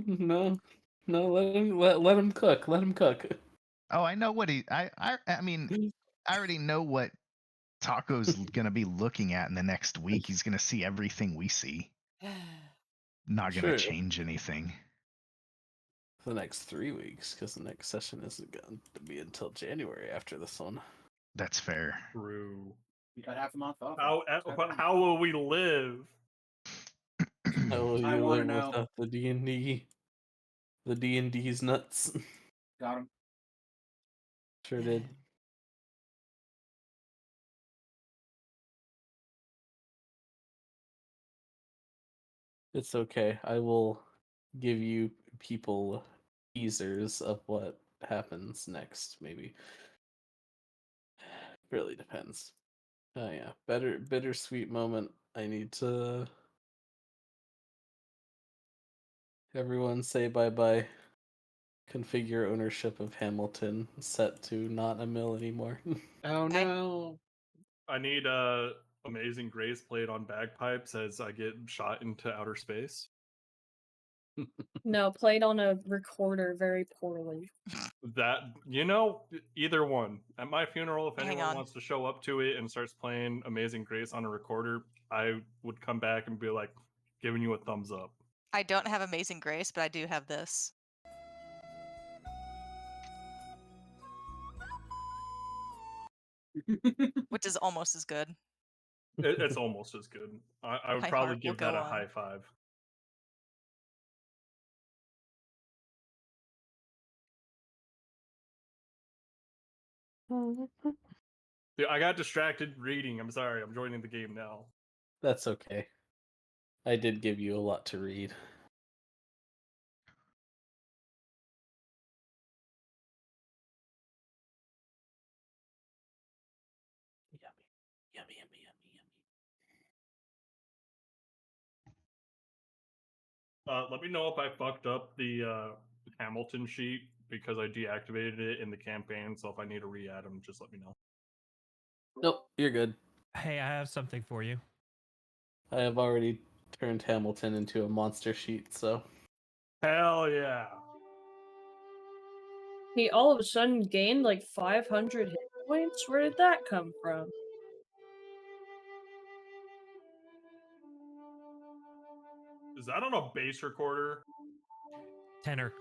no, no. Let him cook. Let him cook. Oh, I know what I mean, I already know what Taco's gonna be looking at in the next week. He's gonna see everything we see. Not gonna True. change anything. For the next 3 weeks, because the next session isn't going to be until January after this one. That's fair. True. You got half a month off. How will we live? How will I you wanna live know. without the D&D? The D&D's nuts. Got him. Sure did. It's okay. I will give you people teasers of what happens next, maybe. Really depends. Oh yeah. Bittersweet moment. I need to everyone say bye-bye. Configure ownership of Hamilton set to not a mill anymore. Oh no. I need Amazing Grace played on bagpipes as I get shot into outer space. No, played on a recorder very poorly. That either one. At my funeral, if Hang anyone on. wants to show up to it and starts playing Amazing Grace on a recorder, I would come back and be like, giving you a thumbs up. I don't have Amazing Grace, but I do have this. Which is almost as good. It's almost as good. I would My probably heart will give that go a on. high five. Dude, I got distracted reading. I'm sorry. I'm joining the game now. That's okay. I did give you a lot to read. Yummy. Yummy, yummy, yummy, yummy. Let me know if I fucked up the Hamilton sheet because I deactivated it in the campaign. So if I need to re-add them, just let me know. Nope, you're good. Hey, I have something for you. I have already turned Hamilton into a monster sheet, so Hell yeah. He all of a sudden gained like 500 hit points? Where did that come from? Is that on a bass recorder? Tenor.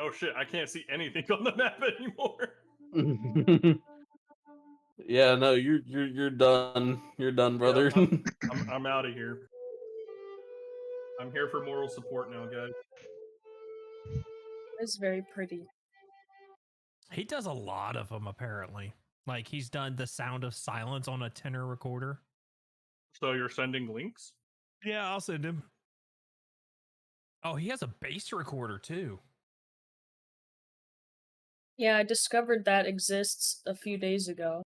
Oh shit, I can't see anything on the map anymore. yeah, no, you're done. You're done, brother. Yeah, I'm out of here. I'm here for moral support now, guys. It's very pretty. He does a lot of them, apparently. Like, he's done the sound of silence on a tenor recorder. So you're sending links? Yeah, I'll send him. Oh, he has a bass recorder, too. Yeah, I discovered that exists a few days ago.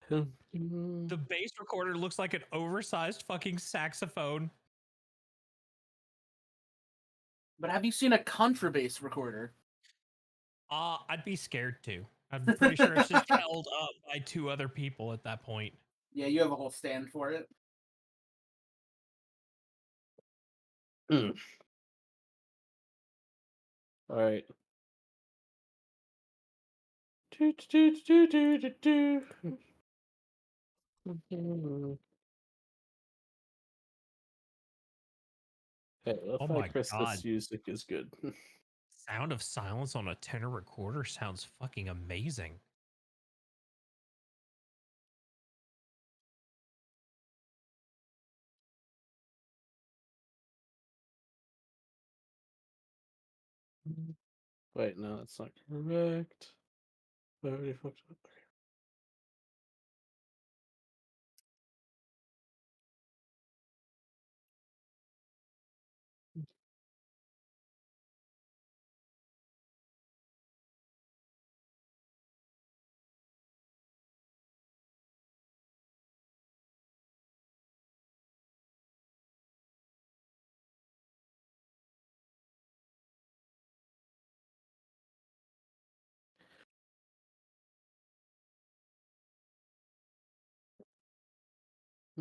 The bass recorder looks like an oversized fucking saxophone. But have you seen a contrabass recorder? I'd be scared to. I'm pretty sure it's just held up by two other people at that point. Yeah, you have a whole stand for it. All right. Hey, Oh lo-fi my Christmas God. music is good. Sound of silence on a tenor recorder sounds fucking amazing. Wait, no, that's not correct. I already fucked up.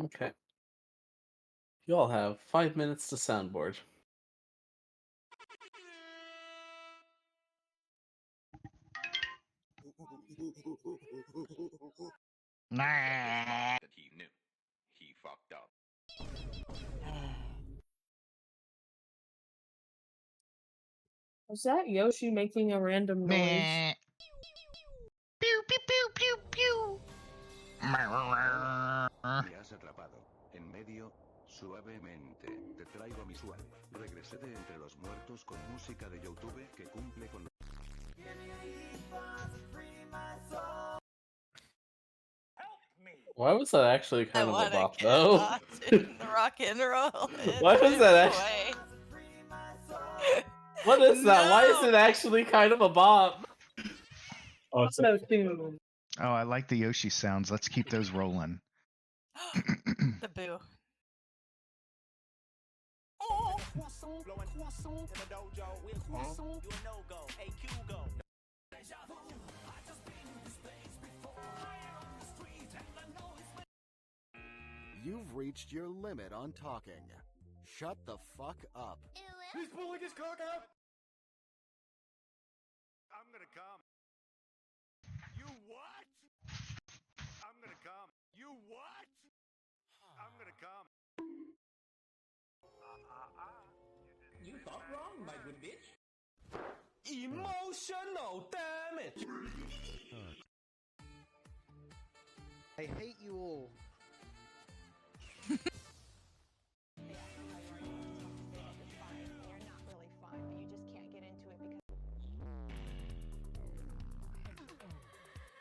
Okay. You all have 5 minutes to soundboard. Nah. That he knew. He fucked up. Was that Yoshi making a random noise? Meh. Pew, pew, pew, pew, pew. Y has atrapado. En medio, suavemente. Te traigo a mi suave. Regresé de entre los muertos con música de YouTube que cumple con... Why was that actually I kind of a wanna bop, get though? lost in the rock and roll. Why was that Way. What is that? Why is No! it actually kind of a bop? Oh, it's No tune. Oh, I like the Yoshi sounds. Let's keep those rolling. The boo. Oh. You've reached your limit on talking. Shut the fuck up. He's pulling his cock out! I'm gonna come. You what? I'm gonna come. You what? I'm gonna come. You thought wrong, my good bitch. Emotional damage. I hate you all.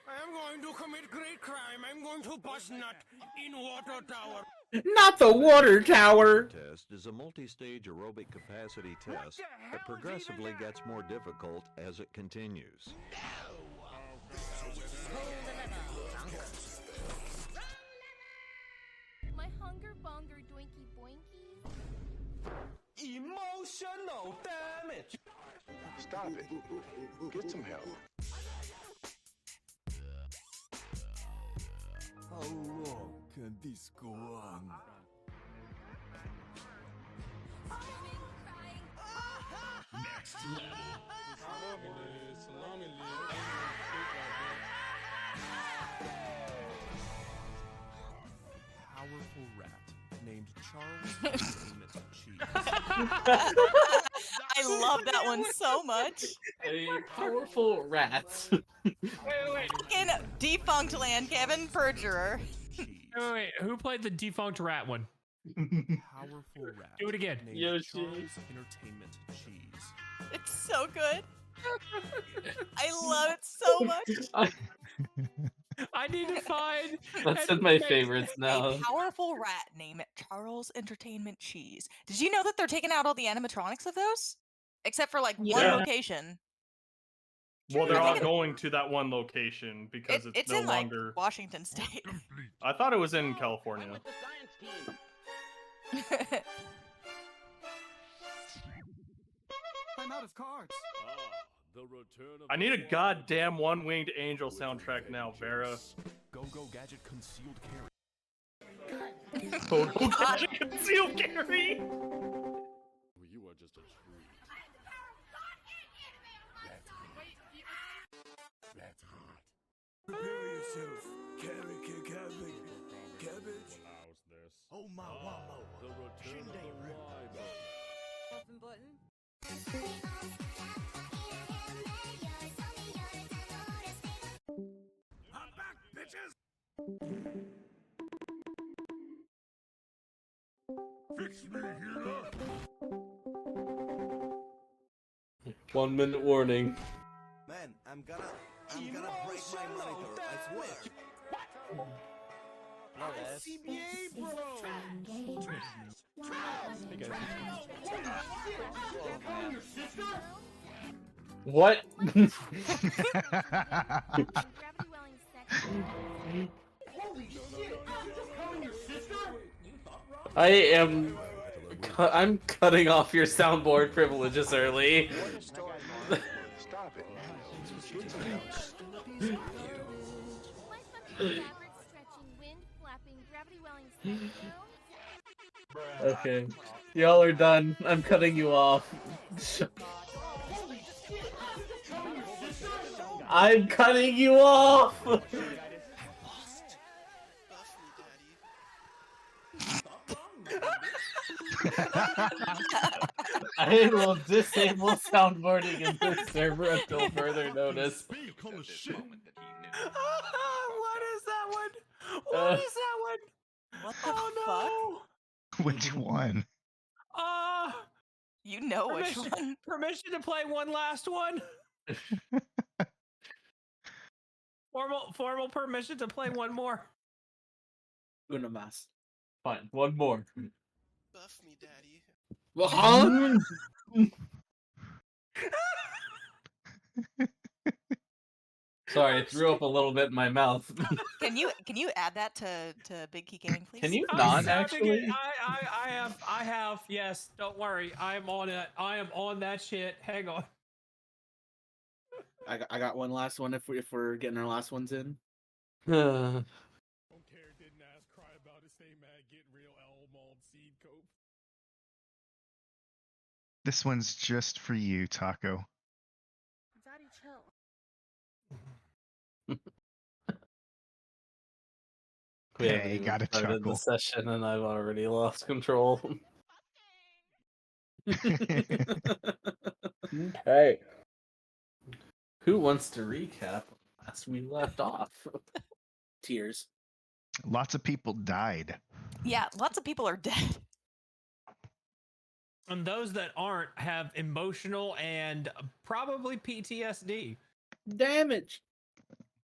I am going to commit great crime. I'm going to bust nut in water tower. Not the water tower! Test is a multi-stage aerobic capacity test that progressively gets more difficult as it continues. My hunger bonger doinky boinky. Emotional damage. Stop it. Get some help. How long can this go on? Next Powerful rat named Charles Cheese. I love that one so much. A powerful rat. Fucking defunct land, Kevin Perjurer. Wait, who played the defunct rat one? Powerful rat. Do it again. Named Yoshi. Charles Entertainment Cheese. It's so good. I love it so much. I need to find. That's in my favorites now. A powerful rat named Charles Entertainment Cheese. Did you know that they're taking out all the animatronics of those? Except for like one Yeah. location. Well, they're I all think going to that one location because it's no in longer. like Washington State. I thought it was in California. I'm out of cards. I need a goddamn one-winged angel soundtrack now, Vera. Go-Go Gadget Concealed Carry. Go-Go Gadget Concealed Carry! You are just a tree. That's hot. Prepare yourself. Carrot cabbage. Cabbage. How's this? Oh my wow. The return of the rival. Open button. I'm back, bitches. Fix me, healer. 1 minute warning. Man, I'm gonna break my monitor, I swear. CBA, bro. What? Gravity Welling section. I am. I'm cutting off your soundboard privileges early. Stop it. My funky fabric stretching, wind flapping, gravity welling Okay. Y'all are done. I'm cutting you off. I'm cutting you off! I will disable soundboarding in this server until further notice. What is that one? What is that one? What the Oh Which one? no! You know which Permission, one. permission to play one last one. Formal permission to play one more. Una mas. Fine, one more. Buff me, daddy. Well, huh? Sorry, I threw up a little bit in my mouth. Can you add that to Big Key Gaming, please? Can you I'm not sounding it. actually? I have. Yes, don't worry. I am on it. I am on that shit. Hang on. I got one last one if we're getting our last ones in. Don't care, didn't ask, cry about it, stay mad, get real, mold, seed, cope. This one's just for you, Taco. Daddy, chill. We haven't Hey, even got a started the chuckle. session and I've already lost control. Okay. Who wants to recap as we left off? Tears. Lots of people died. Yeah, lots of people are dead. And those that aren't have emotional and probably PTSD. Damage.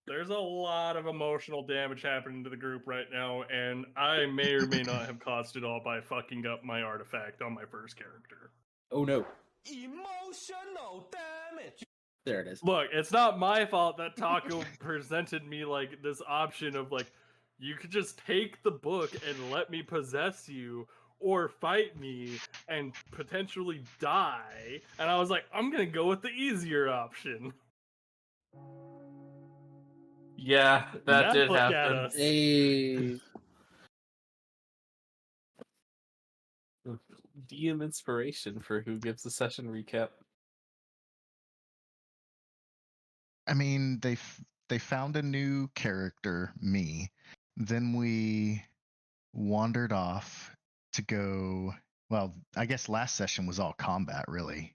There's a lot of emotional damage happening to the group right now, and I may or may not have caused it all by fucking up my artifact on my first character. Oh no. Emotional damage. There it is. Look, it's not my fault that Taco presented me like this option of like, you could just take the book and let me possess you, or fight me and potentially die. And I was like, I'm gonna go with the easier option. Yeah, that Now did look at happen. us. Hey. DM inspiration for who gives the session recap. I mean, they found a new character, me. Then we wandered off to go. Well, I guess last session was all combat, really.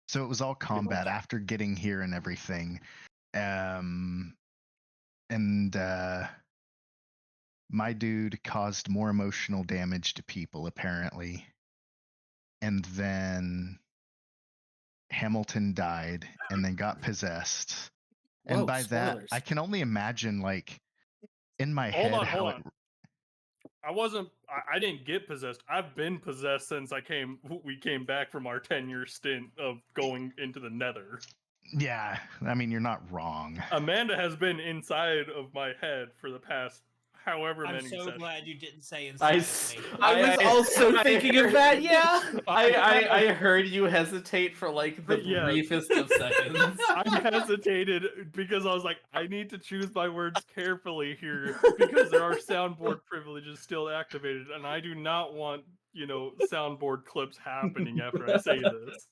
So it was all combat after getting here and everything. My dude caused more emotional damage to people, apparently. And then Hamilton died and then got possessed. Whoa, And by spoilers. that, I can only imagine, like, in my Hold head on, how hold it. on. I didn't get possessed. I've been possessed since we came back from our 10-year stint of going into the nether. Yeah, I mean, you're not wrong. Amanda has been inside of my head for the past however I'm many so sessions. glad you didn't say inside of me. I was also thinking of that, yeah. I heard you hesitate for like the Yes. briefest of seconds. I hesitated because I was like, I need to choose my words carefully here because there are soundboard privileges still activated, and I do not want, soundboard clips happening after I say this.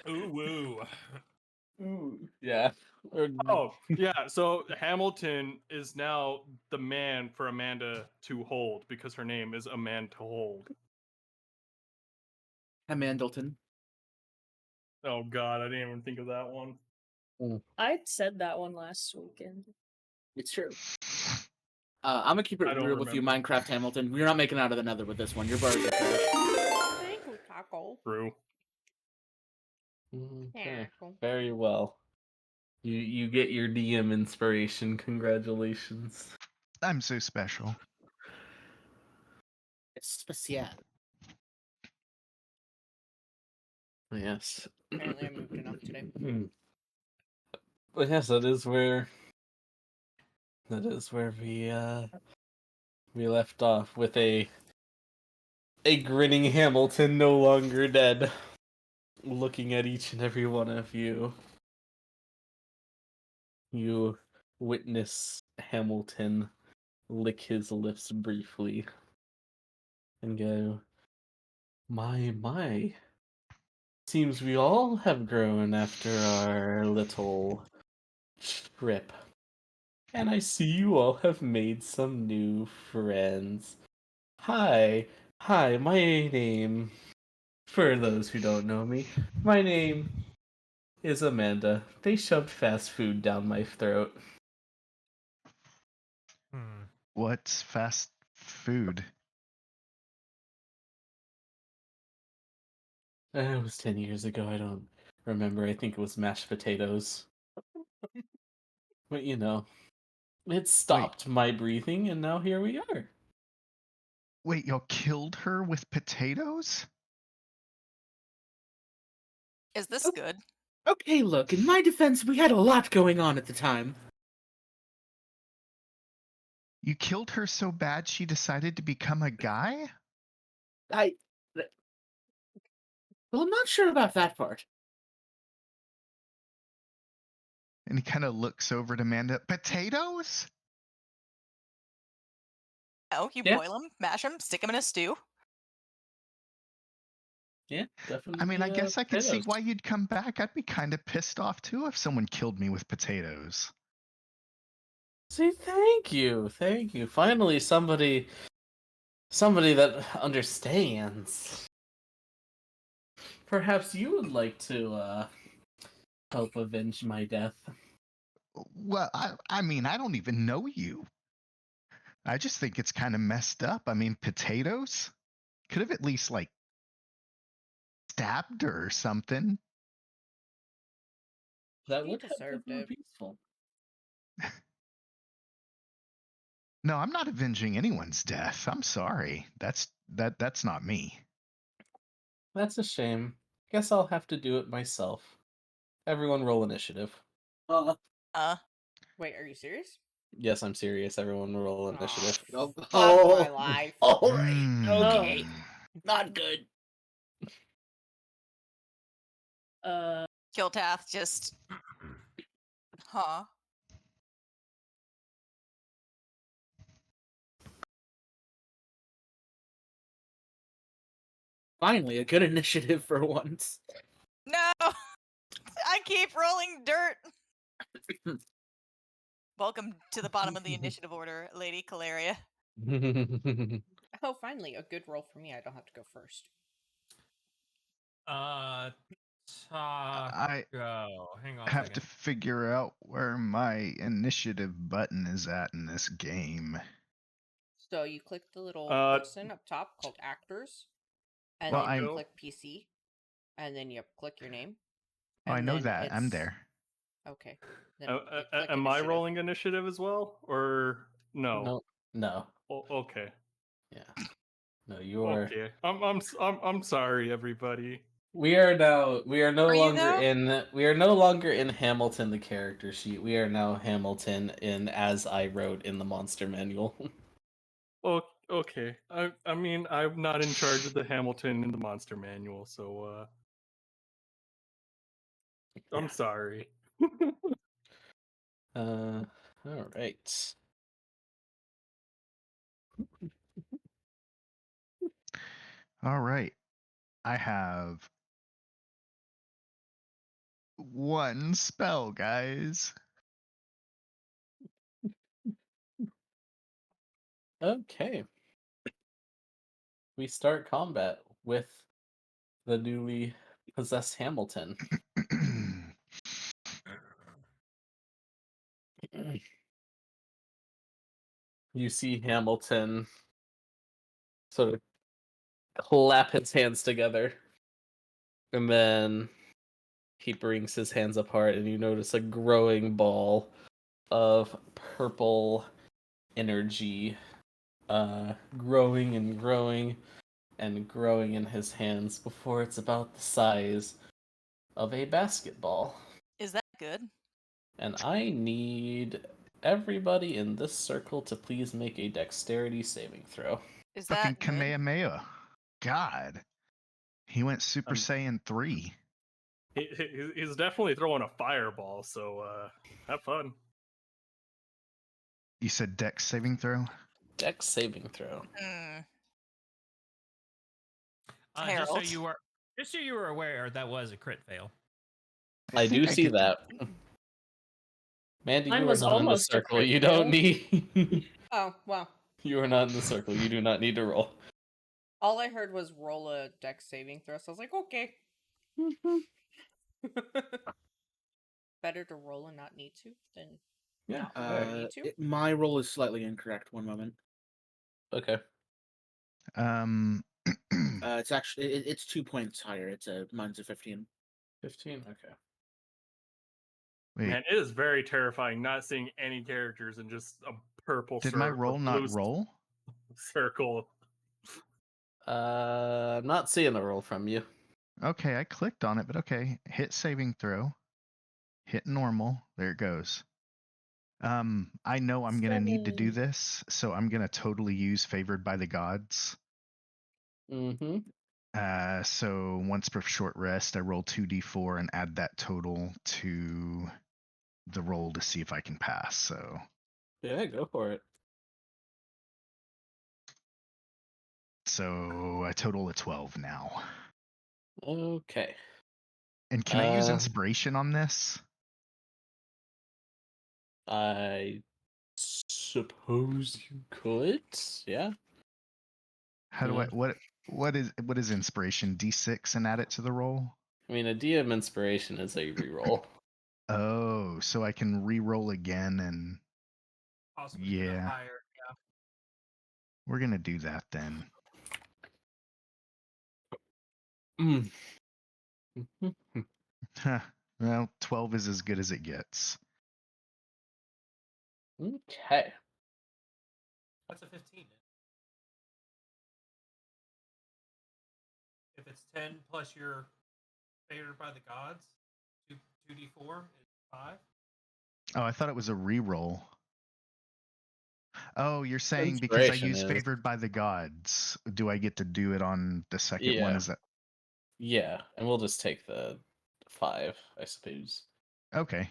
Ooh, woo. Ooh, yeah. Oh, yeah. So Hamilton is now the man for Amanda to hold because her name is Amanda to hold. Hamandleton. Oh God, I didn't even think of that one. I said that one last weekend. It's true. I'm gonna keep it I don't real with you, remember. Minecraft Hamilton. We're not making out of the nether with this one. Your bars are trash. Thank you, Taco. True. Okay. Very well. You get your DM inspiration. Congratulations. I'm so special. It's special. Yes. Apparently I moved enough today. But yes, that is where we left off with a grinning Hamilton no longer dead, looking at each and every one of you. You witness Hamilton lick his lips briefly and go, My. Seems we all have grown after our little trip. And I see you all have made some new friends. Hi, my name, for those who don't know me, my name is Amanda. They shoved fast food down my throat. What's fast food? It was 10 years ago, I don't remember. I think it was mashed potatoes. But you know, it stopped my breathing, and now here we are. Wait, y'all killed her with potatoes? Is this good? Okay, look, in my defense, we had a lot going on at the time. You killed her so bad she decided to become a guy? Well, I'm not sure about that part. And he kind of looks over to Amanda. Potatoes? Oh, you Yeah. boil them, mash them, stick them in a stew. Yeah, definitely. I mean, I guess I could see potatoes. why you'd come back. I'd be kind of pissed off too if someone killed me with potatoes. See, thank you. Finally, somebody that understands. Perhaps you would like to help avenge my death. Well, I mean, I don't even know you. I just think it's kind of messed up. I mean, potatoes? Could have at least, like, stabbed her or something. That He would have been deserved more it. peaceful. No, I'm not avenging anyone's death. I'm sorry. That's not me. That's a shame. Guess I'll have to do it myself. Everyone roll initiative. Wait, are you serious? Yes, I'm serious. Everyone roll initiative. Fuck my life. Alright, okay. Hmm. Not good. Kiltath just. Huh? Finally, a good initiative for once. No! I keep rolling dirt! Welcome to the bottom of the initiative order, Lady Calaria. Oh, finally, a good roll for me. I don't have to go first. I Hang on a have to second. figure out where my initiative button is at in this game. So you click the little person up top called Actors, and Well, then you I'm- click PC, and then you click your name. Oh, I and know then that. I'm it's- there. Okay. Then you click Am I initiative. rolling initiative as well, or no? No. Okay. Yeah. No, you are. Okay. I'm sorry, everybody. We are no Are you no longer in Hamilton the character sheet. We are now Hamilton in as I wrote in the monster manual. Oh, okay. I mean, I'm not in charge of the Hamilton in the monster manual, so I'm sorry. All right. All right. I have one spell, guys. Okay. We start combat with the newly possessed Hamilton. You see Hamilton sort of clap his hands together, and then he brings his hands apart, and you notice a growing ball of purple energy growing and growing and growing in his hands before it's about the size of a basketball. Is that good? And I need everybody in this circle to please make a dexterity saving throw. Is Fucking that good? Kamehameha. God. He went Super Saiyan 3. He's definitely throwing a fireball, so have fun. You said Dex saving throw? Dex saving throw. Harold. Just so you were aware, that was a crit fail. I do see that. Mandy, Mine you are was not in the almost a circle. crit You fail. don't need. Oh, well. You are not in the circle. You do not need to roll. All I heard was roll a dex saving throw, so I was like, okay. Better to roll and not need to than Yeah, not roll and need to. My roll is slightly incorrect. One moment. Okay. It's actually it's 2 points higher. Mine's a 15. 15. Okay. Wait, Man, it is very terrifying not seeing any characters and just a purple did circle. my roll not roll? Circle. I'm not seeing a roll from you. Okay, I clicked on it, but okay. Hit saving throw. Hit normal. There it goes. I know I'm gonna need to do 7. this, so I'm gonna totally use favored by the gods. Mm-hmm. So once per short rest, I roll 2d4 and add that total to the roll to see if I can pass. So Yeah, go for it. So a total of 12 now. Okay. And can I use inspiration on this? I suppose you could. Yeah. How do I what is inspiration? D6 and add it to the roll? I mean, a DM inspiration is a reroll. Oh, so I can re-roll again and Possibly get a higher. Yeah. We're gonna do that then. Huh. Well, 12 is as good as it gets. Okay. That's a 15. If it's 10 plus your favored by the gods, 2d4 is 5. Oh, I thought it was a re-roll. Oh, you're saying because I Inspiration use is. favored by the gods, do I get to do it on the second one? Yeah. Is that Yeah, and we'll just take the 5, I suppose. okay?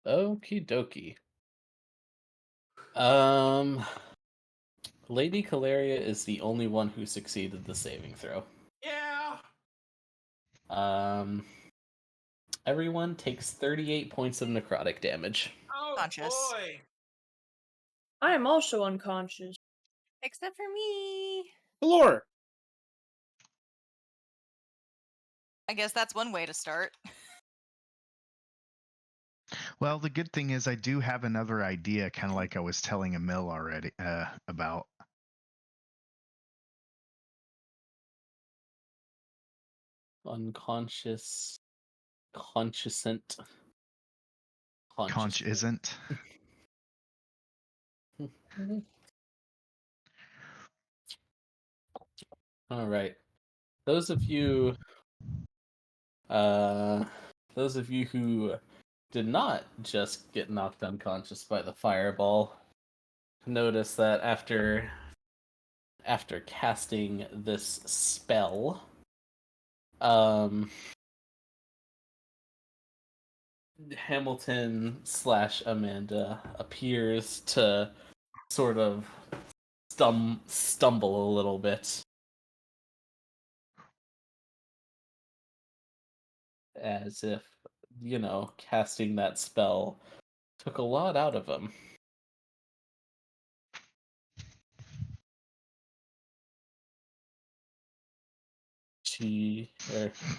Okie dokie. Lady Caleria is the only one who succeeded the saving throw. Yeah. Everyone takes 38 points of necrotic damage. Oh Conscious. boy. I am also unconscious. Except for me. Floor. I guess that's one way to start. Well, the good thing is I do have another idea, kind of like I was telling Emil already about. Unconscious. Consciousent. Conch isn't. All right. Those of you who did not just get knocked unconscious by the fireball, notice that after casting this spell, Hamilton / Amanda appears to sort of stumble a little bit as if, casting that spell took a lot out of him.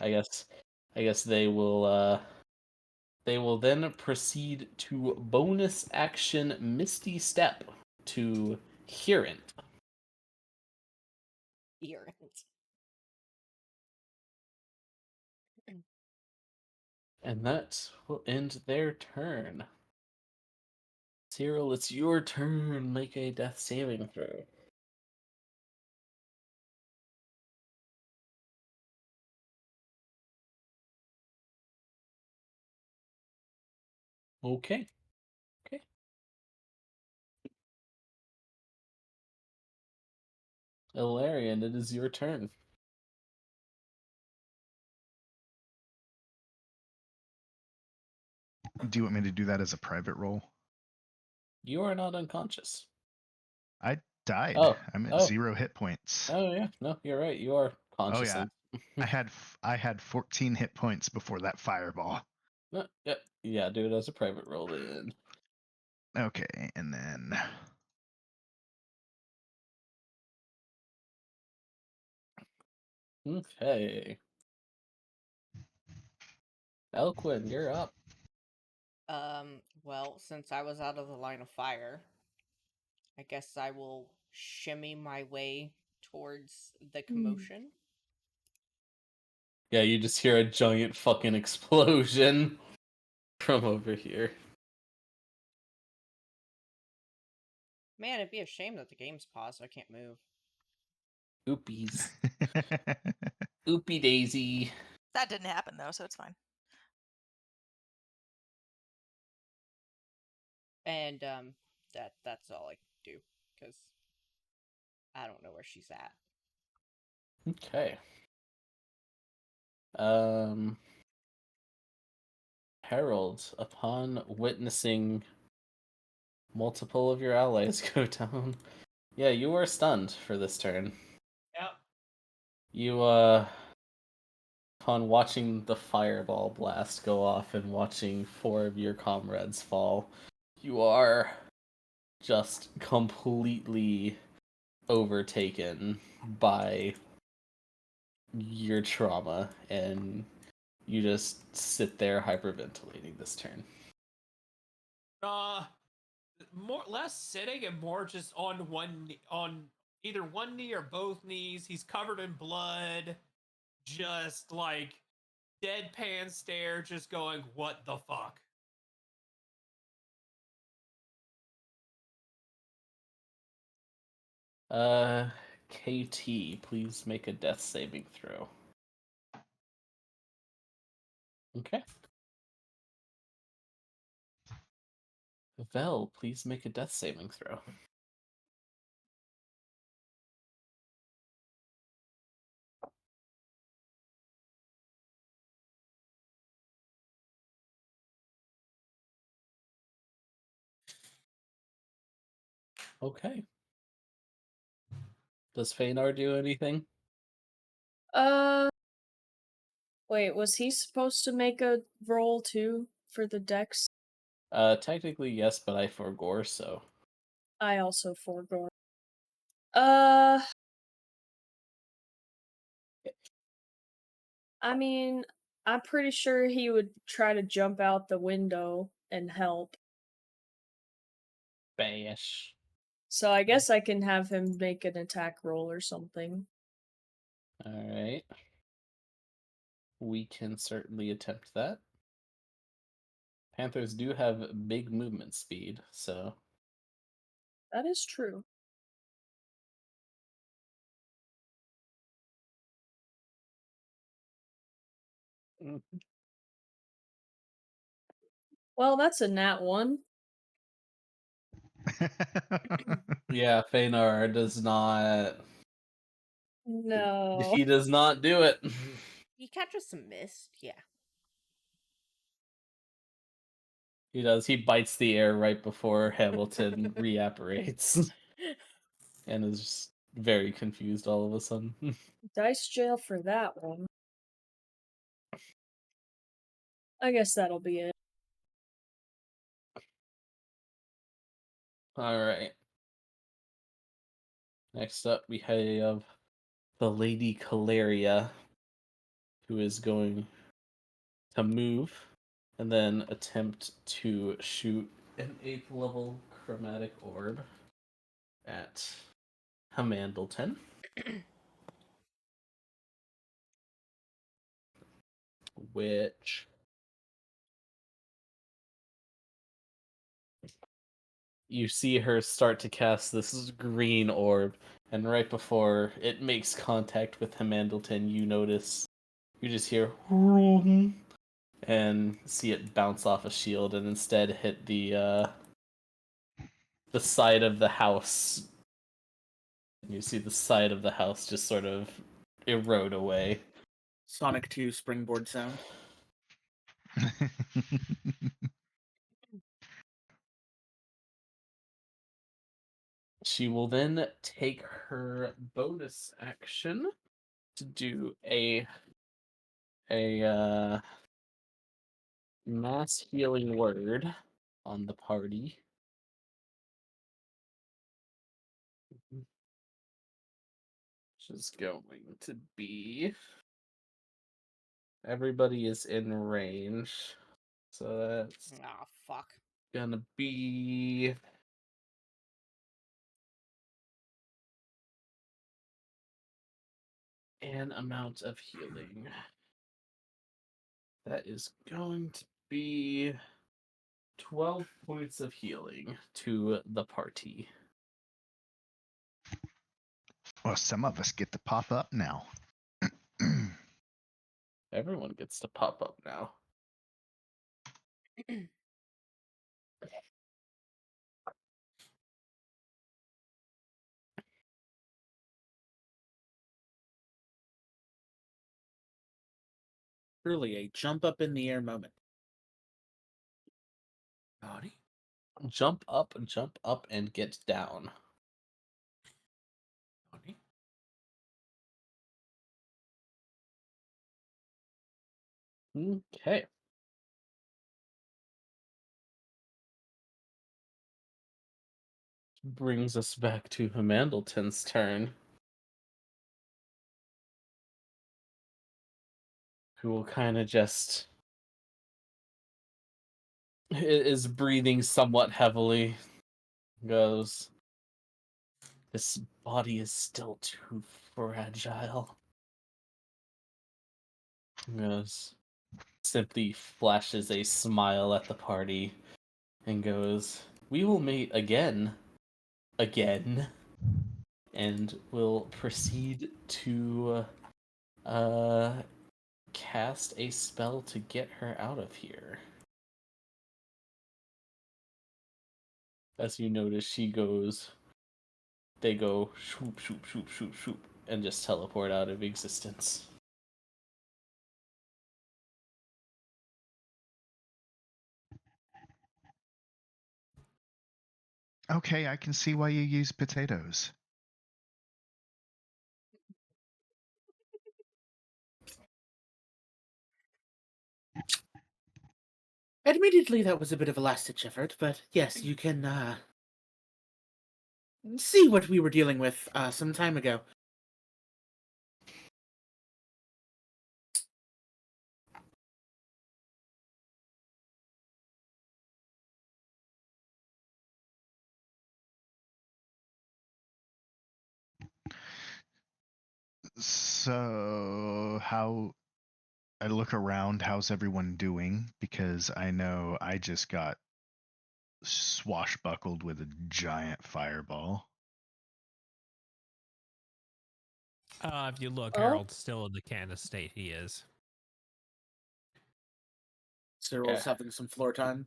I guess they will then proceed to bonus action Misty Step to Hirant. And that will end their turn. Cyril, it's your turn. Make a death saving throw. Okay. Ilarion, it is your turn. Do you want me to do that as a private roll? You are not unconscious. I died. Oh, I'm at oh. 0 hit points. Oh yeah, no, you're right. You are conscious. Oh yeah, I had 14 hit points before that fireball. Yeah, do it as a private roll then. Okay, and then Okay. Elquin, you're up. Well, since I was out of the line of fire, I guess I will shimmy my way towards the commotion. Yeah, you just hear a giant fucking explosion from over here. Man, it'd be a shame that the game's paused, so I can't move. Oopies. Oopie daisy. That didn't happen though, so it's fine. And that's all I can do, because I don't know where she's at. Okay. Harold, upon witnessing multiple of your allies go down, yeah, you are stunned for this turn. Yep. You, upon watching the fireball blast go off and watching 4 of your comrades fall, you are just completely overtaken by your trauma, and you just sit there hyperventilating this turn. Less sitting and more just on on either one knee or both knees. He's covered in blood, just like deadpan stare, just going, "What the fuck?" KT, please make a death saving throw. Okay. Vel, please make a death saving throw. Okay. Does Feanor do anything? Wait, was he supposed to make a roll too for the dex? Technically yes, but I forgore, so. I also forego. I mean, I'm pretty sure he would try to jump out the window and help. Bash. So I guess I can have him make an attack roll or something. Alright. We can certainly attempt that. Panthers do have big movement speed, so. That is true. Well, that's a nat 1. Yeah, Feanor does not. No. He does not do it. He catches some mist, yeah. He does. He bites the air right before Hamilton reapparates. And is just very confused all of a sudden. Dice jail for that one. I guess that'll be it. Alright. Next up, we have the Lady Caleria, who is going to move and then attempt to shoot an 8th level chromatic orb at Hamandleton. Which you see her start to cast this green orb, and right before it makes contact with Hamandleton, you just hear and see it bounce off a shield and instead hit the side of the house. And you see the side of the house just sort of erode away. Sonic 2 springboard sound. She will then take her bonus action to do a mass healing word on the party. Which is going to be, everybody is in range, so that's fuck. gonna be an amount of healing. That is going to be 12 points of healing to the party. Well, some of us get to pop up now. Everyone gets to pop up now. Truly a jump up in the air moment. Howdy. Jump up, and get down. Howdy. Okay. Brings us back to Hamandleton's turn. Who will kind of just is breathing somewhat heavily. Goes, this body is still too fragile. Goes, simply flashes a smile at the party and goes, we will meet again, and will proceed to cast a spell to get her out of here. As you notice, they go shoop, shoop, shoop, shoop, shoop, and just teleport out of existence. Okay, I can see why you use potatoes. Admittedly, that was a bit of a last-ditch effort, but yes, you can see what we were dealing with some time ago. So, I look around, how's everyone doing? Because I know I just got swashbuckled with a giant fireball. If you look, Oh. Harold's still in the can of state he is. Cyril's having some floor time.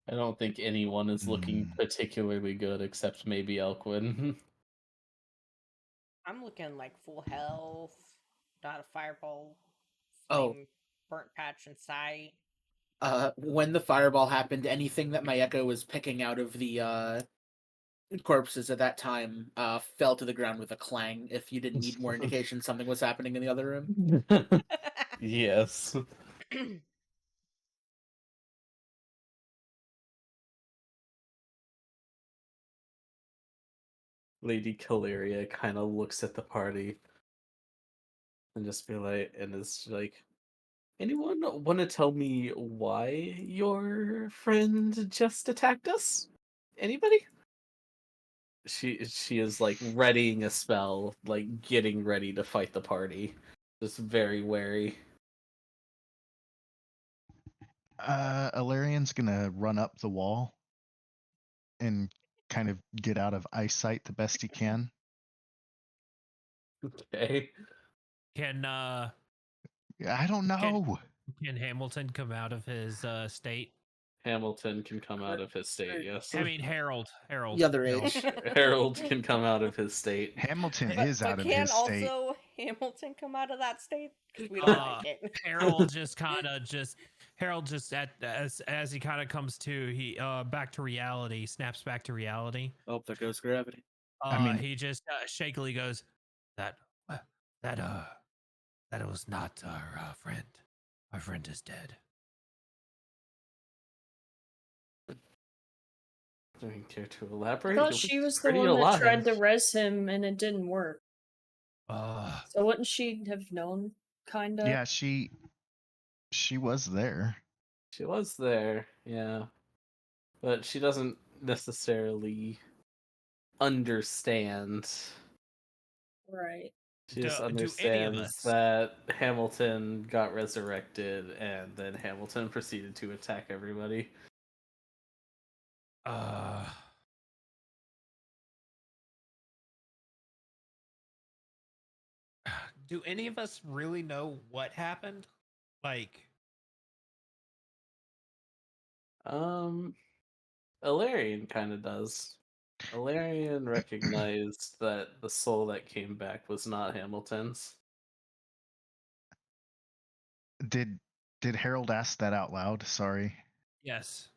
I don't think anyone is looking particularly good except maybe Elquin. I'm looking like full health, not a fireball, Oh. flame, burnt patch in sight. When the fireball happened, anything that my echo was picking out of the corpses at that time fell to the ground with a clang. If you didn't need more indication something was happening in the other room. Yes. Lady Caleria kind of looks at the party and just is like, anyone want to tell me why your friend just attacked us? Anybody? She is like readying a spell, like getting ready to fight the party. Just very wary. Alarian's gonna run up the wall and kind of get out of eyesight the best he can. Okay. Can I don't know. Can Hamilton come out of his state? Hamilton can come out of his state, yes. I mean Harold. The other age. Harold can come out of his state. Hamilton But, is but out of can his state. also Hamilton come out of that state? 'Cause we don't like it. Harold just kind of just Harold just as he kind of comes to, he back to reality, snaps back to reality. Oh, there goes gravity. He just shakily goes, that that was not our friend. Our friend is dead. Do you care to I elaborate? thought It she was the pretty one that alive. tried to res him and it didn't work. Uh, So wouldn't she have known, kinda? Yeah, she was there. She was there, yeah. But she doesn't necessarily understand. Right. She just Do any of understands us? that Hamilton got resurrected and then Hamilton proceeded to attack everybody. Do any of us really know what happened? Like, Ilarion kind of does. Ilarion recognized that the soul that came back was not Hamilton's. Did Harold ask that out loud? Sorry. yes.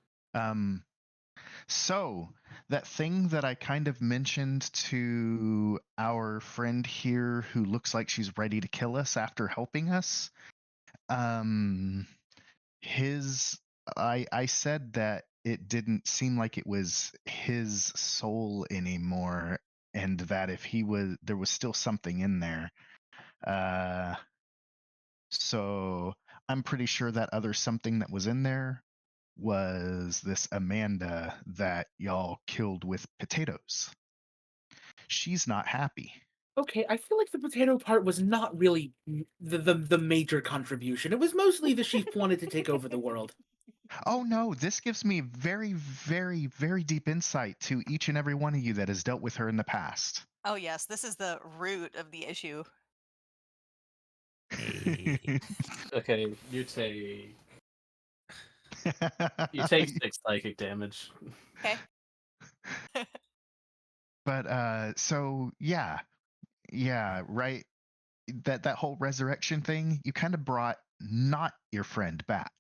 So that thing that I kind of mentioned to our friend here who looks like she's ready to kill us after helping us, I said that it didn't seem like it was his soul anymore, and that if there was still something in there. So I'm pretty sure that other something that was in there was this Amanda that y'all killed with potatoes. She's not happy. Okay, I feel like the potato part was not really the major contribution. It was mostly the sheep wanted to take over the world. Oh no, this gives me very, very, very deep insight to each and every one of you that has dealt with her in the past. Oh yes, this is the root of the issue. Okay, you take 6 psychic damage. Okay. But so yeah, right. That whole resurrection thing, you kind of brought not your friend back.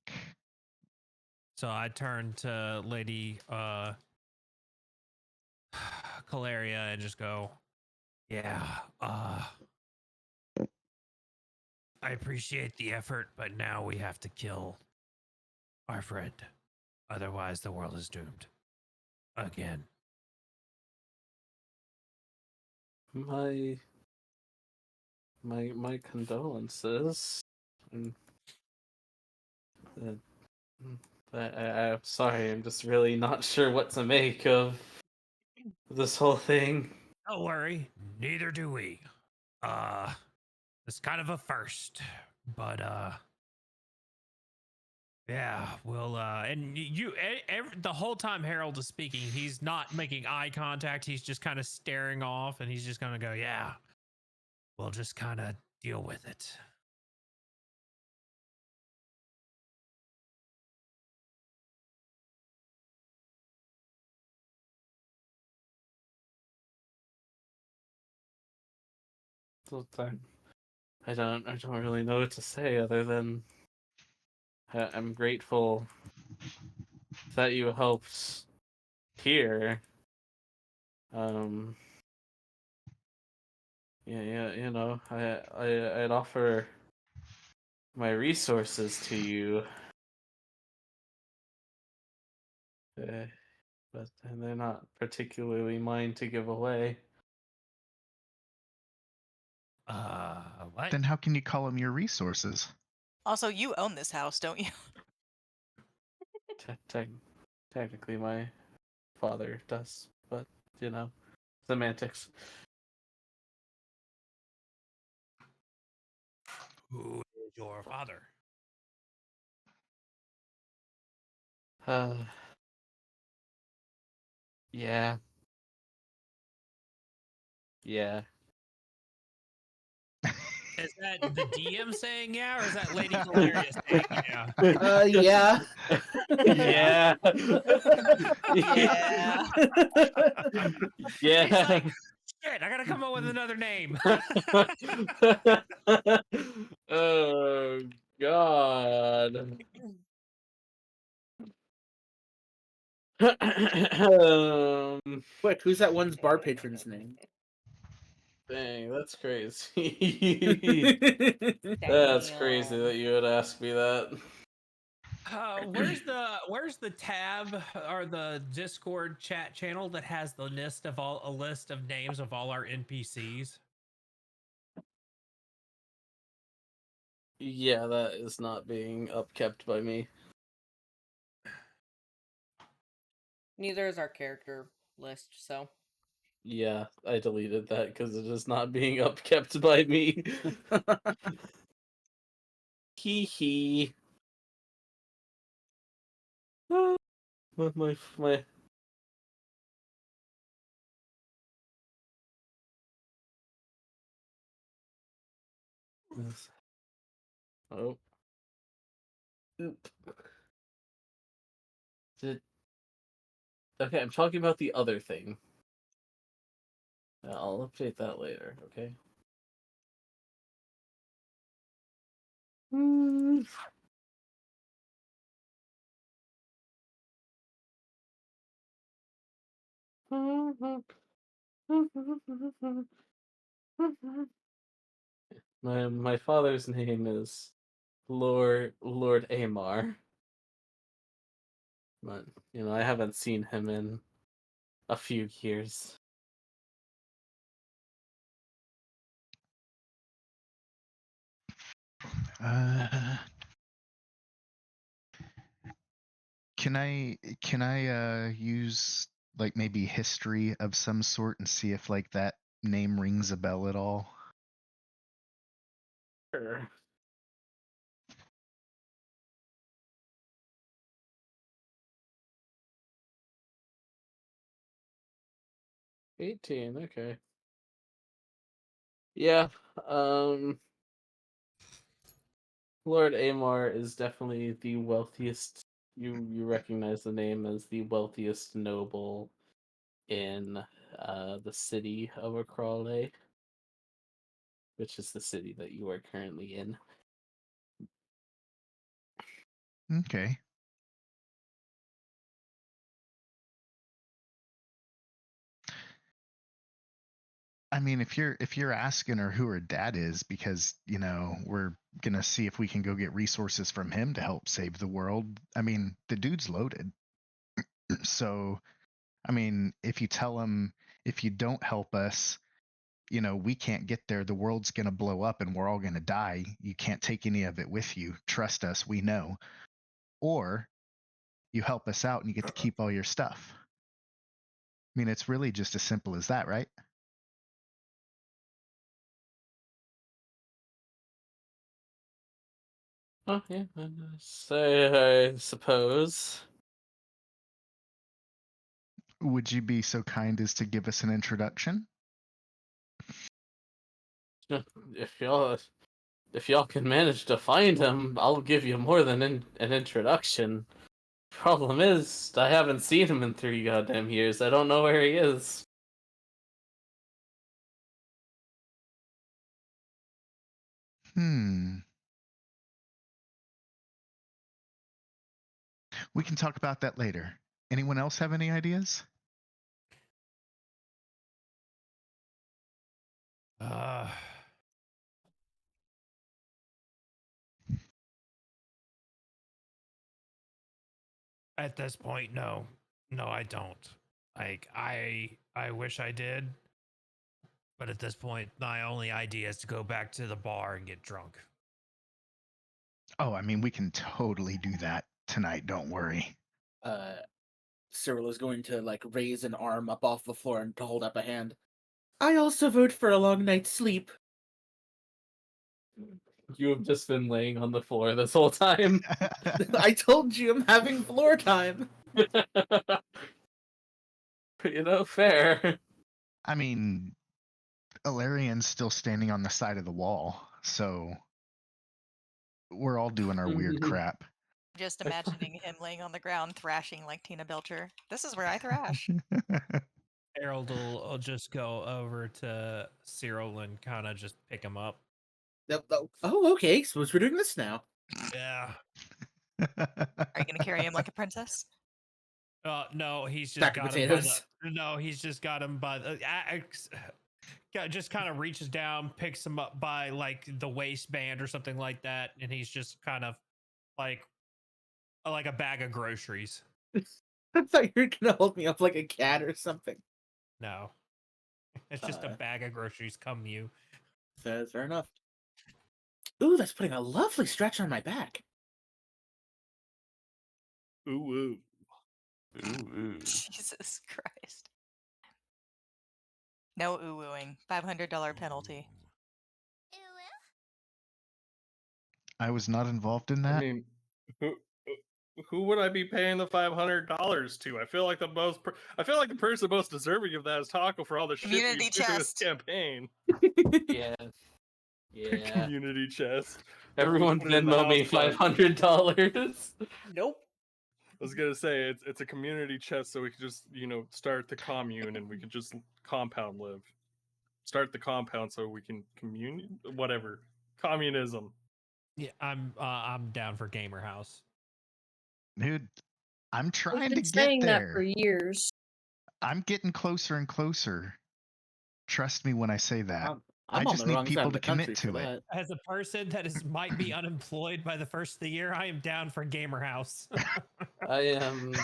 So I turn to Lady Caleria and just go, yeah, I appreciate the effort, but now we have to kill our friend. Otherwise, the world is doomed. Again. My condolences. And, I'm sorry, I'm just really not sure what to make of this whole thing. Don't worry, neither do we. It's kind of a first, but yeah, we'll and the whole time Harold is speaking, he's not making eye contact. He's just kind of staring off, and he's just gonna go, yeah, we'll just kind of deal with it. I don't really know what to say other than I'm grateful that you helped here. Yeah, you know, I'd offer my resources to you, but they're not particularly mine to give away. What? Then how can you call them your resources? Also, you own this house, don't you? Technically, my father does, but you know, semantics. Who is your father? Yeah. Yeah. Is that the DM saying yeah, or is that Lady Caleria saying yeah? Yeah. Yeah. Yeah. Yeah. He's like, shit, I gotta come up with another name. Oh God. Quick, who's that one's bar patron's name? Dang, that's crazy. That's crazy Damn. that you would ask me that. Where's the tab or the Discord chat channel that has the list of a list of names of all our NPCs? Yeah, that is not being upkept by me. Neither is our character list, so. Yeah, I deleted that because it is not being upkept by me. Hee hee. My. Oh. Oop. Okay, I'm talking about the other thing. I'll update that later, okay? My father's name is Lord Amar. But I haven't seen him in a few years. Can I use like maybe history of some sort and see if like that name rings a bell at all? Sure. $18, okay. Yeah, Lord Amar is definitely the wealthiest. You recognize the name as the wealthiest noble in the city of Akrale, which is the city that you are currently in. Okay. I mean, if you're asking her who her dad is, because we're gonna see if we can go get resources from him to help save the world. I mean, the dude's loaded. So, I mean, if you tell him if you don't help us, we can't get there. The world's gonna blow up and we're all gonna die. You can't take any of it with you. Trust us, we know. Or you help us out and you get to keep all your stuff. I mean, it's really just as simple as that, right? Oh yeah, I suppose. Would you be so kind as to give us an introduction? If y'all can manage to find him, I'll give you more than an introduction. Problem is, I haven't seen him in 3 goddamn years. I don't know where he is. We can talk about that later. Anyone else have any ideas? At this point, no. No, I don't. Like I wish I did. But at this point, my only idea is to go back to the bar and get drunk. Oh, I mean, we can totally do that tonight. Don't worry. Cyril is going to raise an arm up off the floor and to hold up a hand. I also vote for a long night's sleep. You have just been laying on the floor this whole time. I told you I'm having floor time. Fair. I mean, Alarian's still standing on the side of the wall, so we're all doing our weird crap. Just imagining him laying on the ground thrashing like Tina Belcher. This is where I thrash. Harold will just go over to Cyril and kind of just pick him up. Oh, okay. Suppose we're doing this now. Yeah. Are you going to carry him like a princess? No, he's just Sack of got him by the. potatoes. No, he's just got him by the. Just kind of reaches down, picks him up by like the waistband or something like that, and he's just kind of like a bag of groceries. I thought you were gonna hold me up like a cat or something. No, it's just a bag of groceries. Come you. Fair enough. Ooh, that's putting a lovely stretch on my back. Ooh, ooh. Jesus Christ. No ooh-ooing. $500 penalty. I was not involved in I that. mean, who would I be paying the $500 to? I feel like the person most deserving of that is Taco for all the shit Community we do in this chest. campaign. Yeah. Yeah. Community chest. Everyone Put it in the Venmo me house fund. $500. Nope. I was gonna say it's a community chest, so we could just start the commune and we could just compound live. Start the compound so we can whatever communism. Yeah, I'm down for Gamer House. Dude, I'm I've trying to been get saying that for there. years. I'm getting closer and closer. Trust me when I say that. I'm I on just the need wrong side people of to the country commit for to it. that. As a person that might be unemployed by the first of the year, I am down for Gamer House. I am.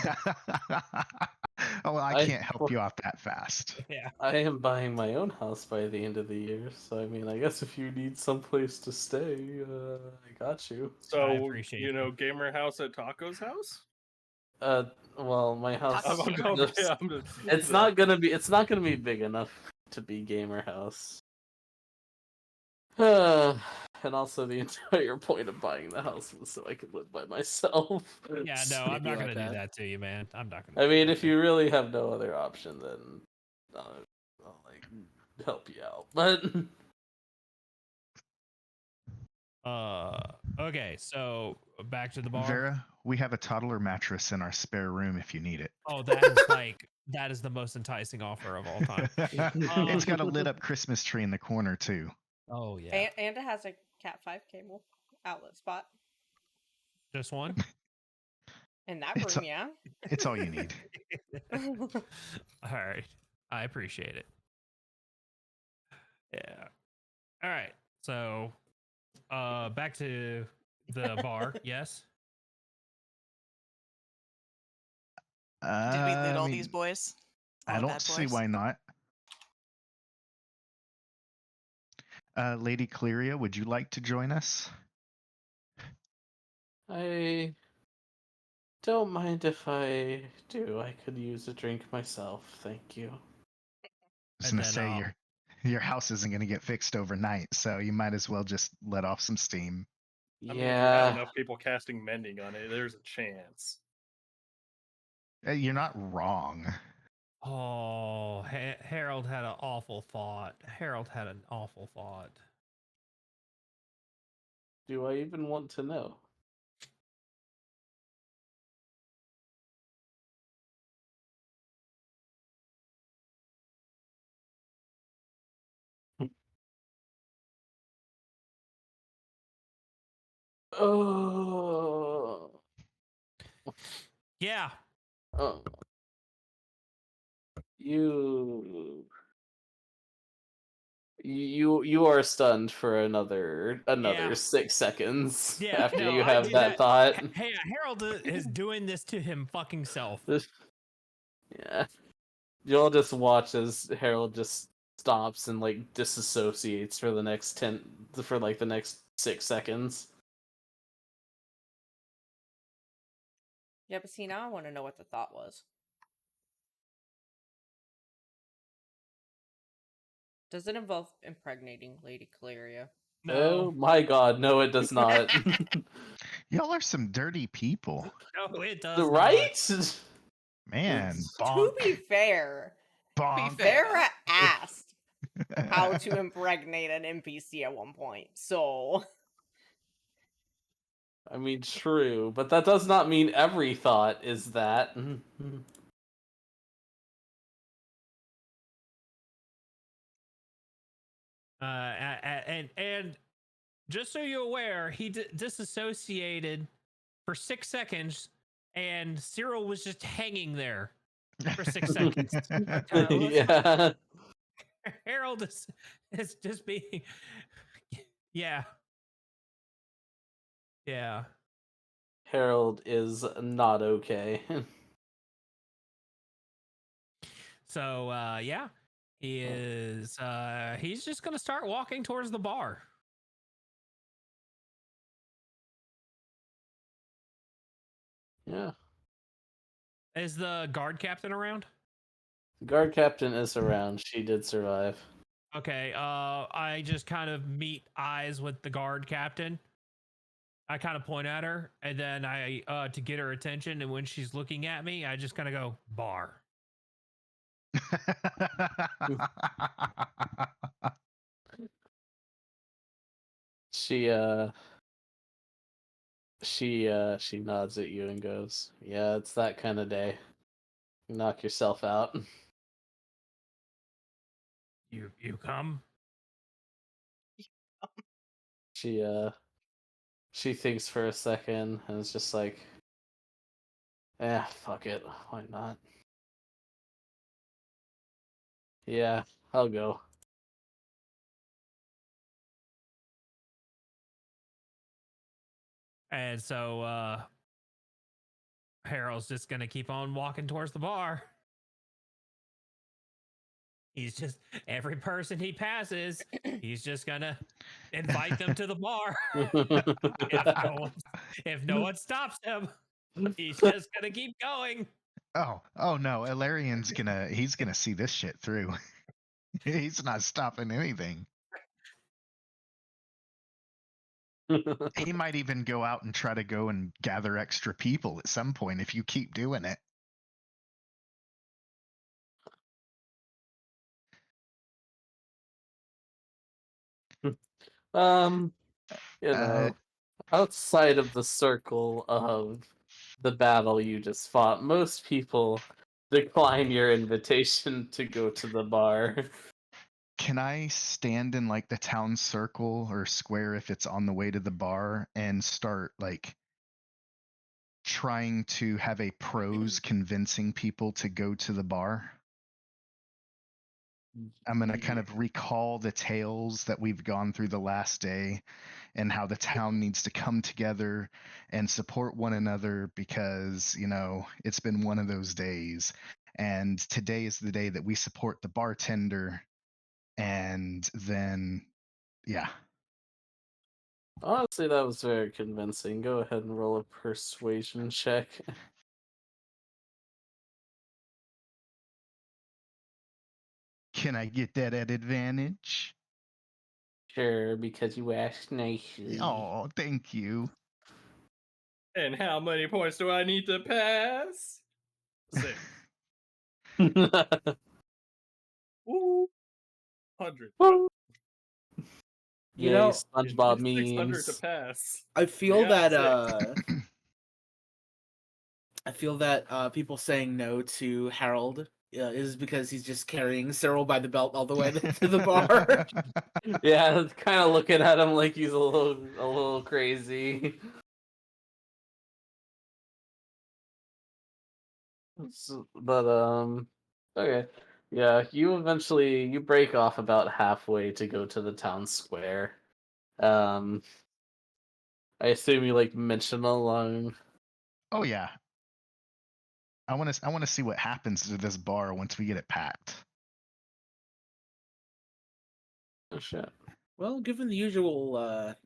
Oh, well, I can't help you out that fast. Yeah. I am buying my own house by the end of the year, so I mean, I guess if you need someplace to stay, I got you. So gamer house at Taco's house. Well, my house. It's not gonna be. It's not gonna be big enough to be gamer house. And also, the entire point of buying the house was so I could live by myself. Yeah, no, I'm not gonna do that to you, man. I'm not gonna. I mean, if you really have no other option, then I'll like help you out. But okay, so back to the bar. Vera, we have a toddler mattress in our spare room if you need it. Oh, that is the most enticing offer of all time. It's got a lit up Christmas tree in the corner too. Oh yeah. And it has a Cat 5 cable outlet spot. Just one? In that room, yeah. It's all you need. All right. I appreciate it. Yeah. All right. So back to the bar, yes. Did we loot all these boys? I don't see why not. Lady Cleria, would you like to join us? I don't mind if I do. I could use a drink myself. Thank you. I was going to say your house isn't going to get fixed overnight, so you might as well just let off some steam. I mean, if you have enough people casting mending on it, there's a chance. You're not wrong. Oh, Harold had an awful thought. Do I even want to know? Oh. Yeah. Oh. You are stunned for another 6 seconds after you have that thought. Hey, Harold is doing this to him fucking self. Yeah. You'll just watch as Harold just stops and like disassociates for the next 6 seconds. Yeah, but see, now I want to know what the thought was. Does it involve impregnating Lady Caleria? No. Oh my god, no it does not. Y'all are some dirty people. No, it does right? Man, To bonk. be fair, Bonk. Vera asked how to impregnate an NPC at one point, so... I mean, true, but that does not mean every thought is that. And just so you're aware, he disassociated for 6 seconds and Cyril was just hanging there for 6 seconds. Yeah. Harold is just being, yeah, yeah. Harold is not okay. So yeah, he's just gonna start walking towards the bar. Yeah. Is the guard captain around? The guard captain is around. She did survive. Okay, I just kind of meet eyes with the guard captain. I kind of point at her, and then I to get her attention, and when she's looking at me, I just kind of go, bar. She she nods at you and goes, "Yeah, it's that kind of day. Knock yourself out." You come? She thinks for a second and is just like, fuck it. Why not? Yeah, I'll go. And so Harold's just gonna keep on walking towards the bar. He's just every person he passes, he's just gonna invite them to the bar. if no one stops him, he's just gonna keep going. Oh no, Ilarian's he's gonna see this shit through. He's not stopping anything. He might even go out and try to go and gather extra people at some point if you keep doing it. You know, outside of the circle of the battle you just fought, most people decline your invitation to go to the bar. Can I stand in like the town circle or square if it's on the way to the bar and start like trying to have a prose convincing people to go to the bar? I'm going to kind of recall the tales that we've gone through the last day and how the town needs to come together and support one another because, you know, it's been one of those days. And today is the day that we support the bartender. And then, yeah. Honestly, that was very convincing. Go ahead and roll a persuasion check. Can I get that at advantage? Sure, because you asked nicely. Oh, thank you. And how many points do I need to pass? 6. Woo! 100. You know, SpongeBob 600 to memes. pass. I feel Yeah, that I feel that people saying no to Harold is because he's just carrying Cyril by the belt all the way to the bar. Yeah, kind of looking at him like he's a little crazy. But okay, yeah. You break off about halfway to go to the town square. Um, I assume you like mention along. Oh yeah. I want to see what happens to this bar once we get it packed. Oh shit. Well, given the usual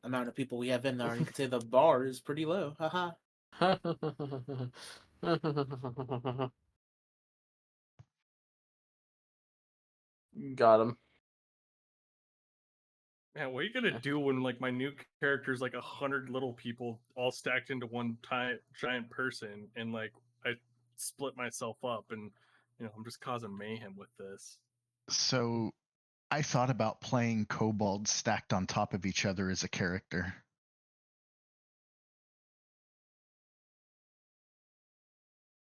amount of people we have in there, you could say the bar is pretty low. Haha. Got him. Man, what are you gonna do when like my new character's like 100 little people all stacked into one giant person, and like I split myself up, and I'm just causing mayhem with this. So I thought about playing kobolds stacked on top of each other as a character.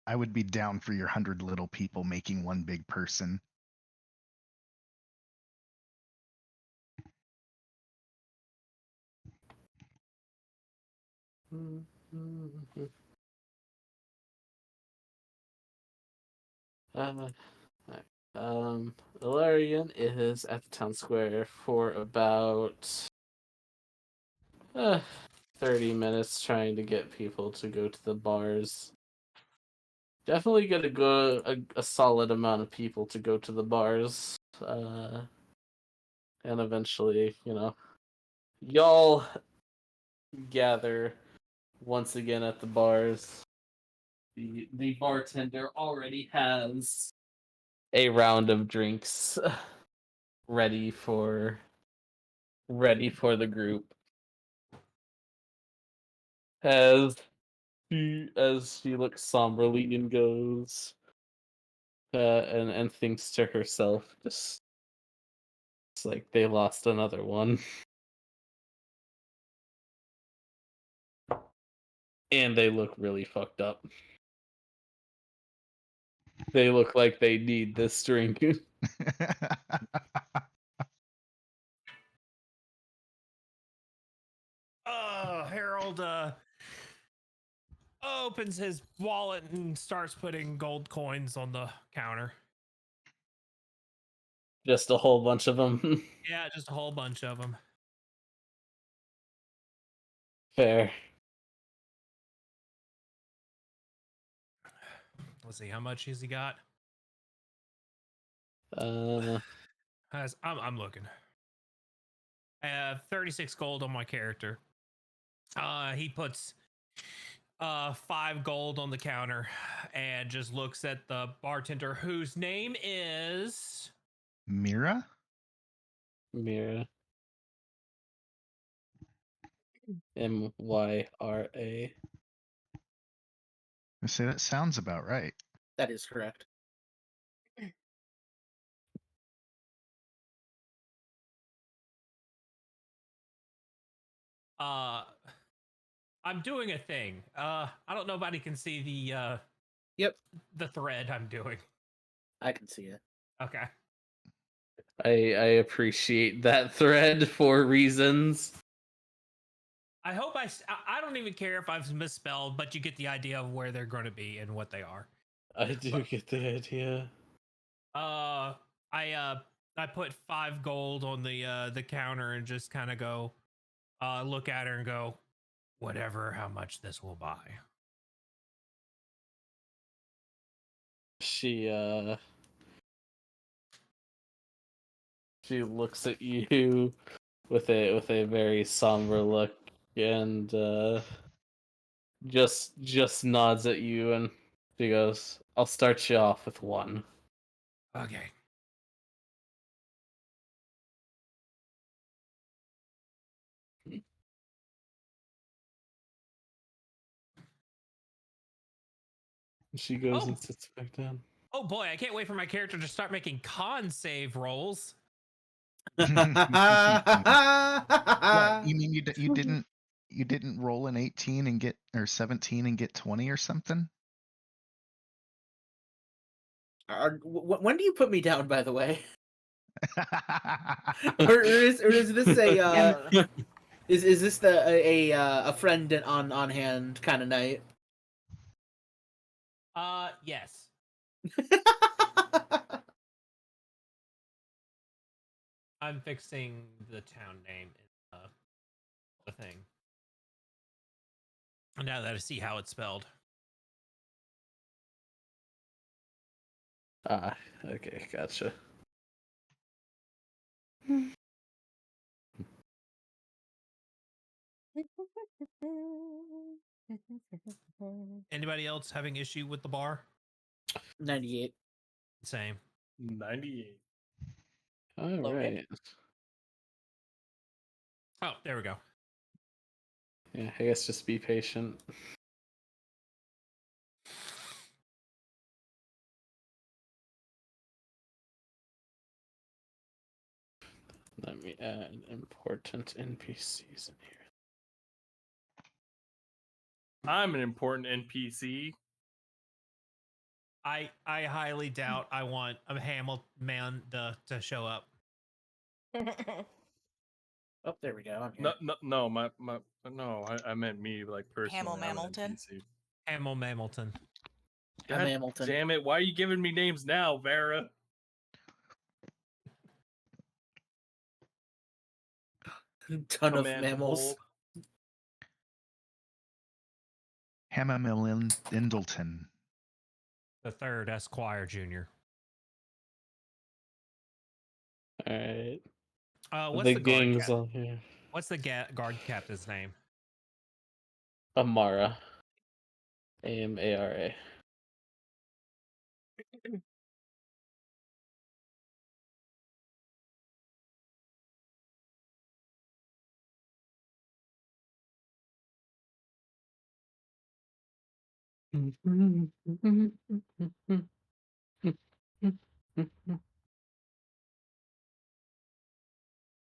I would be down for your 100 little people making one big person. Alright. Ilarian is at the town square for about 30 minutes trying to get people to go to the bars. Definitely get a solid amount of people to go to the bars. And eventually, y'all gather once again at the bars. The bartender already has a round of drinks ready for the group. As she looks somberly and goes and thinks to herself, just it's like they lost another one. And they look really fucked up. They look like they need this drink. Harold opens his wallet and starts putting gold coins on the counter. Just a whole bunch of them. Yeah, just a whole bunch of them. Fair. Let's see, how much has he got? I'm looking. I have 36 gold on my character. He puts 5 gold on the counter and just looks at the bartender, whose name is Mira? Mira. Myra. I say that sounds about right. That is correct. I'm doing a thing. I don't know if anybody can see the the thread I'm doing. I can see it. Okay. I appreciate that thread for reasons. I hope I don't even care if I've misspelled, but you get the idea of where they're going to be and what they are. I do get the idea. I put 5 gold on the counter and just kind of go look at her and go, whatever, how much this will buy. She looks at you with a very somber look and just nods at you and she goes, "I'll start you off with 1." Okay. She goes and sits back down. Oh boy, I can't wait for my character to start making con save rolls. What, you mean you didn't roll an 18 and get, or 17 and get 20 or something? When do you put me down, by the way? or is this a is this a friend on hand kind of night? Yes. I'm fixing the town name in the thing. Now that I see how it's spelled. Okay, gotcha. Anybody else having issue with the bar? 98. Same. 98. All right. Oh, there we go. Yeah, I guess just be patient. Let me add important NPCs in here. I'm an important NPC. I highly doubt I want a Hamilton to show up. Oh, there we go. I'm here. No, I meant me, like personally. I'm an Hamilton. NPC. Hamilton. I'm God Hamilton. damn it! Why are you giving me names now, Vera? Ton of Command mammals. Hamilton Indleton. The third Esquire Jr. All right. What's the guard gang's cap? on here. What's the guard captain's name? Amara. Amara.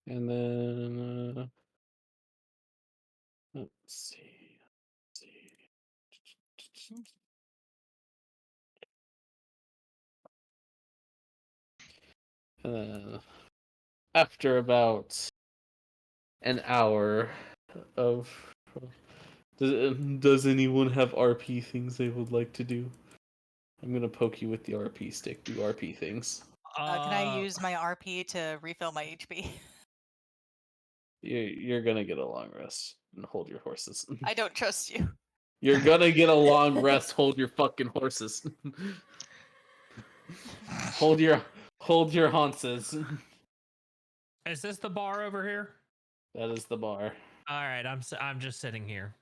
And then let's see. After about an hour of does anyone have RP things they would like to do? I'm gonna poke you with the RP stick. Do RP things. Can I use my RP to refill my HP? You're gonna get a long rest and hold your horses. I don't trust you. You're gonna get a long rest. Hold your fucking horses. hold your haunches. Is this the bar over here? That is the bar. All right, I'm just sitting here.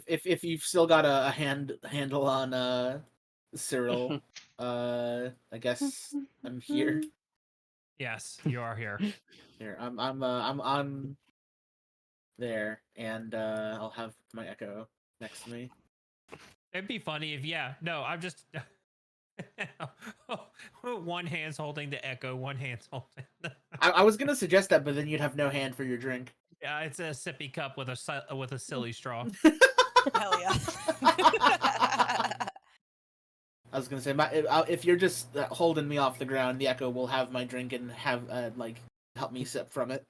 If you've still got a handle on Cyril, I guess I'm here. Yes, you are here. Here, I'm on there, and I'll have my Echo next to me. It'd be funny if, I'm just one hand's holding the Echo, one hand's holding. I was gonna suggest that, but then you'd have no hand for your drink. Yeah, it's a sippy cup with a silly straw. Hell yeah. I was gonna say, if you're just holding me off the ground, the Echo will have my drink and have help me sip from it.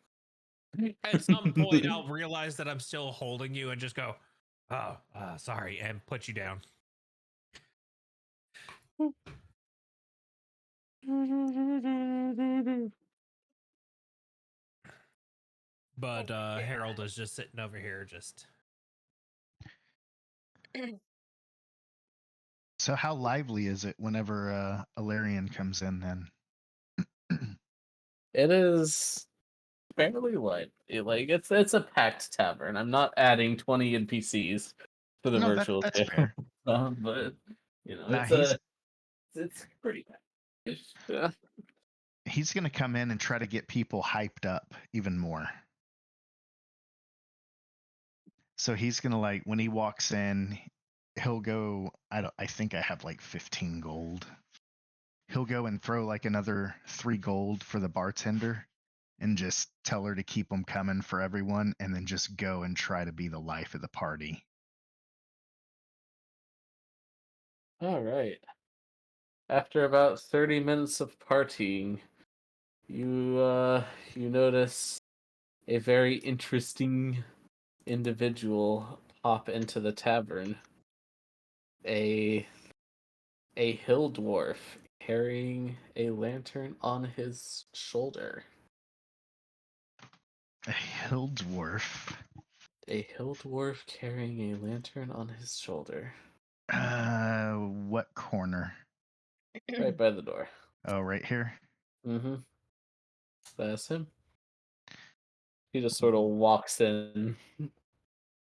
At some point, I'll realize that I'm still holding you and just go, "Oh, sorry," and put you down. But Harold is just sitting over here, just. So how lively is it whenever Alarian comes in then? It is fairly light. It's a packed tavern. I'm not adding 20 NPCs to the virtual that's table. fair. But Nah, it's pretty packed. Yeah. He's gonna come in and try to get people hyped up even more. So he's gonna when he walks in, he'll go. I think I have 15 gold. He'll go and throw another 3 gold for the bartender, and just tell her to keep them coming for everyone, and then just go and try to be the life of the party. All right. After about 30 minutes of partying, you notice a very interesting individual pop into the tavern. A hill dwarf carrying a lantern on his shoulder. A hill dwarf. A hill dwarf carrying a lantern on his shoulder. What corner? Right by the door. Oh, right here. Mm-hmm. That's him. He just sort of walks in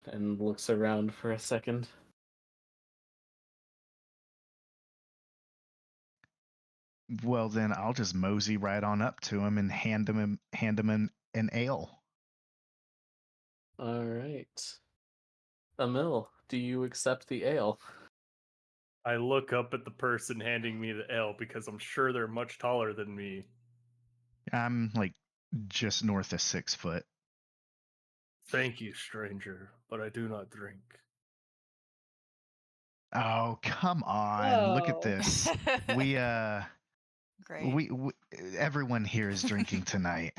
and looks around for a second. Well, then I'll just mosey right on up to him and hand him an ale. All right. Emil, do you accept the ale? I look up at the person handing me the ale because I'm sure they're much taller than me. I'm just north of 6 foot. Thank you, stranger, but I do not drink. Oh, come on. Look at this. We Great. we everyone here is drinking tonight.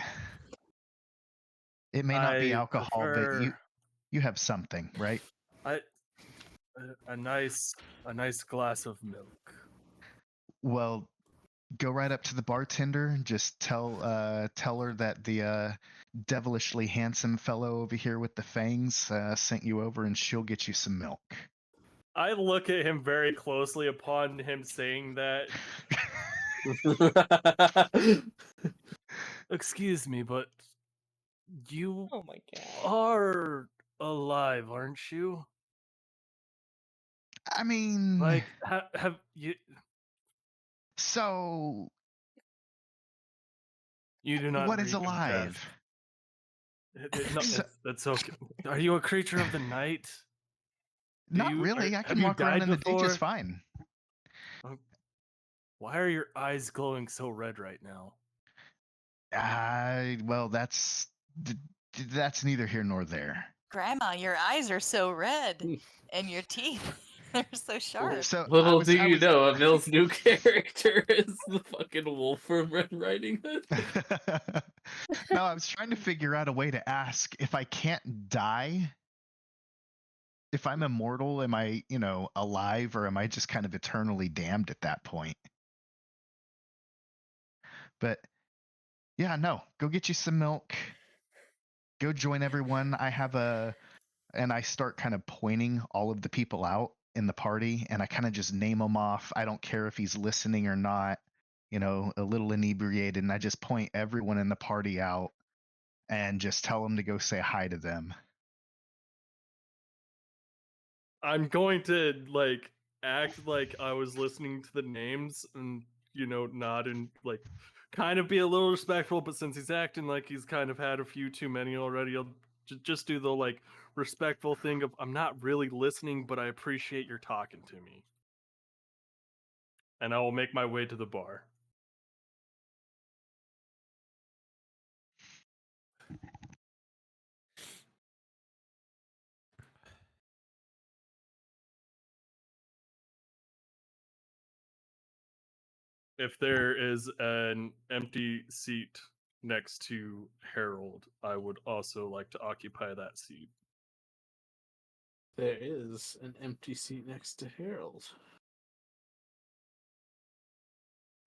It may not be alcohol, but you have something, right? a nice glass of milk. Well, go right up to the bartender and just tell her that the devilishly handsome fellow over here with the fangs sent you over, and she'll get you some milk. I look at him very closely upon him saying that. Excuse me, but you Oh my god. are alive, aren't you? I mean, Like, have you? So, You do not what is reek of alive? death. No, that's okay. Are you a creature of the night? Not really. I Have can you walk around died in the day before? just fine. Why are your eyes glowing so red right now? Well, that's neither here nor there. Grandma, your eyes are so red, and your teeth are so sharp. So Little do you know, Emil's new character is the fucking wolf from Red Riding Hood. No, I was trying to figure out a way to ask if I can't die. If I'm immortal, am I, alive, or am I just kind of eternally damned at that point? But yeah, no, go get you some milk. Go join everyone. And I start kind of pointing all of the people out in the party, and I kind of just name them off. I don't care if he's listening or not, a little inebriated, and I just point everyone in the party out and just tell them to go say hi to them. I'm going to act like I was listening to the names and nod and kind of be a little respectful, but since he's acting like he's kind of had a few too many already, I'll just do the respectful thing of I'm not really listening, but I appreciate your talking to me. And I will make my way to the bar. If there is an empty seat next to Harold, I would also like to occupy that seat. There is an empty seat next to Harold.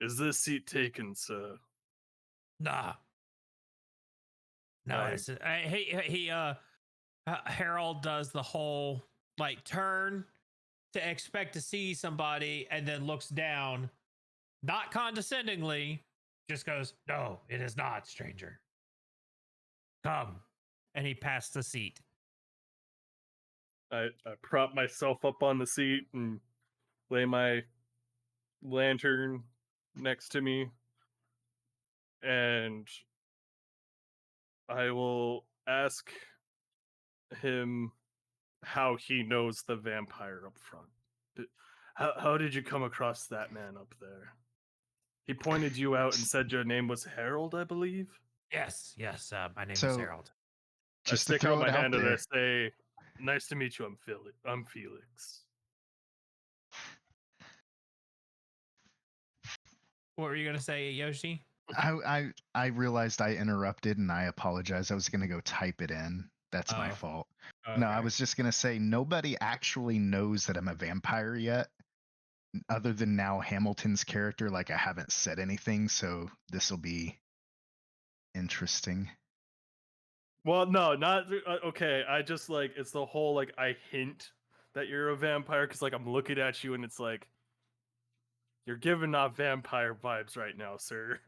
Is this seat taken, sir? Nah. No, Harold does the whole turn to expect to see somebody and then looks down, not condescendingly, just goes, "No, it is not, stranger. Come." And he passed the seat. I prop myself up on the seat and lay my lantern next to me, and I will ask him how he knows the vampire up front. How did you come across that man up there? He pointed you out and said your name was Harold, I believe? Yes, my name is So, Harold. I just to stick throw out my it out hand and I there, say, "Nice to meet you, I'm Felix." What were you gonna say, Yoshi? I realized I interrupted, and I apologize. I was gonna go type it in. That's my fault. No, I Okay. was just gonna say nobody actually knows that I'm a vampire yet, other than now Hamilton's character. I haven't said anything, so this will be interesting. Well, no, not okay. I just it's the whole I hint that you're a vampire because I'm looking at you and it's you're giving off vampire vibes right now, sir.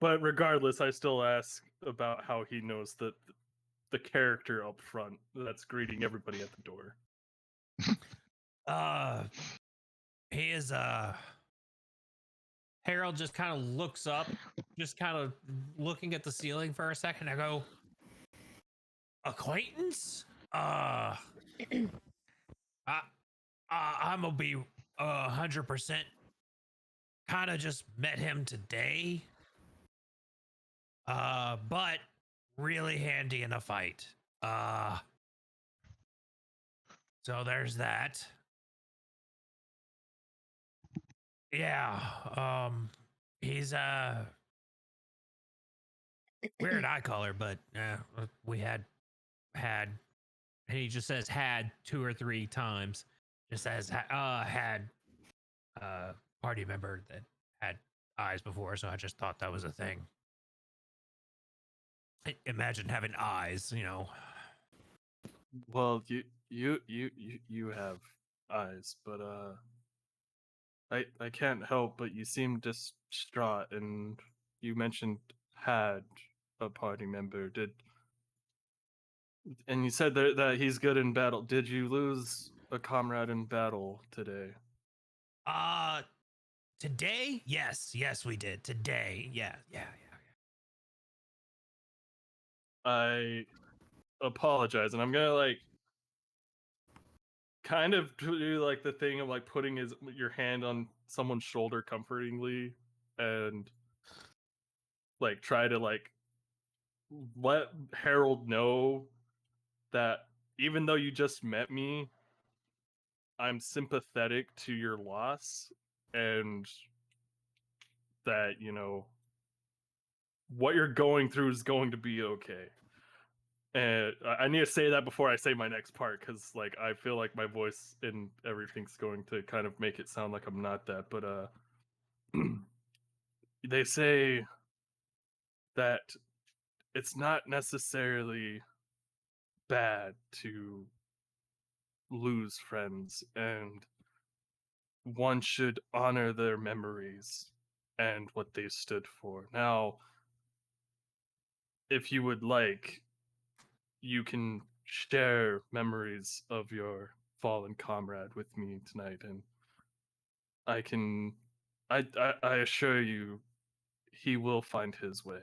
But regardless, I still ask about how he knows the character up front that's greeting everybody at the door. He is Harold just kind of looks up, just kind of looking at the ceiling for a second. I go, acquaintance? I'm gonna be 100%. Kind of just met him today. But really handy in a fight. So there's that. Yeah, he's weird eye color, but we had had, and he just says had 2 or 3 times. Just says had party member that had eyes before, so I just thought that was a thing. Imagine having eyes, you know. Well, you have eyes, but I can't help but you seem distraught, and you mentioned had a party member. And you said that he's good in battle. Did you lose a comrade in battle today? Today? Yes, we did. Today. Yeah. I apologize, and I'm gonna like kind of do like the thing of like putting your hand on someone's shoulder comfortingly, and like try to like let Harold know that even though you just met me, I'm sympathetic to your loss, and that what you're going through is going to be okay. And I need to say that before I say my next part, because like I feel like my voice and everything's going to kind of make it sound like I'm not that. But they say that it's not necessarily bad to lose friends, and one should honor their memories and what they stood for. Now, if you would like, you can share memories of your fallen comrade with me tonight, and I assure you, he will find his way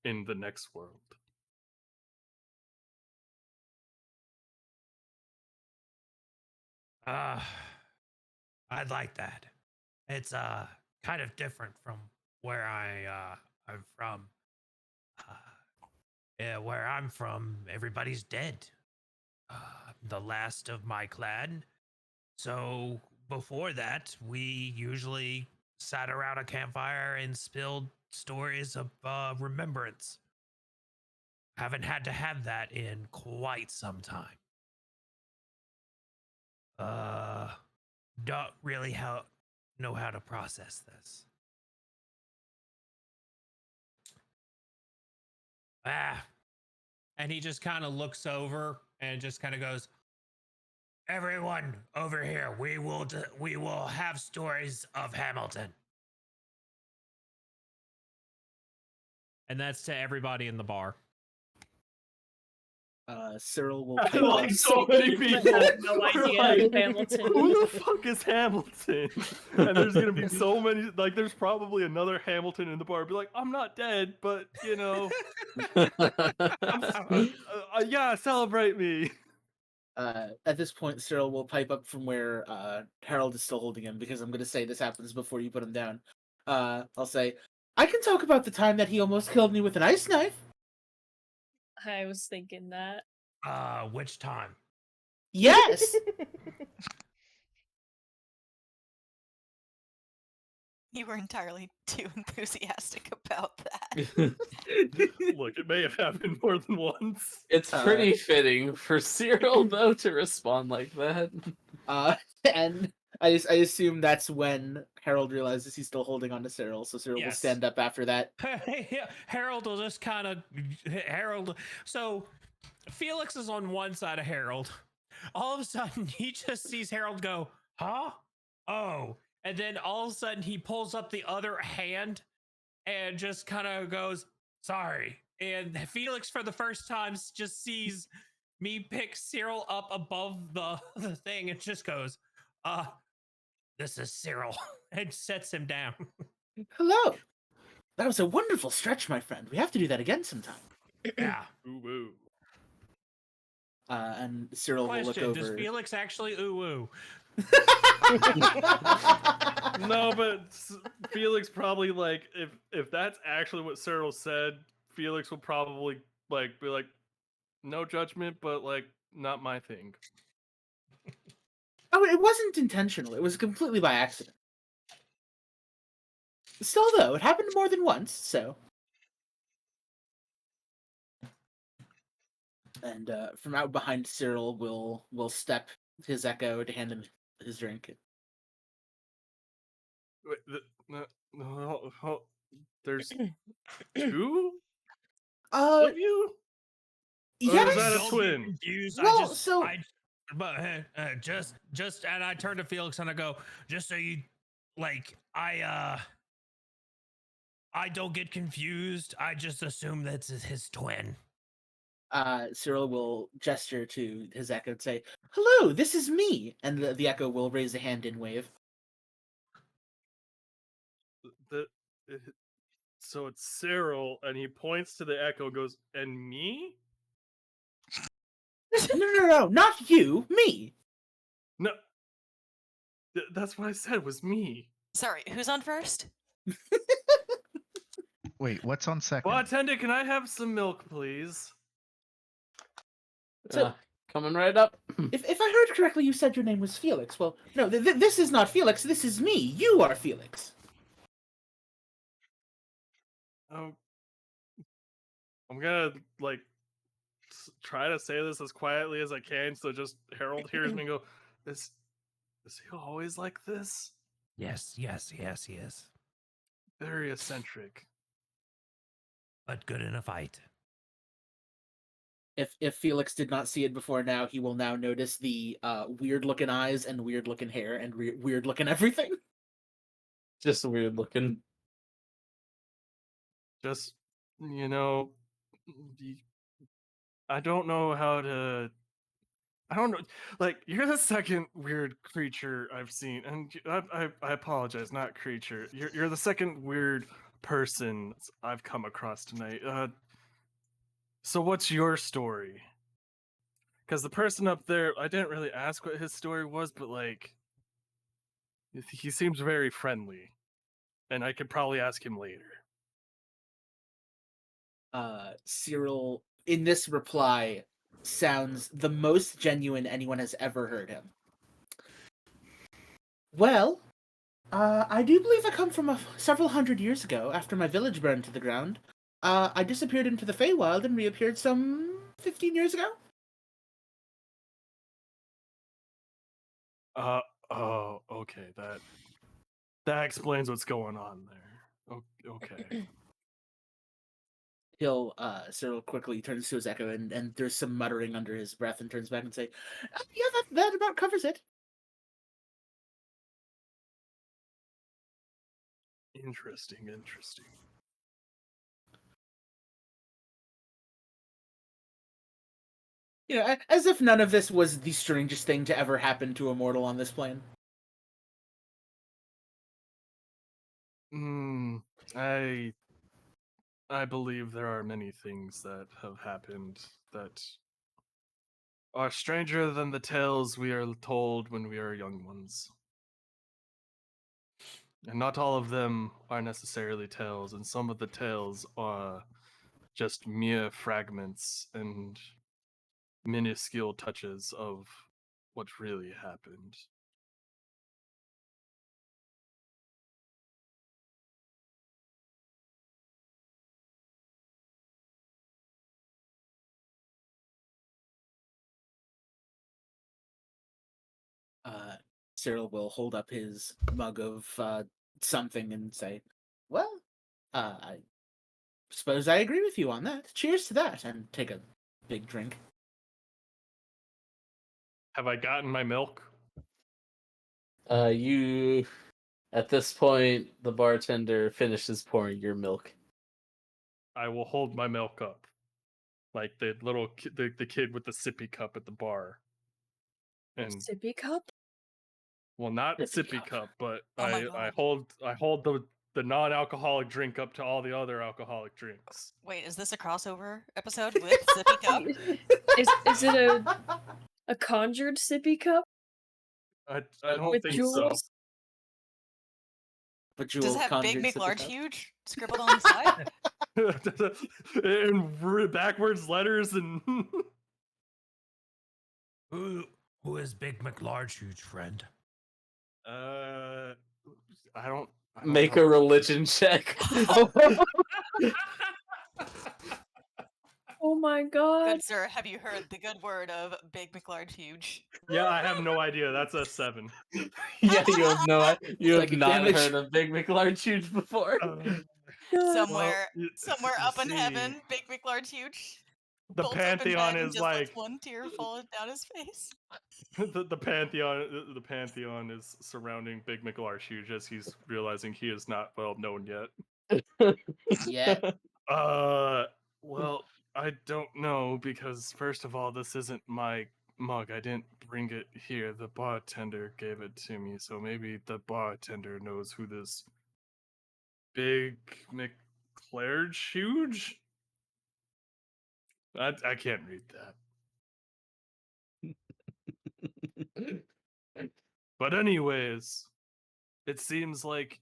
in the next world. I'd like that. It's kind of different from where I'm from. Yeah, where I'm from, everybody's dead. The last of my clan. So before that, we usually sat around a campfire and spilled stories of remembrance. Haven't had to have that in quite some time. Don't really know how to process this. And he just kind of looks over and just kind of goes, "Everyone over here, we will have stories of Hamilton." And that's to everybody in the bar. Cyril will. I like so many people. No idea who Hamilton Who the fuck is Hamilton? And there's gonna be so many. Like, there's probably another Hamilton in the bar. Be like, I'm not dead, but yeah, celebrate me. At this point, Cyril will pipe up from where Harold is still holding him, because I'm going to say this happens before you put him down. I'll say, I can talk about the time that he almost killed me with an ice knife. I was thinking that. Which time? Yes! You were entirely too enthusiastic about that. Look, it may have happened more than once. It's pretty fitting for Cyril, though, to respond like that. And I assume that's when Harold realizes he's still holding on to Cyril, so Cyril will stand up after that. Harold will just kind of So Felix is on one side of Harold. All of a sudden, he just sees Harold go, "Huh? Oh." And then all of a sudden, he pulls up the other hand and just kind of goes, "Sorry." And Felix, for the first time, just sees me pick Cyril up above the thing and just goes, "This is Cyril," and sets him down. Hello. That was a wonderful stretch, my friend. We have to do that again sometime. Yeah. Ooh woo. And Cyril will look over. Does Felix actually ooh woo? No, but Felix probably, like, if that's actually what Cyril said, Felix will probably like be like, no judgment, but like not my thing. Oh, it wasn't intentional. It was completely by accident. Still, though, it happened more than once, so. And from out behind Cyril will step his echo to hand him his drink. Wait, there's two Uh, of you? Or yes. is that a Don't twin? get confused. Well, just, and I turn to Felix and I go, just so you, like, I don't get confused. I just assume that's his twin. Cyril will gesture to his echo and say, "Hello, this is me," and the echo will raise a hand and wave. So it's Cyril, and he points to the echo, goes, "And me?" No, not you, me. No, that's what I said was me. Sorry, who's on first? Wait, what's on second? Bartender, can I have some milk, please? So, coming right up. if I heard correctly, you said your name was Felix. Well, no, this is not Felix. This is me. You are Felix. Oh, I'm gonna try to say this as quietly as I can, so just Harold hears me and go, Is he always like this? Yes, he is. Very eccentric. But good in a fight. If Felix did not see it before now, he will now notice the weird looking eyes and weird looking hair and weird looking everything. Just weird looking. Just, I don't know how to. I don't know. Like, you're the second weird creature I've seen, and I apologize, not creature. You're the second weird person I've come across tonight. So what's your story? Because the person up there, I didn't really ask what his story was, but like, he seems very friendly, and I could probably ask him later. Cyril, in this reply, sounds the most genuine anyone has ever heard him. Well, I do believe I come from several hundred years ago, after my village burned to the ground. I disappeared into the Feywild and reappeared some 15 years ago. Oh, okay. That explains what's going on there. Okay. Cyril quickly turns to his echo and there's some muttering under his breath and turns back and say, yeah, that about covers it. Interesting. You know, as if none of this was the strangest thing to ever happen to a mortal on this plane. I believe there are many things that have happened that are stranger than the tales we are told when we are young ones. And not all of them are necessarily tales, and some of the tales are just mere fragments and minuscule touches of what really happened. Cyril will hold up his mug of something and say, well, I suppose I agree with you on that. Cheers to that, and take a big drink. Have I gotten my milk? You, at this point, the bartender finishes pouring your milk. I will hold my milk up, like the little the kid with the sippy cup at the bar. And Sippy cup? well, not sippy cup, but Oh my I God. hold the non-alcoholic drink up to all the other alcoholic drinks. Wait, is this a crossover episode with Sippy Cup? Is it a conjured sippy cup? I don't With think jewels? But Does jewels it have conjured Big sippy McLarge cup. Huge scribbled on the side? And backwards letters and Who is Big McLarge Huge friend? I don't Make know. a religion check. Oh my god. Good sir, have you heard the good word of Big McLarge Huge? Yeah, I have no idea. That's a 7. Yeah, you have Psychic not damage. heard of Big McLarge Huge before. Somewhere you up in see, heaven, Big McLarge Huge the bolts open Pantheon bed and is just lets like one tear fall down his face. the Pantheon is surrounding Big McLarge Huge as he's realizing he is not well known yet. Yeah. Well, I don't know because first of all, this isn't my mug. I didn't bring it here. The bartender gave it to me, so maybe the bartender knows who this Big McLarge Huge. I can't read that. But anyways, it seems like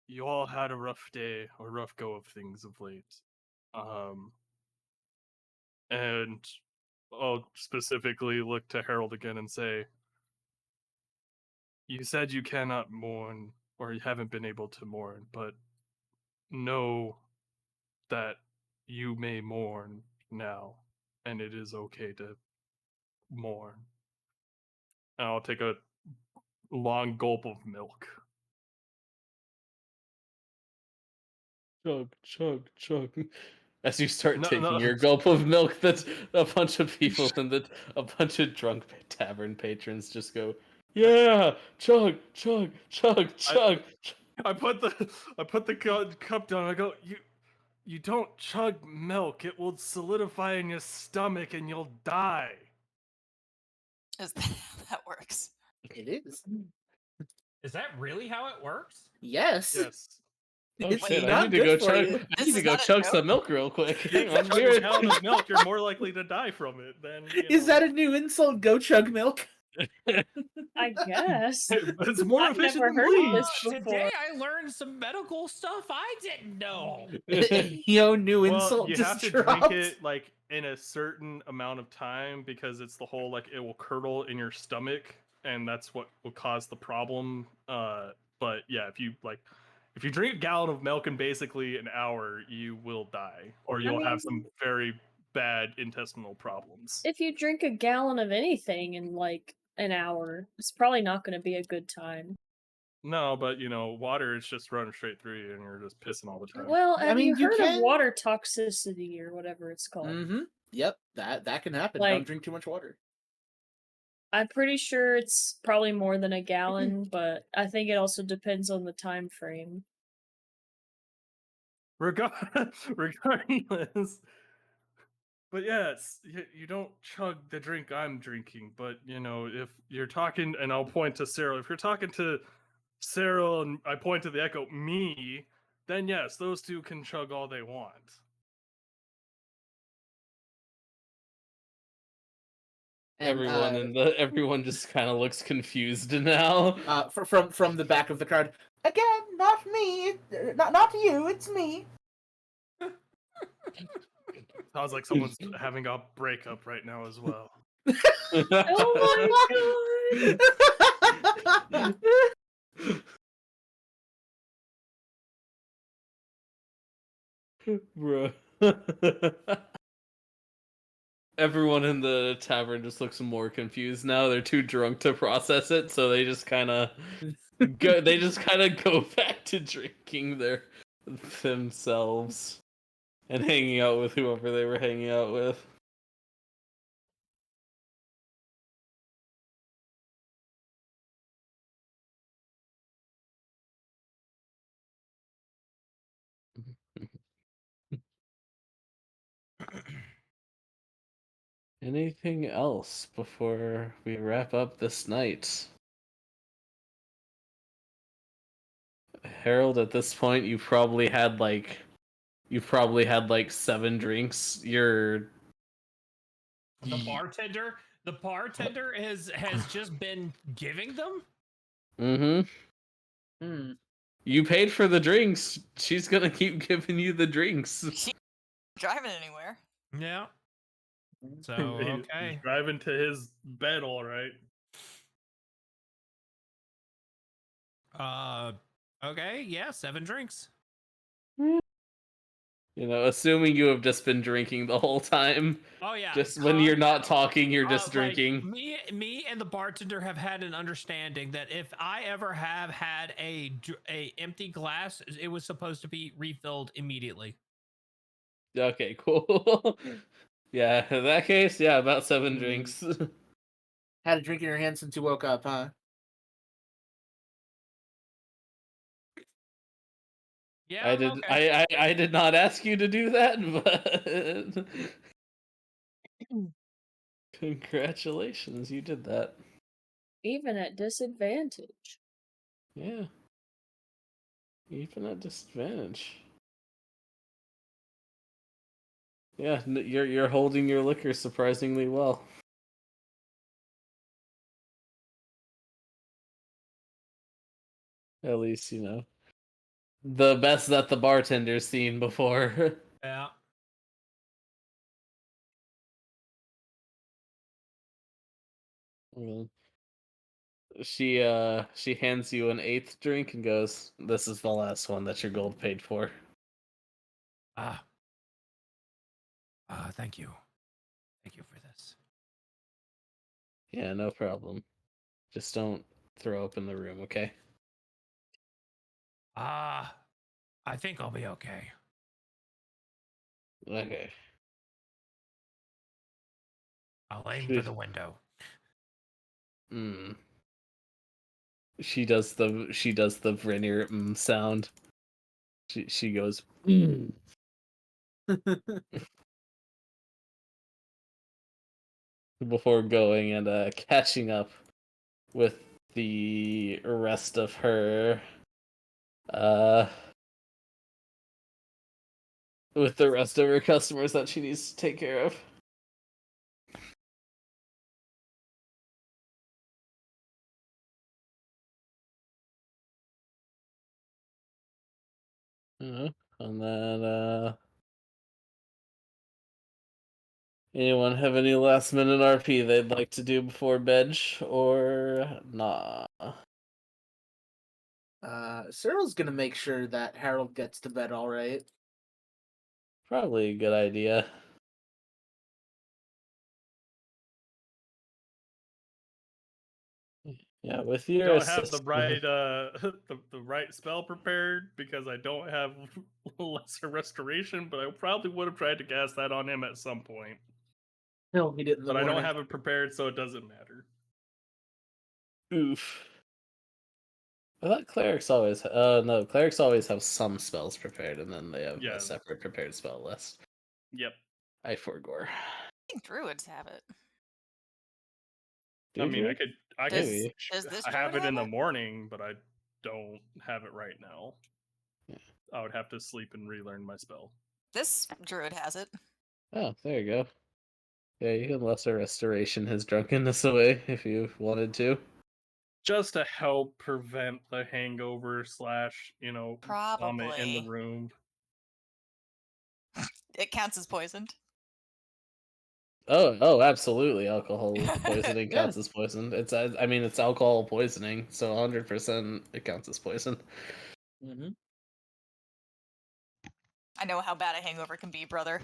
you all had a rough day or rough go of things of late. And I'll specifically look to Harold again and say, you said you cannot mourn or you haven't been able to mourn, but know that you may mourn now, and it is okay to mourn. And I'll take a long gulp of milk. Chug, chug, chug. As you start No, taking no. your gulp of milk, that's a bunch of people a bunch of drunk tavern patrons just go, yeah, chug, chug, chug, chug. I put the cup down. I go, you don't chug milk. It will solidify in your stomach and you'll die. Is that how that works? It is. Is that really how it works? Yes. Yes. Oh It's shit! I not need to go good for chug. you. I need to go chug some milk real quick. Hang on. Chug a gallon of milk, you're more likely to die from it than. Is that a new insult? Go chug milk. I guess. It's more I've efficient never than heard of bleach. this before. Today I learned some medical stuff I didn't know. Yo, new Well, insult you just have to dropped. drink it like in a certain amount of time because it's the whole like it will curdle in your stomach, and that's what will cause the problem. But yeah, if you drink a gallon of milk in basically an hour, you will die, or you'll have some very bad intestinal problems. If you drink a gallon of anything in like an hour, it's probably not going to be a good time. No, but water is just running straight through you, and you're just pissing all the time. Well, I have mean, you you heard can- of water toxicity or whatever it's called? Mm-hmm. Yep, that can happen. Like- Don't drink too much water. I'm pretty sure it's probably more than a gallon, but I think it also depends on the time frame. Regardless. But yes, you don't chug the drink I'm drinking, but if you're talking, and I'll point to Cyril, if you're talking to Cyril and I point to the echo, me, then yes, those two can chug all they want. And, everyone just kind of looks confused now. From the back of the crowd. Again, not me. Not you. It's me. Sounds like someone's having a breakup right now as well. Oh my god! Bruh. Everyone in the tavern just looks more confused now. They're too drunk to process it, so they just kind of go. They just kind of go back to drinking themselves and hanging out with whoever they were hanging out with. Anything else before we wrap up this night? Harold, at this point, you've probably had like 7 drinks. You're The bartender has just been giving them. Mm-hmm. You paid for the drinks. She's gonna keep giving you the drinks. She driving anywhere. Yeah. So He's okay. driving to his bed, all right. Okay. Yeah, 7 drinks. Assuming you have just been drinking the whole time. Oh yeah. Just when you're not talking, you're just Like, drinking. me and the bartender have had an understanding that if I ever have had a empty glass, it was supposed to be refilled immediately. Okay, cool. Yeah, in that case, yeah, about 7 drinks. Had a drink in your hand since you woke up, huh? Yeah, I did. I did not ask you to do that, but congratulations, you did that. Even at disadvantage. Yeah. Even at disadvantage. Yeah, you're holding your liquor surprisingly well. At least, the best that the bartender's seen before. Yeah. Well, she hands you an 8th drink and goes, "This is the last one that your gold paid for." Thank you. Thank you for this. Yeah, no problem. Just don't throw up in the room, okay? I think I'll be okay. Okay. I'll aim for the window. She does the Vrynir sound. She goes before going and catching up with the rest of her customers that she needs to take care of. And then anyone have any last minute RP they'd like to do before bed or nah? Cyril's gonna make sure that Harold gets to bed all right. Probably a good idea. Yeah, with your don't have the assist- right the right spell prepared because I don't have lesser restoration, but I probably would have tried to cast that on him at some point. He'll need it in the But I morning. don't have it prepared, so it doesn't matter. Oof. I thought clerics always. No, clerics always have some spells prepared, and then they have a separate prepared spell list. Yep. I forgore. I think druids have it. I mean, I could. Does this I have druid it in the have it? morning, but I don't have it right now. I would have to sleep and relearn my spell. This druid has it. Oh, there you go. Yeah, you can lesser restoration his drunkenness away if you wanted to. Just to help prevent the hangover / vomit in the Probably. room. It counts as poisoned. Oh, absolutely. Alcohol poisoning counts as poison. It's alcohol poisoning, so 100% it counts as poison. Mm-hmm. I know how bad a hangover can be, brother.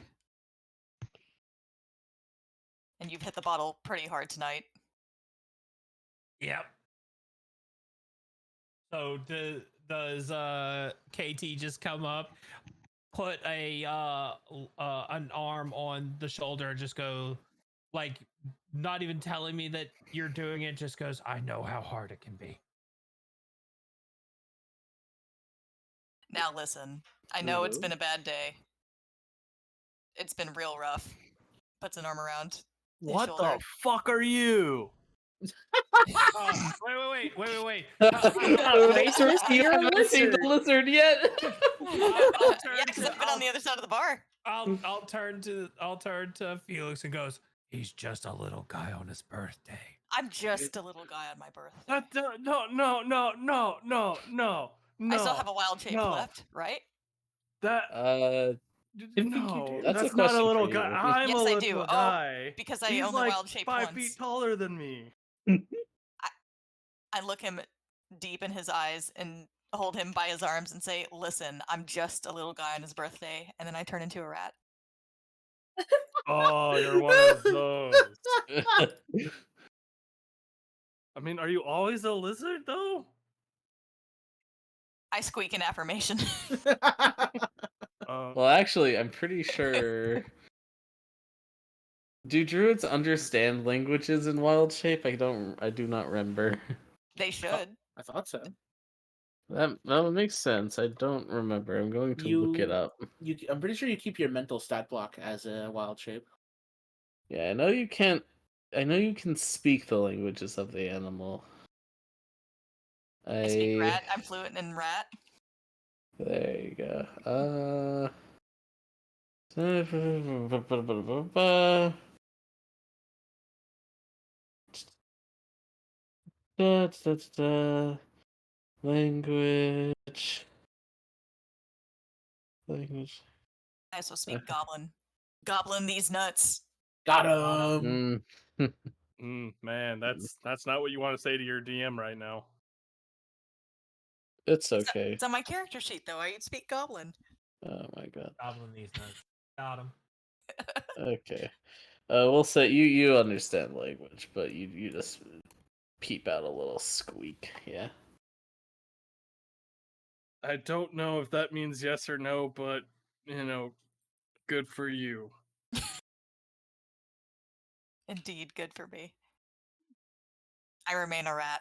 And you've hit the bottle pretty hard tonight. Yep. So does KT just come up, put a an arm on the shoulder, and just go, like, not even telling me that you're doing it, just goes, I know how hard it can be. Now listen, I know it's been a bad day. It's been real rough. Puts an arm around his What shoulder. the fuck are you? Wait. You haven't seen the lizard yet. Yes, I've been on the other side of the bar. I'll turn to Felix and goes, he's just a little guy on his birthday. I'm just a little guy on my birthday. No. I still have a wild shape left, right? No, that's not a little guy. I'm yes, a I little do. guy. Because I He's only like wild shaped 5 once. feet taller than me. I look him deep in his eyes and hold him by his arms and say, "Listen, I'm just a little guy on his birthday," and then I turn into a rat. Oh, you're one of those. I mean, are you always a lizard though? I squeak an affirmation. Well, actually, I'm pretty sure. Do druids understand languages in wild shape? I do not remember. They should. I thought so. That would make sense. I don't remember. I'm going to look it up. I'm pretty sure you keep your mental stat block as a wild shape. Yeah, I know you can't. I know you can speak the languages of the animal. I speak rat. I'm fluent in rat. There you go. Language. I also speak goblin. Goblin these nuts. Got him. Man, that's not what you want to say to your DM right now. It's okay. It's on my character sheet though. I speak goblin. Oh my god. Goblin these nuts. Got him. Okay. We'll say you understand language, but you just peep out a little squeak. Yeah. I don't know if that means yes or no, but good for you. Indeed, good for me. I remain a rat.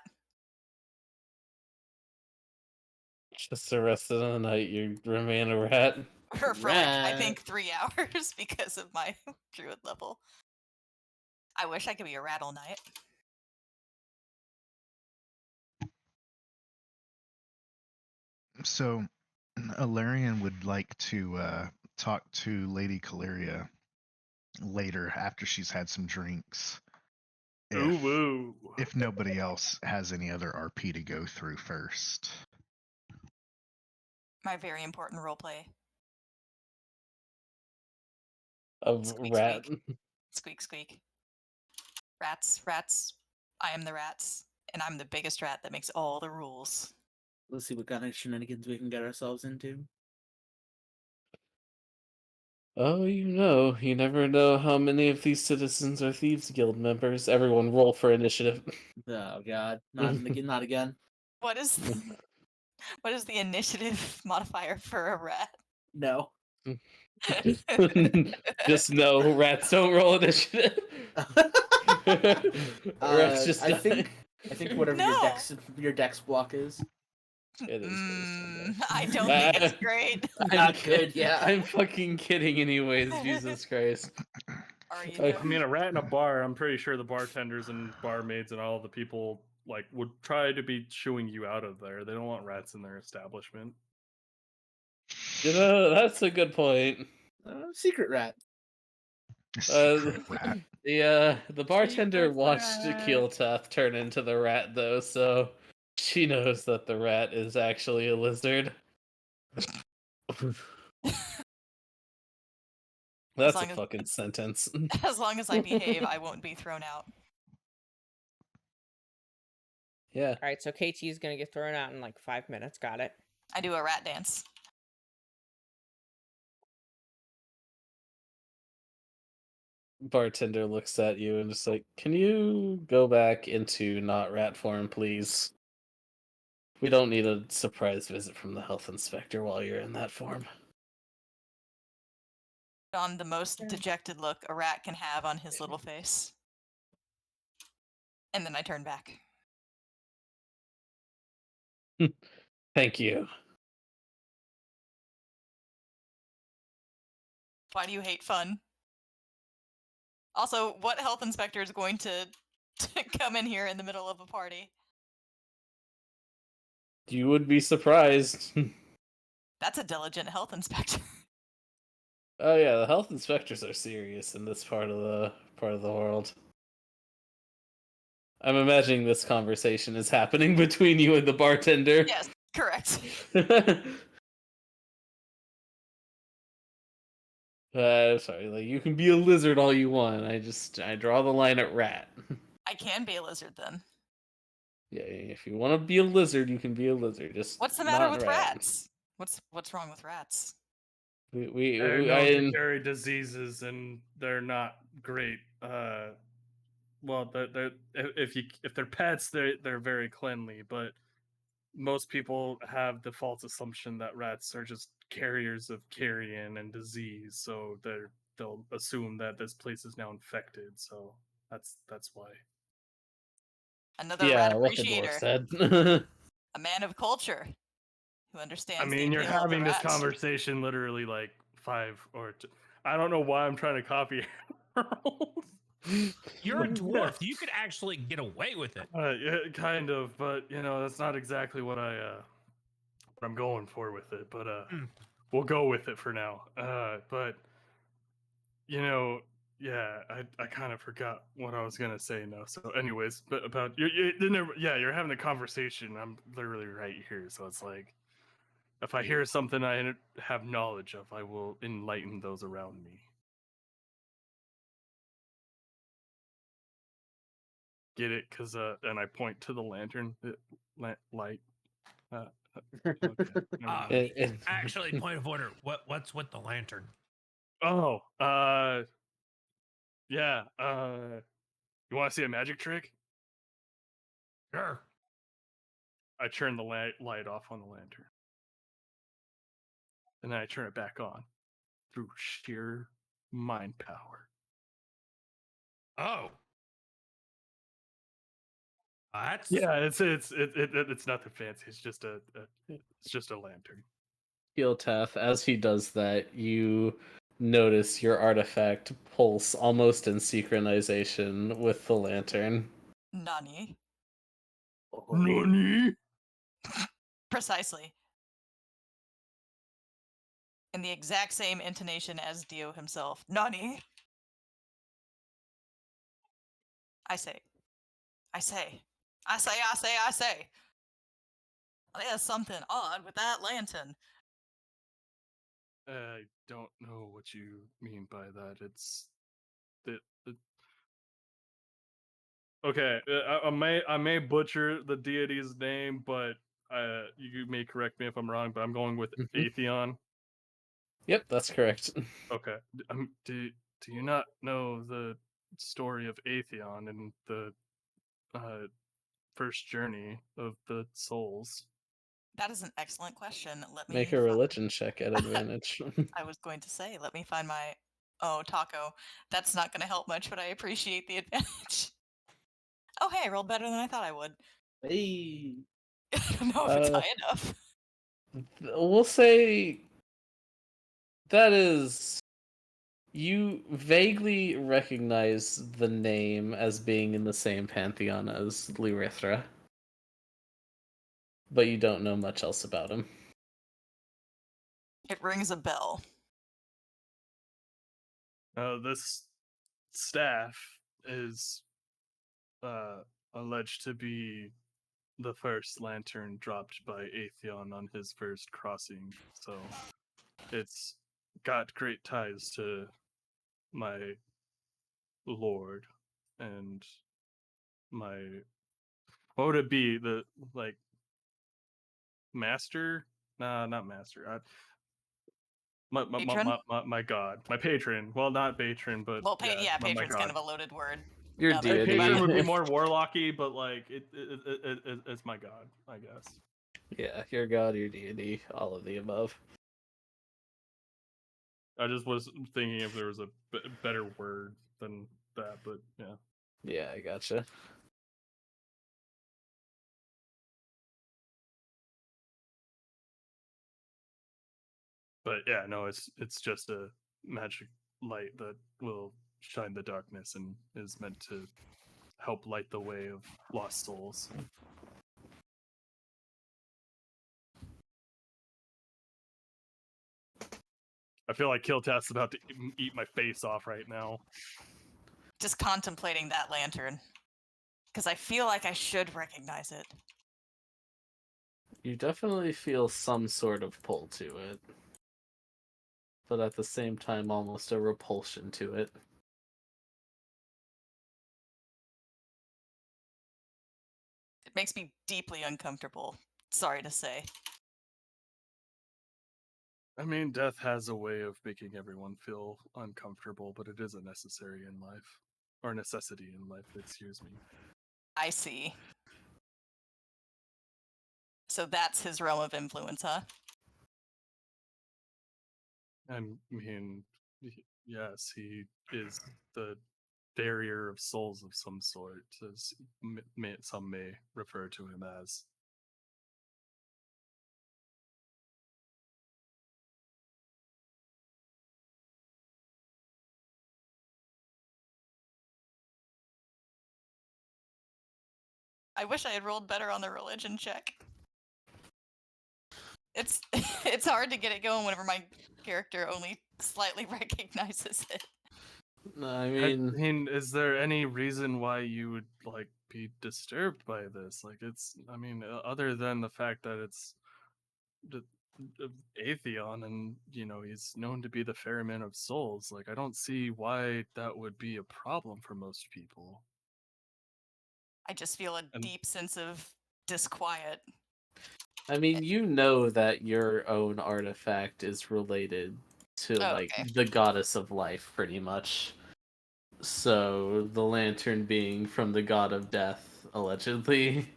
Just the rest of the night, you remain a rat. For like, I think 3 hours because of my druid level. I wish I could be a rat all night. So, Alarian would like to talk to Lady Caleria later after she's had some drinks. If nobody else has any other RP to go through first. My very important roleplay. Of rat. Squeak, squeak. Rats, rats. I am the rats, and I'm the biggest rat that makes all the rules. Let's see what kind of shenanigans we can get ourselves into. Oh, you never know how many of these citizens are Thieves Guild members. Everyone roll for initiative. Oh god, not again. What is the initiative modifier for a rat? No. Just no, rats don't roll initiative. Rats just I die. think whatever your dex block is. It is based on that. I don't think it's great. Not good, yeah. I'm fucking kidding anyways, Jesus Christ. Are you? I mean, a rat in a bar, I'm pretty sure the bartenders and barmaids and all the people would try to be shooing you out of there. They don't want rats in their establishment. That's a good point. Secret rat. Secret rat. The bartender Secret watched rat. Keeltuff turn into the rat though, so she knows that the rat is actually a lizard. That's a fucking sentence. As long as I behave, I won't be thrown out. Yeah. All right, so KT is gonna get thrown out in like 5 minutes. Got it. I do a rat dance. Bartender looks at you and just like, can you go back into not rat form, please? We don't need a surprise visit from the health inspector while you're in that form. On the most dejected look a rat can have on his little face. And then I turn back. Thank you. Why do you hate fun? Also, what health inspector is going to come in here in the middle of a party? You would be surprised. That's a diligent health inspector. Oh yeah, the health inspectors are serious in this part of the world. I'm imagining this conversation is happening between you and the bartender. Yes, correct. Sorry, like you can be a lizard all you want. I draw the line at rat. I can be a lizard then. Yeah, if you want to be a lizard, you can be a lizard. Just What's the matter not with a rat. rats? What's wrong with rats? I know they carry diseases and they're not great. Well, if they're pets, they're very cleanly, but most people have the false assumption that rats are just carriers of carrion and disease, so they'll assume that this place is now infected. So that's why. Another Yeah, rat what the dwarf appreciator. said. A man of culture who I understands the mean, you're appeal of the having this rat. conversation literally like I don't know why I'm trying to copy Harold. You're a dwarf. You could actually get away with it. Yeah, kind of, but that's not exactly what I'm going for with it. But we'll go with it for now. But yeah, I kind of forgot what I was gonna say now. So, anyways, but about you're having a conversation. I'm literally right here, so it's like if I hear something I have knowledge of, I will enlighten those around me. Get it? Cause and I point to the lantern, light. Okay. never mind. Actually, point of order. What's with the lantern? Oh, yeah. You want to see a magic trick? Sure. I turn the light off on the lantern, and then I turn it back on through sheer mind power. Oh, that's Yeah, it's nothing fancy. It's just a lantern. Keeltath, as he does that, you notice your artifact pulse almost in synchronization with the lantern. Nani? Nani? Precisely. In the exact same intonation as Dio himself. Nani? I say. I say. I say, I say, I say. There's something odd with that lantern. I don't know what you mean by that. It's it okay. I may butcher the deity's name, but you may correct me if I'm wrong. But I'm going with Atheon. Yep, that's correct. Okay. Do you not know the story of Atheon and the first journey of the souls? That is an excellent question. Let Make me a religion check at advantage. I was going to say, let me find my taco. That's not going to help much, but I appreciate the advantage. Oh, hey, I rolled better than I thought I would. Hey. I don't know if it's high enough. We'll say that is. You vaguely recognize the name as being in the same pantheon as Lyrithra, but you don't know much else about him. It rings a bell. This staff is alleged to be the first lantern dropped by Atheon on his first crossing, so it's got great ties to my lord and my what would it be, the master? Nah, not master. Patron? My god, my patron. Well, not patron, but Well, my patron's god. kind of a loaded word. Your now that I think about Patron it. would be more warlocky, but it's my god, I guess. Yeah, your god, your deity, all of the above. I just was thinking if there was a better word than that, but yeah. Yeah, I gotcha. But yeah, no, it's just a magic light that will shine the darkness and is meant to help light the way of lost souls. I feel like Kiltat's about to eat my face off right now. Just contemplating that lantern. Because I feel like I should recognize it. You definitely feel some sort of pull to it, but at the same time, almost a repulsion to it. It makes me deeply uncomfortable. Sorry to say. I mean, death has a way of making everyone feel uncomfortable, but it is a necessary in life. Or necessity in life, excuse me. I see. So that's his realm of influence, huh? I mean, yes, he is the barrier of souls of some sort, as some may refer to him as. I wish I had rolled better on the religion check. It's it's hard to get it going whenever my character only slightly recognizes it. I mean, is there any reason why you would like be disturbed by this? Like, it's, I mean, other than the fact that it's the Atheon, and he's known to be the ferryman of souls. Like, I don't see why that would be a problem for most people. I just feel a deep sense of disquiet. I mean, you know that your own artifact is related to like okay. the goddess of life, pretty much. So the lantern being from the god of death, allegedly.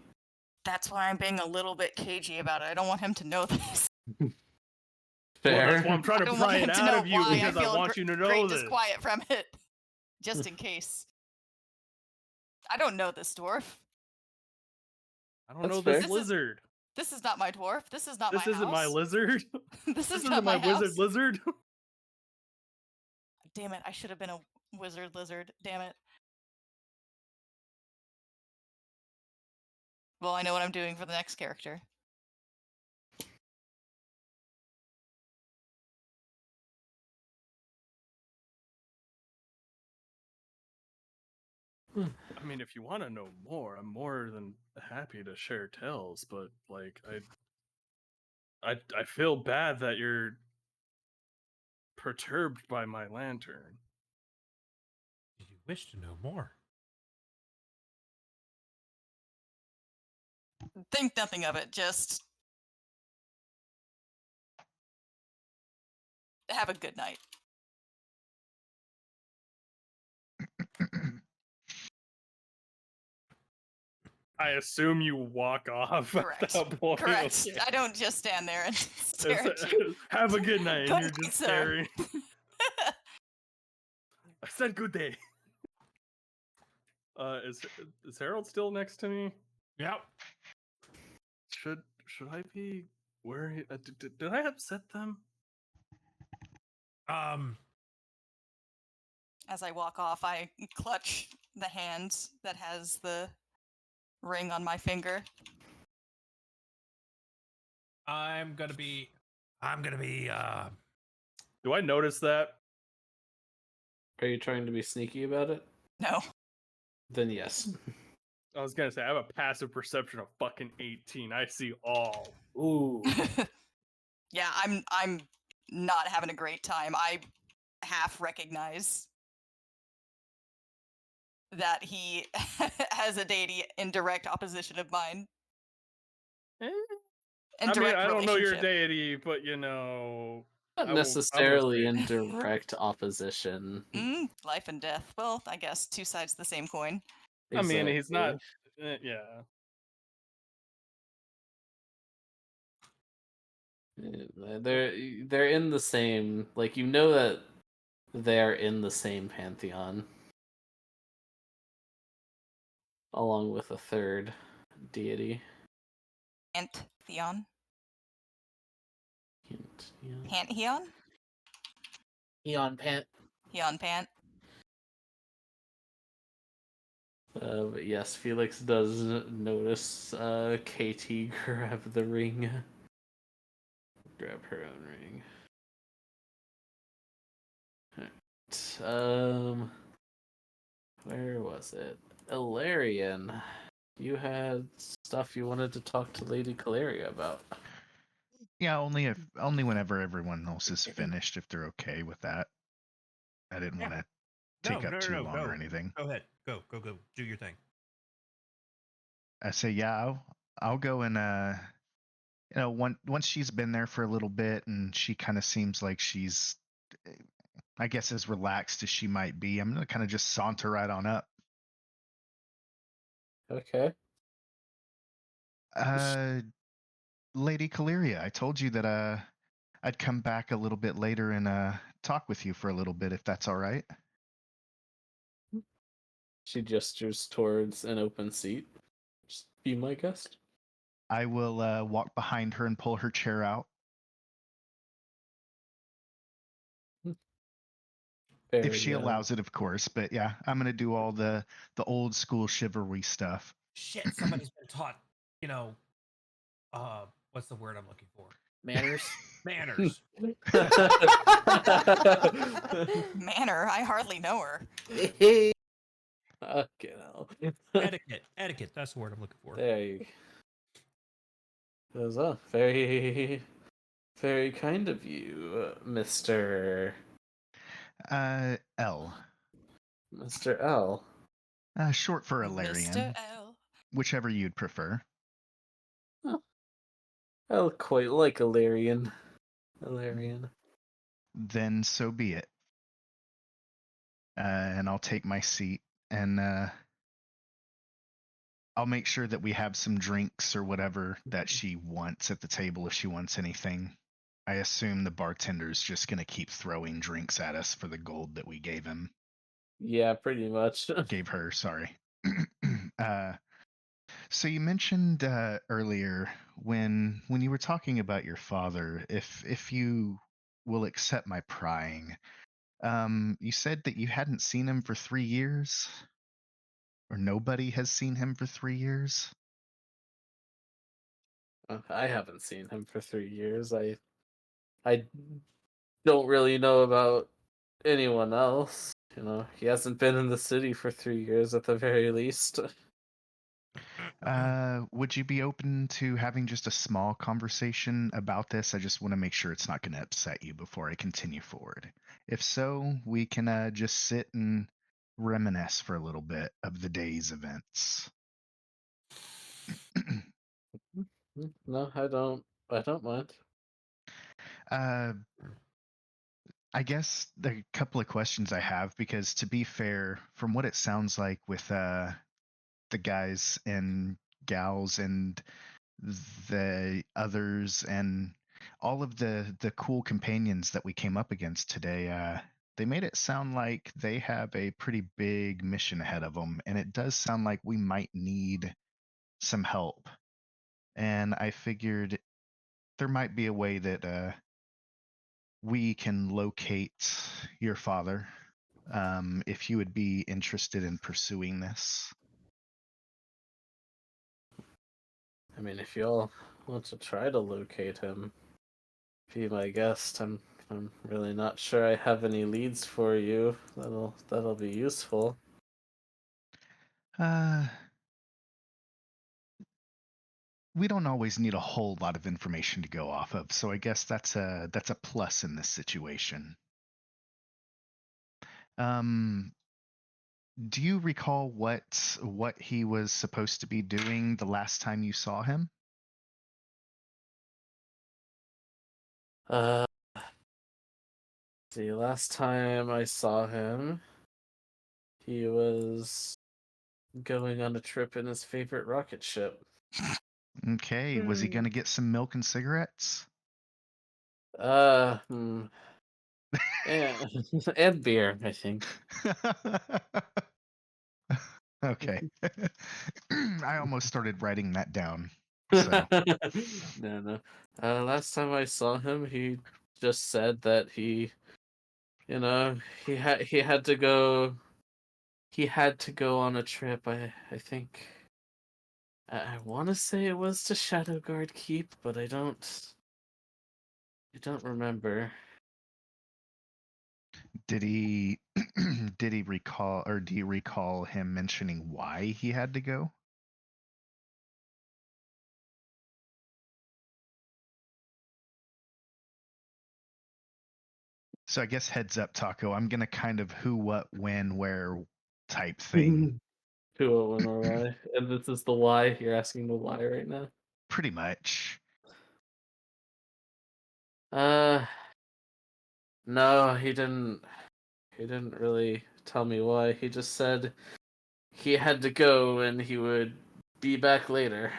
That's why I'm being a little bit cagey about it. I don't want him to know this. Fair. Well, that's why I'm trying I to don't want pry him it to out know of you why because I feel want you to know great this. disquiet from it, just in case. I don't know this dwarf. I don't know this This lizard. This is not my dwarf. This is not This my isn't house. my lizard. This isn't not my house. wizard lizard. Damn it! I should have been a wizard lizard. Damn it. Well, I know what I'm doing for the next character. I mean, if you want to know more, I'm more than happy to share tales. But like, I feel bad that you're perturbed by my lantern. Do you wish to know more? Think nothing of it. Just have a good night. I assume you walk off Correct. at that point. Correct. Okay. I don't just stand there and stare at you. Have a good night, and Good you're night, just sir. staring. I said good day. Is Harold still next to me? Yep. Should I be worried? Did I upset them? As I walk off, I clutch the hand that has the ring on my finger. I'm gonna be. Do I notice that? Are you trying to be sneaky about it? No. Then yes. I was gonna say I have a passive perception of fucking 18. I see all. Ooh. Yeah, I'm not having a great time. I half recognize that he has a deity in direct opposition of mine. I mean, I don't know your deity, but Not necessarily in direct opposition. Life and death. Well, I guess two sides of the same coin. I mean, he's not. Yeah. They're in the same, like, you know that they're in the same pantheon, along with a third deity. Pantheon. Pantheon. Eon Pant. Eon Pant. But yes, Felix does notice KT grab the ring. Grab her own ring. Alright. Where was it? Ilarion. You had stuff you wanted to talk to Lady Caleria about. Yeah, only whenever everyone else is finished, if they're okay with that. I didn't want to take up too long or anything. Go ahead. Go. Do your thing. I say, yeah, I'll go and once she's been there for a little bit and she kind of seems like she's, I guess, as relaxed as she might be, I'm gonna kind of just saunter right on up. Okay. Lady Caleria, I told you that I'd come back a little bit later and talk with you for a little bit, if that's all right. She gestures towards an open seat. Just be my guest. I will walk behind her and pull her chair out. If she allows it, of course. But yeah, I'm gonna do all the old school chivalry stuff. Shit, somebody's been taught, you know, what's the word I'm looking for? Manners. Manners. Manner? I hardly know her. Okay, now. Etiquette. That's the word I'm looking for. There you goes. Oh, very, very kind of you, Mr. L. Mr. L. Short for Mr. Ilarian. L. Whichever you'd prefer. I quite like Ilarian. Then so be it. And I'll take my seat and I'll make sure that we have some drinks or whatever that she wants at the table if she wants anything. I assume the bartender's just going to keep throwing drinks at us for the gold that we gave him. Yeah, pretty much. Gave her, sorry. So you mentioned earlier when you were talking about your father, if you will accept my prying, you said that you hadn't seen him for 3 years, or nobody has seen him for 3 years. I haven't seen him for 3 years. I don't really know about anyone else. You know, he hasn't been in the city for 3 years at the very least. Would you be open to having just a small conversation about this? I just want to make sure it's not going to upset you before I continue forward. If so, we can just sit and reminisce for a little bit of the day's events. No, I don't mind. I guess the couple of questions I have, because to be fair, from what it sounds like with the guys and gals and the others and all of the cool companions that we came up against today, they made it sound like they have a pretty big mission ahead of them, and it does sound like we might need some help. And I figured there might be a way that we can locate your father, if you would be interested in pursuing this. I mean, if y'all want to try to locate him, be my guest. I'm really not sure I have any leads for you. That'll be useful. We don't always need a whole lot of information to go off of, so I guess that's a plus in this situation. Do you recall what he was supposed to be doing the last time you saw him? See, last time I saw him, he was going on a trip in his favorite rocket ship. Okay, was he going to get some milk and cigarettes? And, and beer, I think. Okay. I almost started writing that down. So No. Last time I saw him, he just said that he had to go. He had to go on a trip. I think. I want to say it was to Shadowguard Keep, but I don't remember. did he recall, or do you recall him mentioning why he had to go? So I guess heads up, Taco, I'm gonna kind of who, what, when, where type thing. Who, what, when, or why? And this is the why. You're asking the why right now. Pretty much. No, he didn't. He didn't really tell me why. He just said he had to go and he would be back later.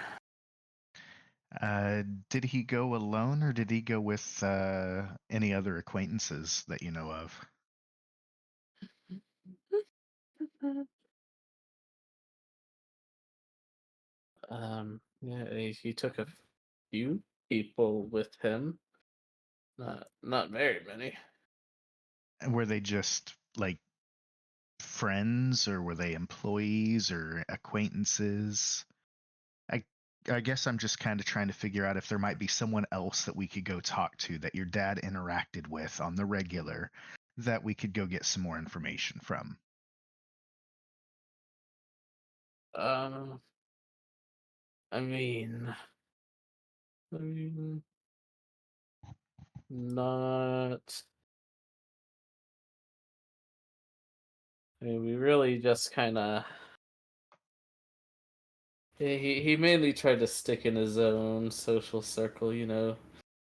Did he go alone or did he go with any other acquaintances that you know of? Yeah, he took a few people with him. Not very many. And were they just like friends or were they employees or acquaintances? I I guess I'm just kind of trying to figure out if there might be someone else that we could go talk to that your dad interacted with on the regular that we could go get some more information from. Um, I mean, I mean, not. I mean, we really just kind of. He mainly tried to stick in his own social circle, you know,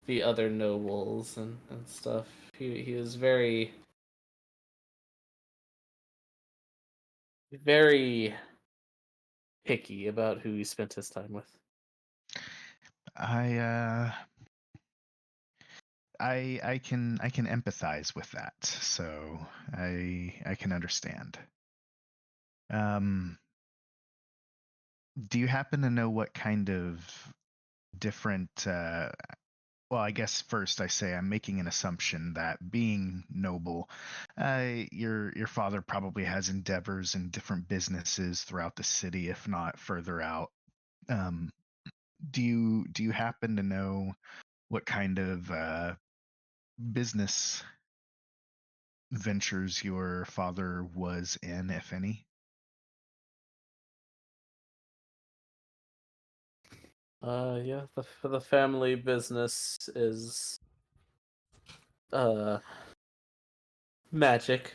the other nobles and stuff. He was very picky about who he spent his time with. I I can empathize with that, so I can understand. Um, do you happen to know what kind of different well, I guess first I say I'm making an assumption that being noble, your father probably has endeavors in different businesses throughout the city, if not further out. Um, do you happen to know what kind of business ventures your father was in, if any? Yeah, the family business is uh magic.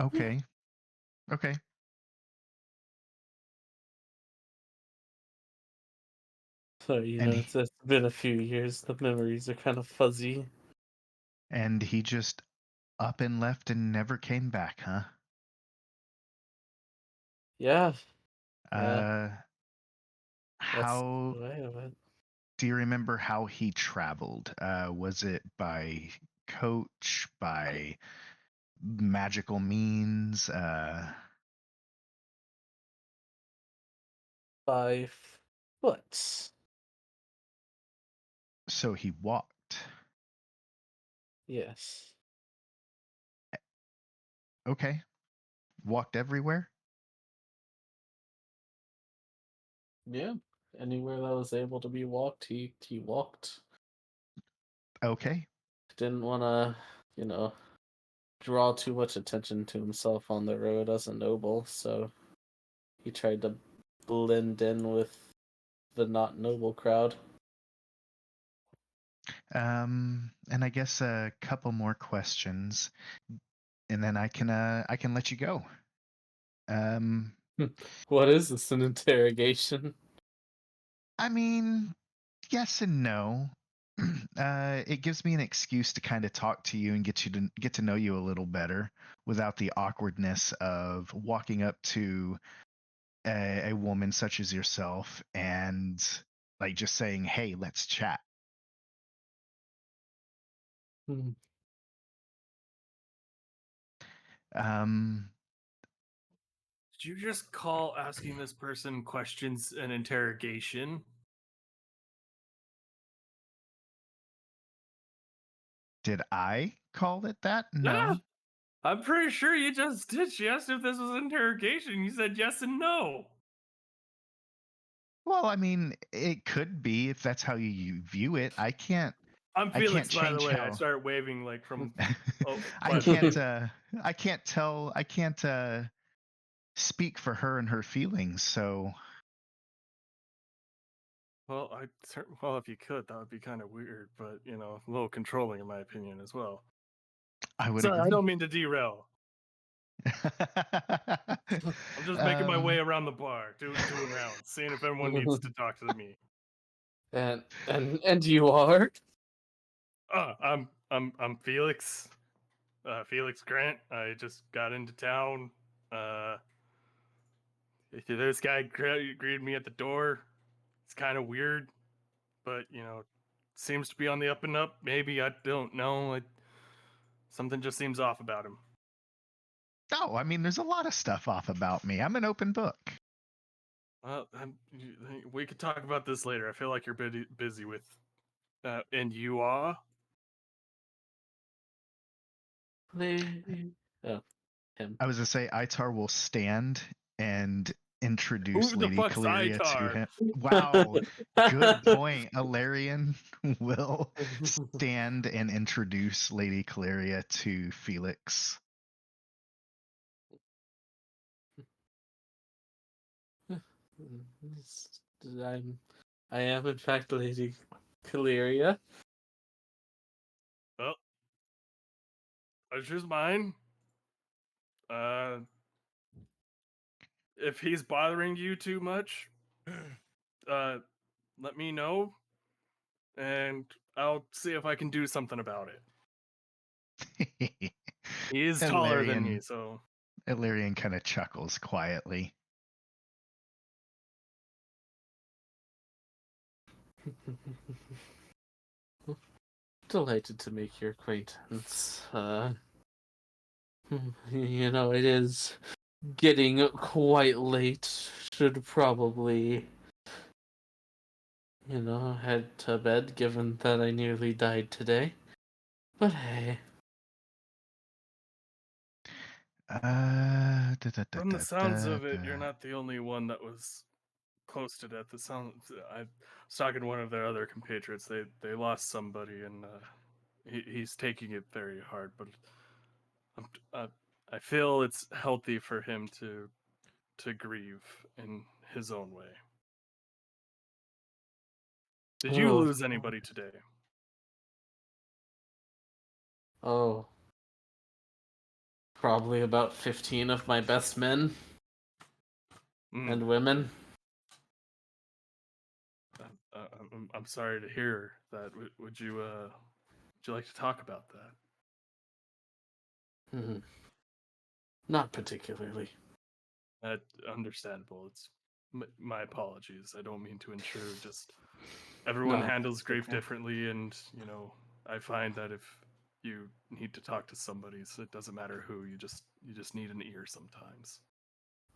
Okay. Okay. So, you And know, he, it's been a few years. The memories are kind of fuzzy. and he just up and left and never came back, huh? Yeah, yeah, Uh, that's how the way of it. do you remember how he traveled? Was it by coach, by magical means? By foot. So he walked. Yes. Okay. Walked everywhere? Yeah. Anywhere that was able to be walked, he walked. Okay. Didn't want to, you know, draw too much attention to himself on the road as a noble, so he tried to blend in with the not noble crowd. And I guess a couple more questions, and then I can let you go. Um, What is this, an interrogation? I mean, yes and no. It gives me an excuse to kind of talk to you and get to know you a little better without the awkwardness of walking up to a woman such as yourself and like just saying, "Hey, let's chat." Hmm. Um, Did you just call asking this person questions an interrogation? did I call it that? Yeah, No. I'm pretty sure you just did. She asked if this was an interrogation. You said yes and no. Well, I mean, it could be if that's how you view it. I'm I can't Felix, by the change way. I how start waving like from. Oh, I by the way. can't I can't speak for her and her feelings, so Well, well, if you could, that would be kind of weird, but you know, a little controlling in my opinion as well. I would Sorry, I agree. don't mean to derail. I'm just making my way around the bar, doing rounds, seeing if anyone needs to talk to me. And you are? I'm Felix. Felix Grant. I just got into town. This guy greeted me at the door. It's kind of weird, but seems to be on the up and up. Maybe, I don't know. Something just seems off about him. No, I mean, there's a lot of stuff off about me. I'm an open book. Well, we could talk about this later. I feel like you're busy with, and you are. Oh, him. I was gonna say Itar will stand and introduce Who the Lady fuck's Caleria to Itar? him. Wow, good point. Alarian will stand and introduce Lady Caleria to Felix. I am in fact Lady Caleria. Well, pleasure's mine. If he's bothering you too much, let me know, and I'll see if I can do something about it. He is taller than me, so. Illyrian kind of chuckles quietly. Delighted to make your acquaintance. It is getting quite late. Should probably, head to bed given that I nearly died today. But hey. From the sounds of it, you're not the only one that was close to death. I was talking to one of their other compatriots. They lost somebody, and he's taking it very hard. But I feel it's healthy for him to grieve in his own way. Did you lose anybody today? Oh. Probably about 15 of my best men and women. I'm sorry to hear that. Would you like to talk about that? Not particularly. Understandable. It's my apologies. I don't mean to intrude. Just everyone handles grief differently, and I find that if you need to talk to somebody, so it doesn't matter who. You just need an ear sometimes.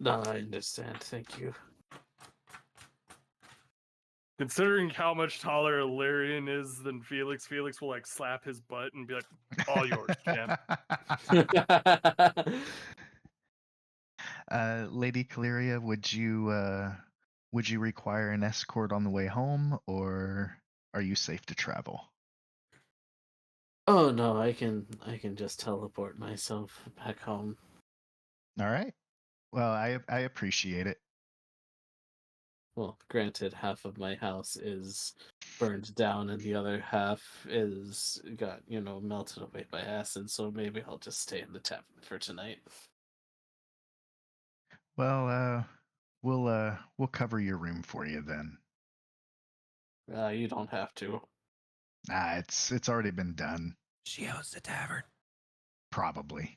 No, I understand. Thank you. Considering how much taller Illyrian is than Felix will slap his butt and be like, "All yours, champ." Lady Caleria, would you require an escort on the way home, or are you safe to travel? Oh no, I can just teleport myself back home. All right. Well, I appreciate it. Well, granted, half of my house is burned down and the other half is got, melted away by acid, so maybe I'll just stay in the tavern for tonight. Well, we'll cover your room for you then. You don't have to. It's already been done. She owns the tavern. Probably.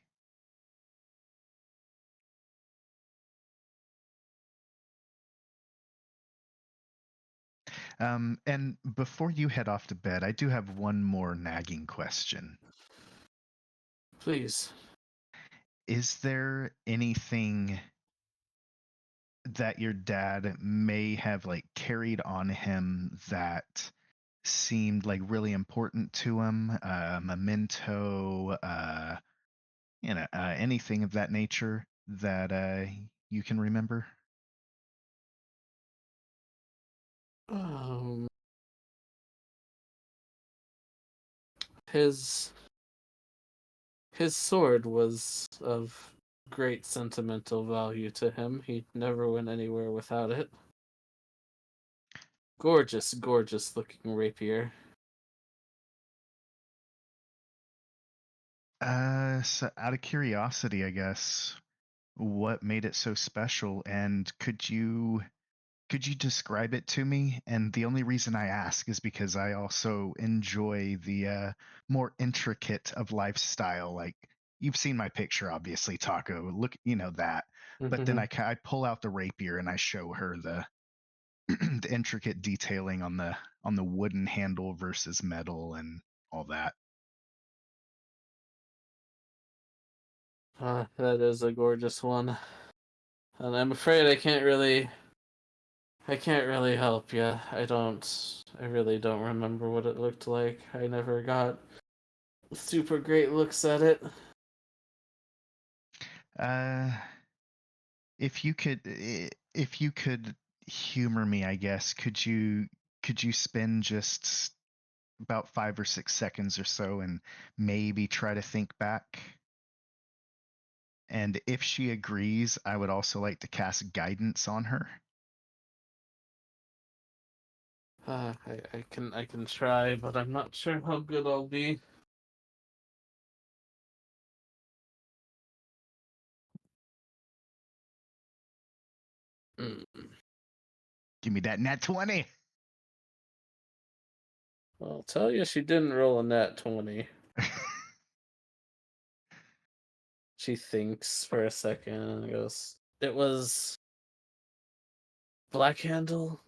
And before you head off to bed, I do have one more nagging question. Please. Is there anything that your dad may have carried on him that seemed really important to him? Memento, anything of that nature that you can remember? His sword was of great sentimental value to him. He never went anywhere without it. Gorgeous, gorgeous looking rapier. So out of curiosity, I guess, what made it so special, and could you describe it to me? And the only reason I ask is because I also enjoy the more intricate of lifestyle. Like, you've seen my picture, obviously, Taco. Look, that. But then I pull out the rapier and I show her the the intricate detailing on the wooden handle versus metal and all that. That is a gorgeous one, and I'm afraid I can't really help you. I really don't remember what it looked like. I never got super great looks at it. Uh, if you could humor me, I guess, could you spend just about 5 or 6 seconds or so and maybe try to think back? And if she agrees, I would also like to cast guidance on her. I can try, but I'm not sure how good I'll be. Mm. Give me that nat 20. I'll tell you, she didn't roll a nat 20. She thinks for a second and goes, "It was black handle?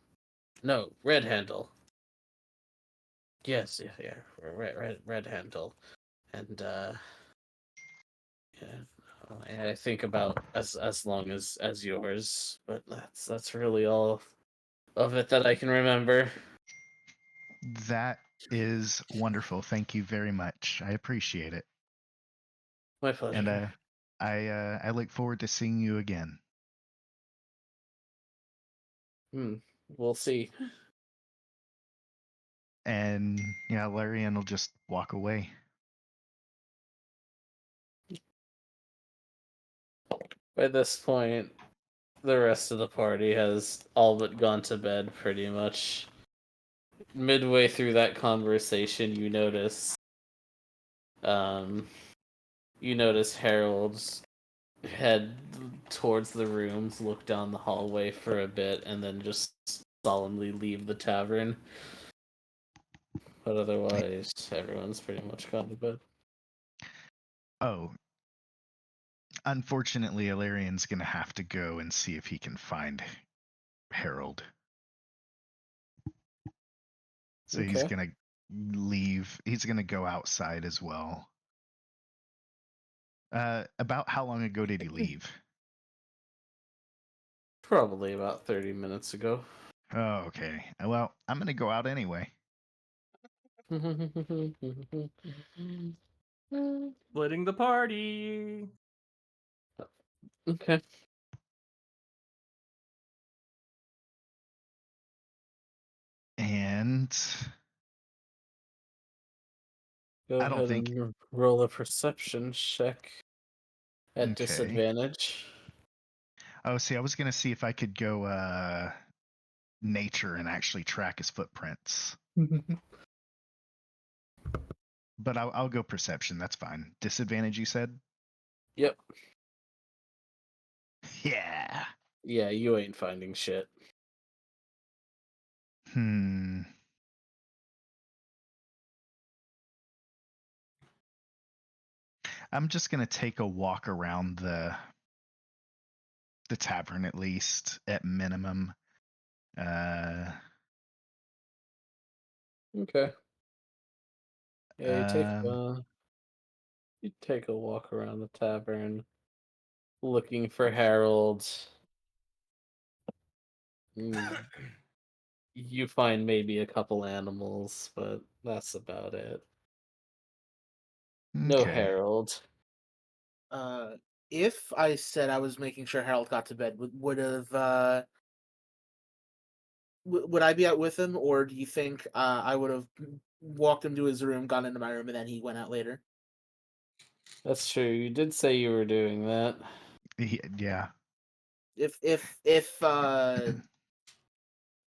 No, red handle. Yes, yeah, red handle." And yeah, I think about as long as yours, but that's really all of it that I can remember. That is wonderful. Thank you very much. I appreciate it. My And pleasure. I look forward to seeing you again. We'll see. And yeah, Larian will just walk away. By this point, the rest of the party has all but gone to bed pretty much. Midway through that conversation, um you notice Harold's head towards the rooms, look down the hallway for a bit, and then just solemnly leave the tavern. But otherwise, everyone's pretty much gone to bed. Oh, unfortunately, Ilarian's gonna have to go and see if he can find Harold. So he's Okay. gonna leave. He's gonna go outside as well. About how long ago did he leave? Probably about 30 minutes ago. Oh, okay. Well, I'm gonna go out anyway. Splitting the party. Okay. And Go I don't ahead think. and roll a perception check at Okay. disadvantage. Oh, see, I was gonna see if I could go nature and actually track his footprints. But I'll go perception. That's fine. Disadvantage, you said? Yep. Yeah. Yeah, you ain't finding shit. I'm just gonna take a walk around the tavern, at least at minimum. Okay. Yeah, Um, you take a walk around the tavern, looking for Harold. You find maybe a couple animals, but that's about it. No okay. Harold. If I said I was making sure Harold got to bed, would have would I be out with him, or do you think I would have walked him to his room, gone into my room, and then he went out later? That's true. You did say you were doing that. Yeah. If if if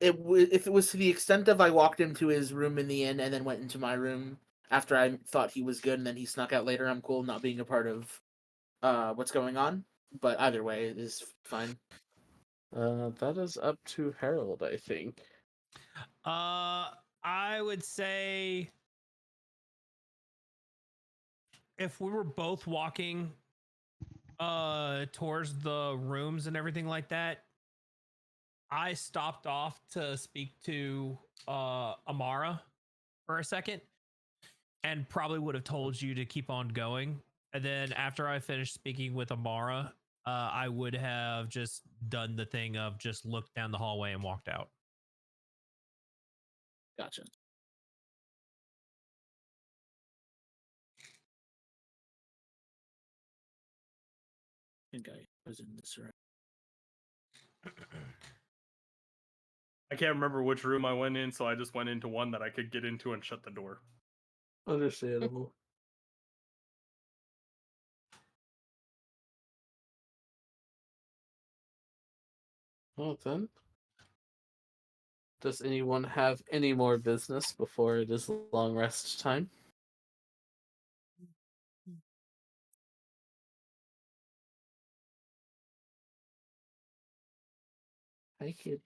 it was to the extent of I walked him to his room in the inn and then went into my room, after I thought he was good and then he snuck out later, I'm cool not being a part of what's going on. But either way is fine. That is up to Harold, I think. I would say if we were both walking towards the rooms and everything like that, I stopped off to speak to Amara for a second and probably would have told you to keep on going. And then after I finished speaking with Amara, I would have just done the thing of just looked down the hallway and walked out. Gotcha. I think I was in this room. I can't remember which room I went in, so I just went into one that I could get into and shut the door. Understandable. Well then, does anyone have any more business before it is long rest time? Hi, kid.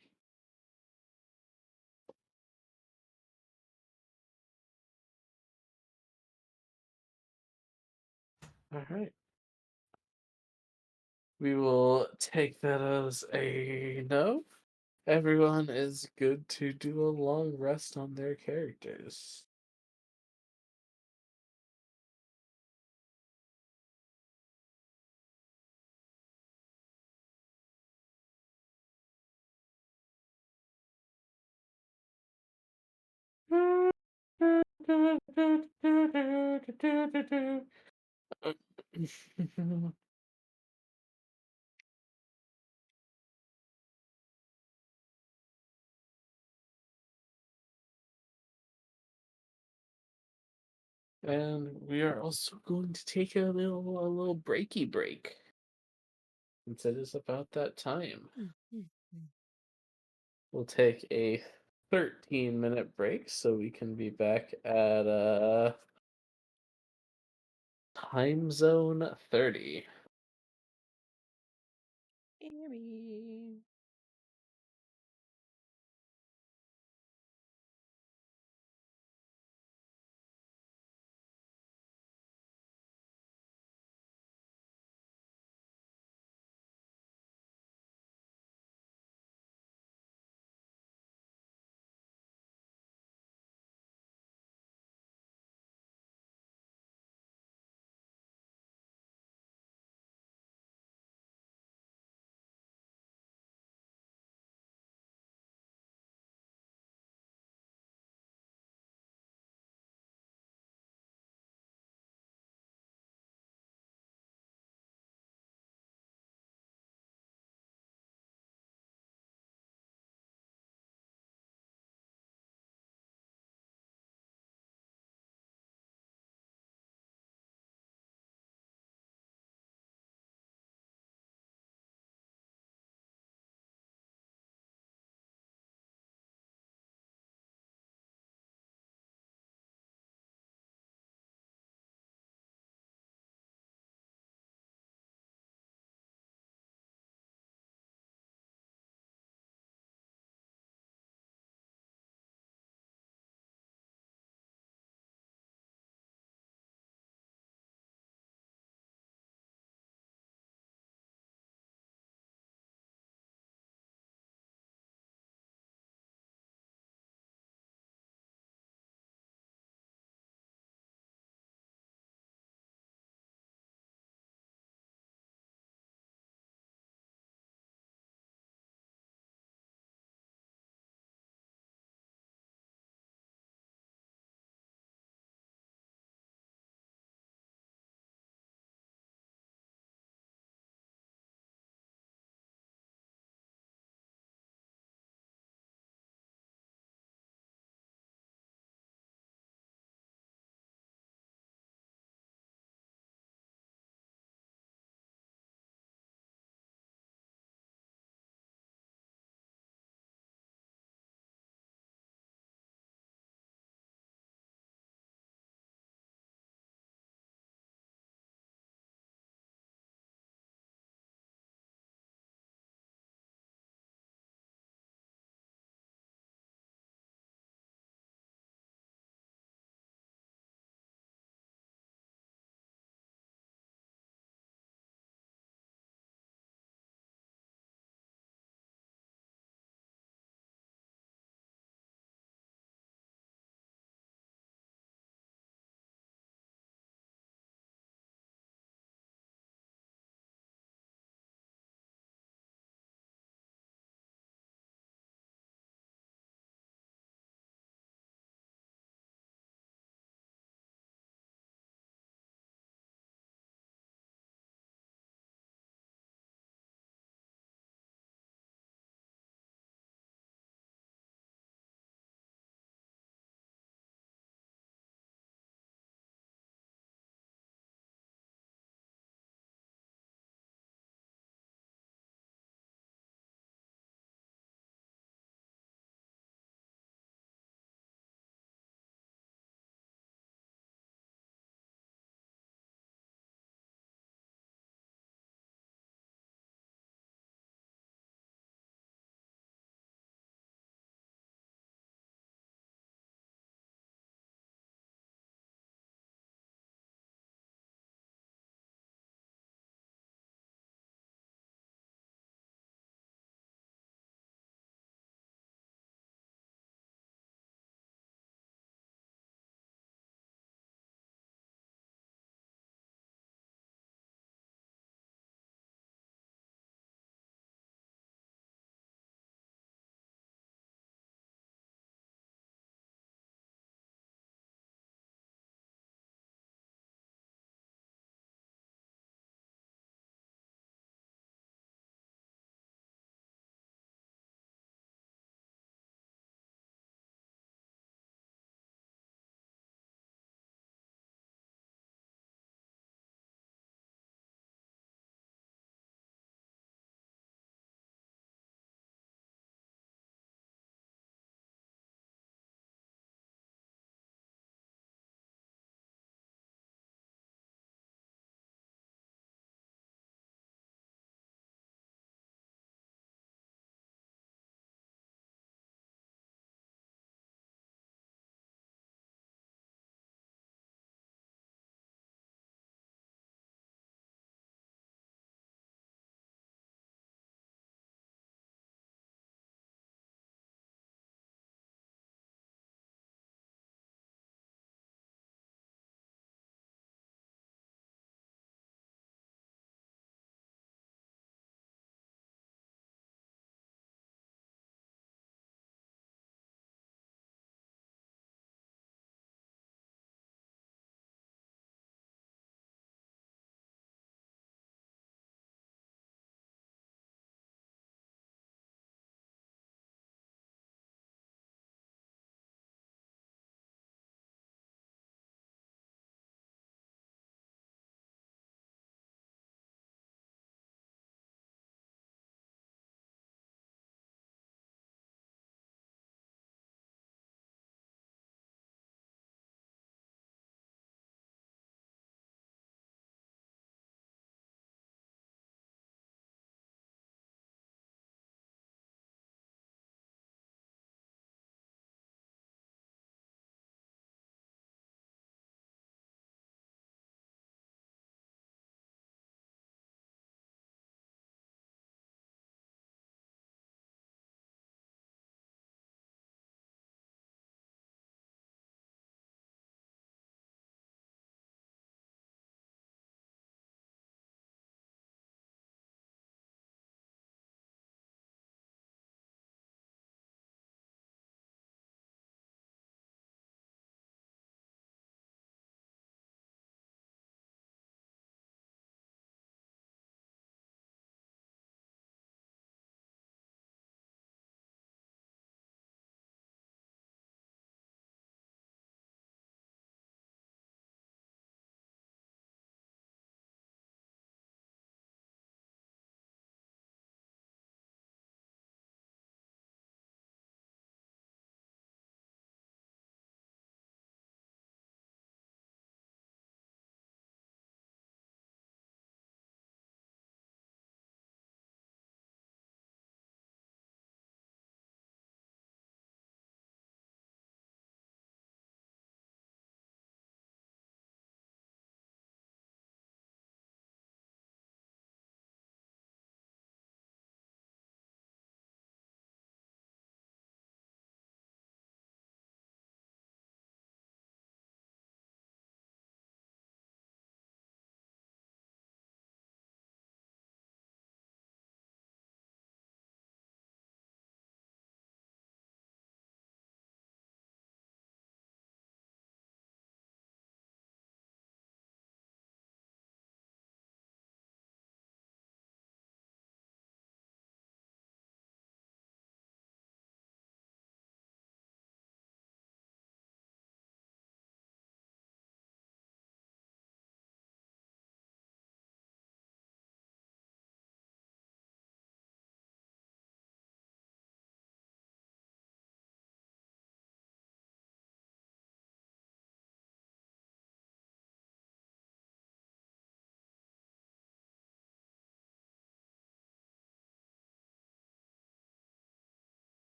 All right. We will take that as a no. Everyone is good to do a long rest on their characters. And we are also going to take a little breaky break. Since it is about that time. We'll take a 13-minute break so we can be back at time zone 30.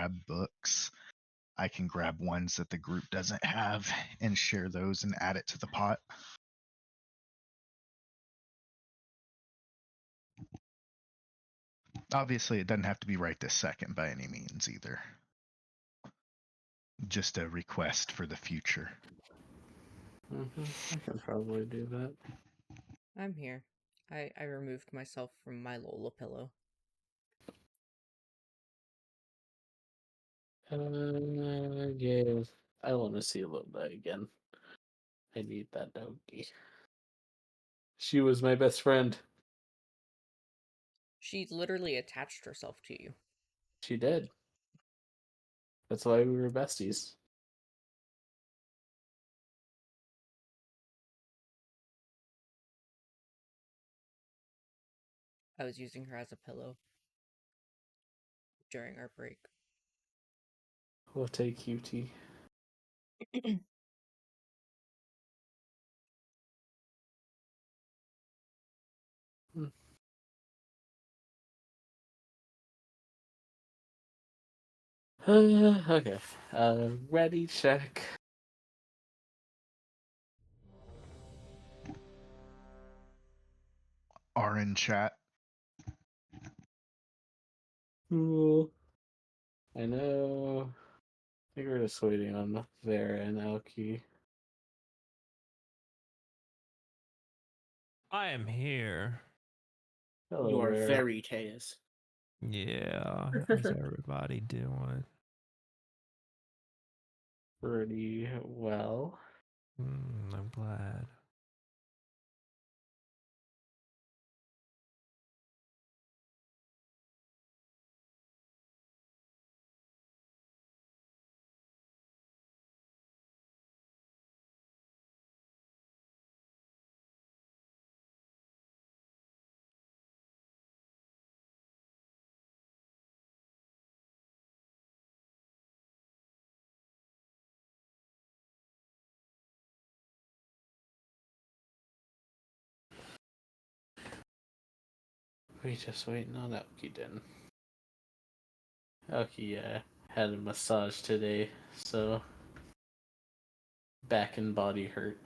grab books, I can grab ones that the group doesn't have and share those and add it to the pot. Obviously, it doesn't have to be right this second by any means either. Just a request for the future. I can probably do that. I'm here. I removed myself from my Lola pillow. Yeah. I want to see Lola again. I need that doggy. She was my best friend. She literally attached herself to you. She did. That's why we were besties. I was using her as a pillow during our break. What a cutie. Okay. Ready, check. Are in chat. Cool. I know. I think we're just waiting on Vera and Elkie. I am here. Hello, You are Vera. very Teus. Yeah. How's everybody doing? Pretty well. I'm glad. We just waiting on Elkie then. Elkie had a massage today, so back and body hurt.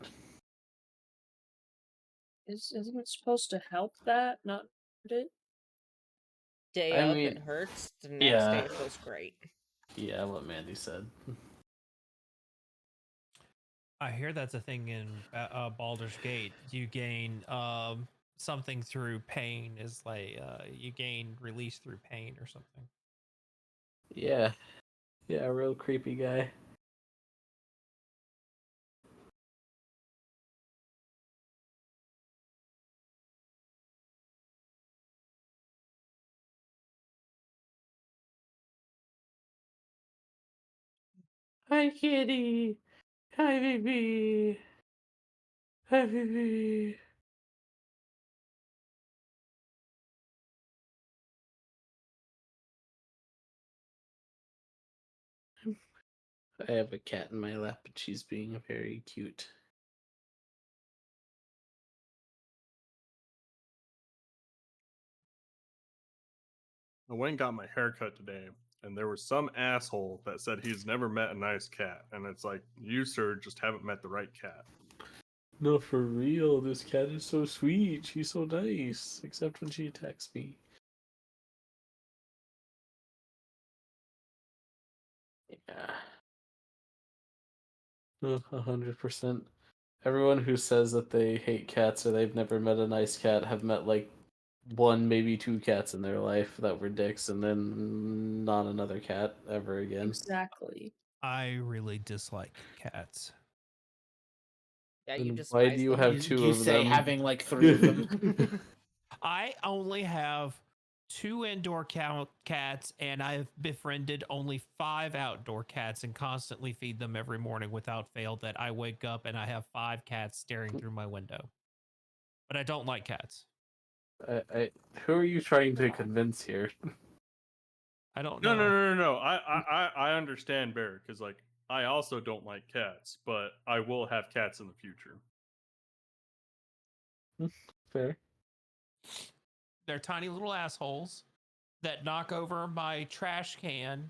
Isn't it supposed to help that, not hurt it? Day I of, mean, it hurts. The next day, it feels great. Yeah, what Mandy said. I hear that's a thing in Baldur's Gate. You gain something through pain, is like you gain release through pain or something. Yeah. Yeah, real creepy guy. Hi, kitty. Hi, baby. Hi, baby. I have a cat in my lap, and she's being very cute. I went and got my haircut today, and there was some asshole that said he's never met a nice cat, and it's like, you, sir, just haven't met the right cat. No, for real. This cat is so sweet. She's so nice, except when she attacks me. Yeah. 100%. Everyone who says that they hate cats or they've never met a nice cat have met like one, maybe two cats in their life that were dicks, and then not another cat ever again. Exactly. I really dislike cats. Yeah, you Then despise why do you them. have two You of say them? having like 3 of them. I only have 2 indoor cats, and I've befriended only 5 outdoor cats and constantly feed them every morning without fail. That I wake up and I have 5 cats staring through my window. But I don't like cats. Who are you trying to convince here? I don't No, know. no, no, no, no. I understand, Bear, because like I also don't like cats, but I will have cats in the future. Fair. They're tiny little assholes that knock over my trash can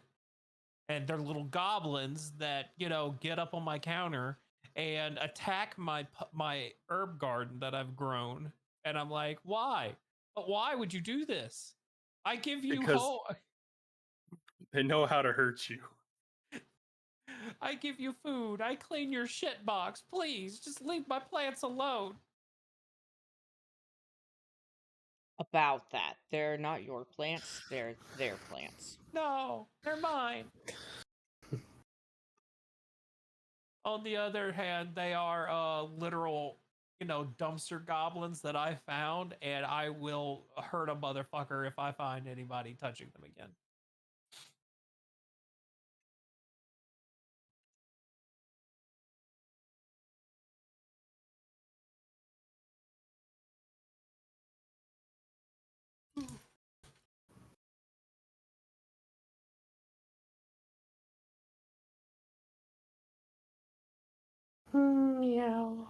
and they're little goblins that get up on my counter and attack my herb garden that I've grown. And I'm like, why? But why would you do this? I give you Because hope. they know how to hurt you. I give you food. I clean your shit box. Please, just leave my plants alone. About that, they're not your plants, they're their plants. No, they're mine. On the other hand, they are literal, dumpster goblins that I found, and I will hurt a motherfucker if I find anybody touching them again. Meow.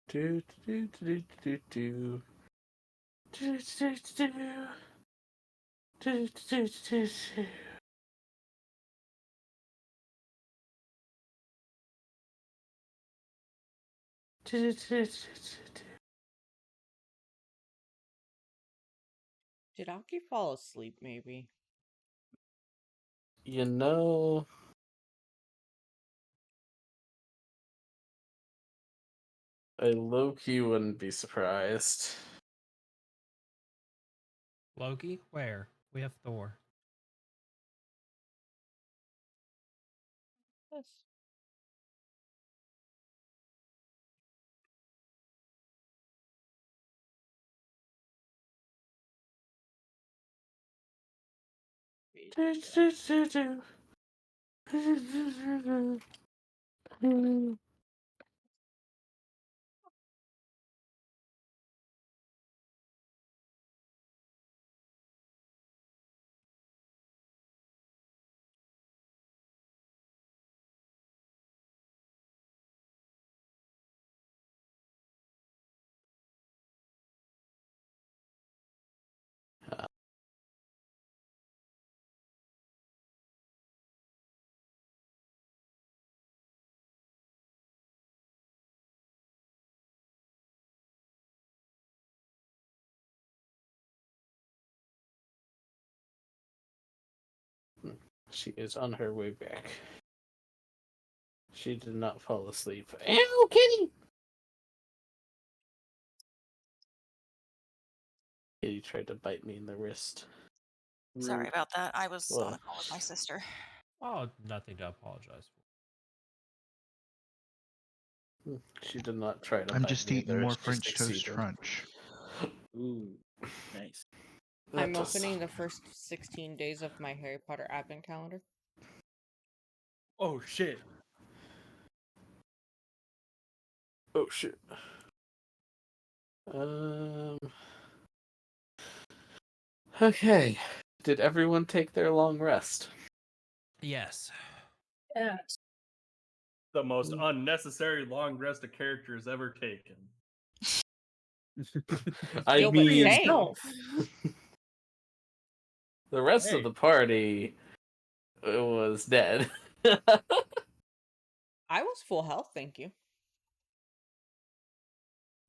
Do do do do do do do do do do do do. Did Aki fall asleep, maybe? You know, I low-key wouldn't be surprised. Loki? Where? We have Thor. Yes. Do, do, do, do. She is on her way back. She did not fall asleep. Ow, kitty! Kitty tried to bite me in the wrist. Sorry about that. I was on a Well, call with my sister. Oh, nothing to apologize for. she did not try to I'm bite just me eating either. more She just French toast exceeded. crunch. Ooh, nice. I'm opening the first 16 days of my Harry Potter advent calendar. Oh shit. Oh shit. Okay. Did everyone take their long rest? Yes. Yes. The most unnecessary long rest a character has ever taken. I Feel but mean, same. the rest of Hey. the party was dead. I was full health, thank you.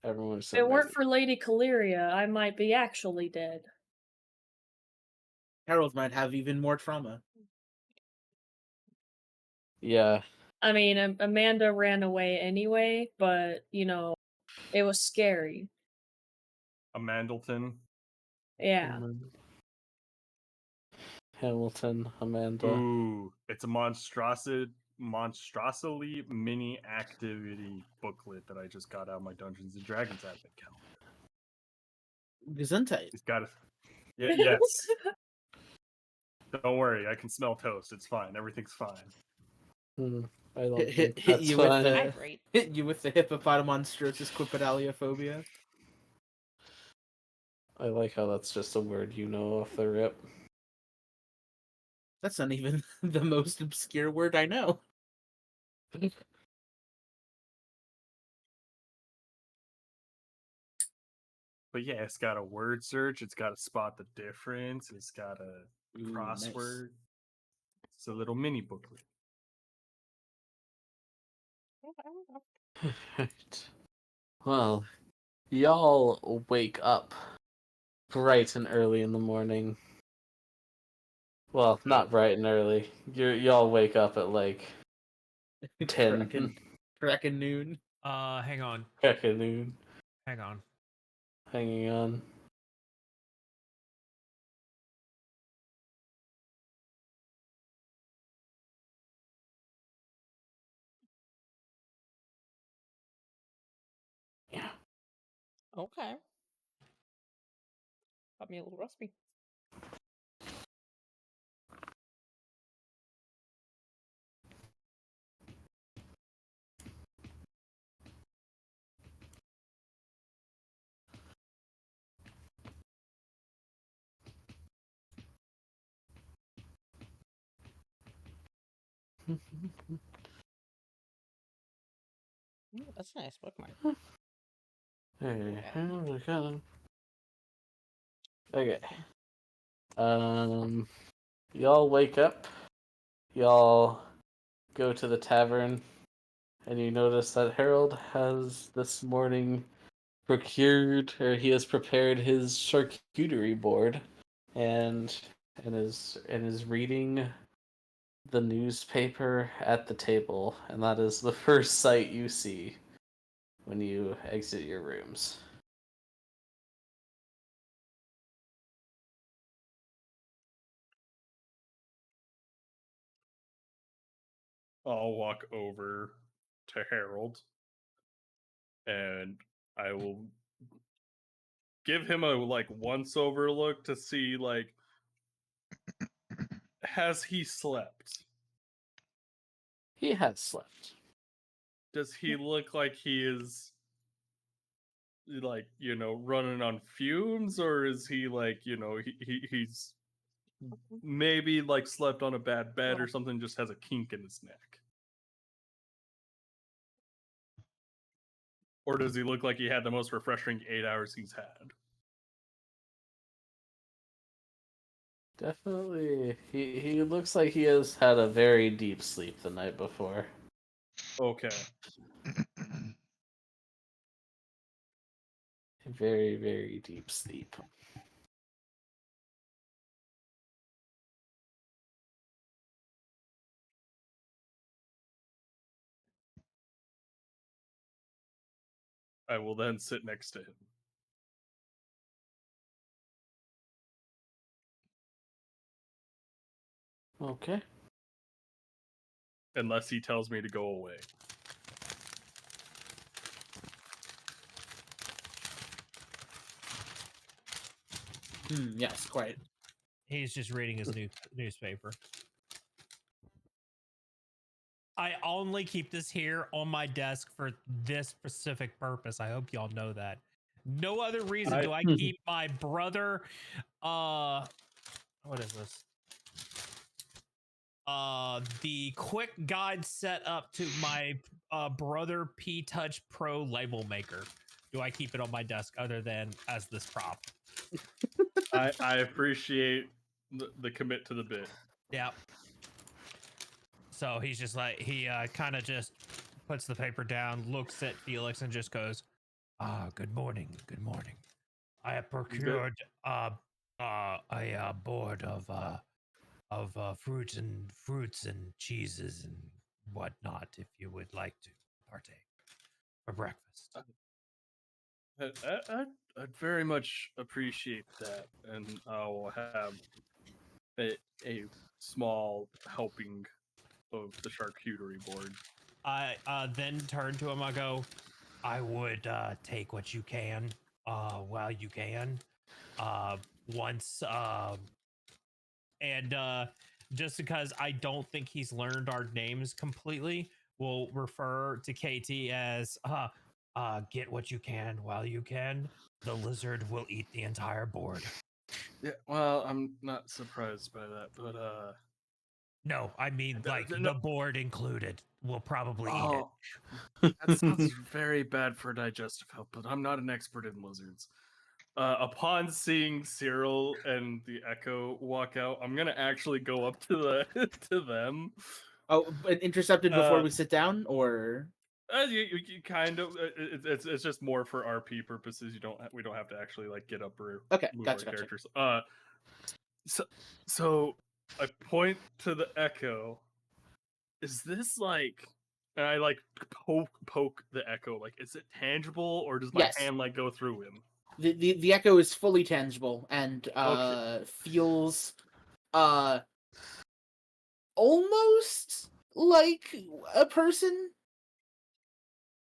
Everyone If it weren't for Lady Calyria, I might be actually dead. Harold might have even more trauma. Yeah. I mean, Amanda ran away anyway, but, it was scary. Amandleton. Yeah. Hamilton, Amanda. Ooh, it's a monstrosity mini activity booklet that I just got out of my Dungeons and Dragons advent calendar. Gesundheit. He's got it. Yeah, yes. Don't worry, I can smell toast. It's fine. Everything's fine. I don't Hit think that's you fine. with the hippopotamonstrosis quipedaliophobia. I like how that's just a word you know off the rip. That's not even the most obscure word I know. But yeah, it's got a word search. It's got to spot the difference. It's got a crossword. Nice. It's a little mini booklet. Right. Well, y'all wake up bright and early in the morning. Well, not bright and early. Y'all wake up at like 10 Frackin' noon. Hang on. noon. Hang on. Hanging on. Okay. Got me a little rusty. Ooh, that's a nice bookmark. Hey, Okay. Okay. Y'all wake up. Y'all go to the tavern, and you notice that Harold has this morning procured, or he has prepared his charcuterie board, and is reading the newspaper at the table, and that is the first sight you see when you exit your rooms. I'll walk over to Harold and I will give him a like once over look to see like has he slept? He has slept. Does he look like he is like, running on fumes, or is he like, he's maybe like slept on a bad bed or something, just has a kink in his neck? Or does he look like he had the most refreshing 8 hours he's had? Definitely, he looks like he has had a very deep sleep the night before. Okay. Very, very deep sleep. I will then sit next to him. Okay. Unless he tells me to go away. Yes, quite. He's just reading his newspaper. I only keep this here on my desk for this specific purpose. I hope y'all know that. No other reason do I keep my brother what is this? The quick guide set up to my brother P Touch Pro label maker. Do I keep it on my desk other than as this prop? I appreciate the commit to the bit. Yeah. So he's just like, he kind of just puts the paper down, looks at Felix, and just goes, good morning. Good morning. I have procured a board of fruits and cheeses and whatnot if you would like to partake for breakfast. I'd very much appreciate that, and I'll have a small helping of the charcuterie board. I then turn to him. I go, I would take what you can while you can. Once and just because I don't think he's learned our names completely, we'll refer to KT as Get what you can while you can. The lizard will eat the entire board. Yeah, well, I'm not surprised by that, but No, I mean like the board included. Will probably eat it. That sounds very bad for digestive health, but I'm not an expert in lizards. Upon seeing Cyril and the Echo walk out, I'm gonna actually go up to the to them. Oh, but intercepted before we sit down, or you kind of it's just more for RP purposes. We don't have to actually like get up or okay, move gotcha. our characters. So I point to the Echo. Is this like? And I like poke the Echo. Like, is it tangible, or does my Yes. hand like go through him? The Echo is fully tangible and feels almost like a person.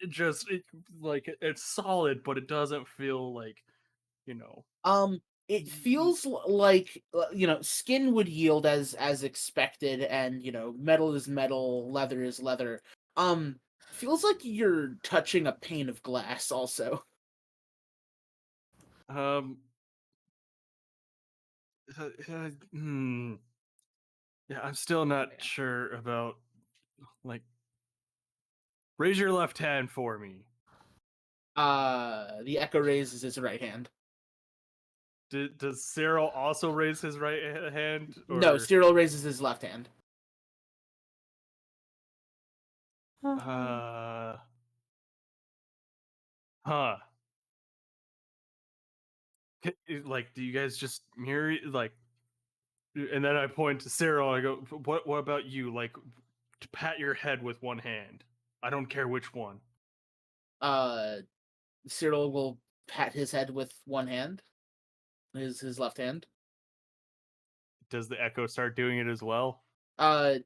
It's solid, but it doesn't feel like, you know. It feels like skin would yield as expected, and metal is metal, leather is leather. Feels like you're touching a pane of glass also. Yeah, I'm still not sure about, like, raise your left hand for me. The Echo raises his right hand. Does Cyril also raise his right hand? Or... No, Cyril raises his left hand. Huh. Like, do you guys just mirror, like, and then I point to Cyril, I go, what about you? Like, to pat your head with one hand. I don't care which one. Cyril will pat his head with one hand. His left hand. Does the Echo start doing it as well? No,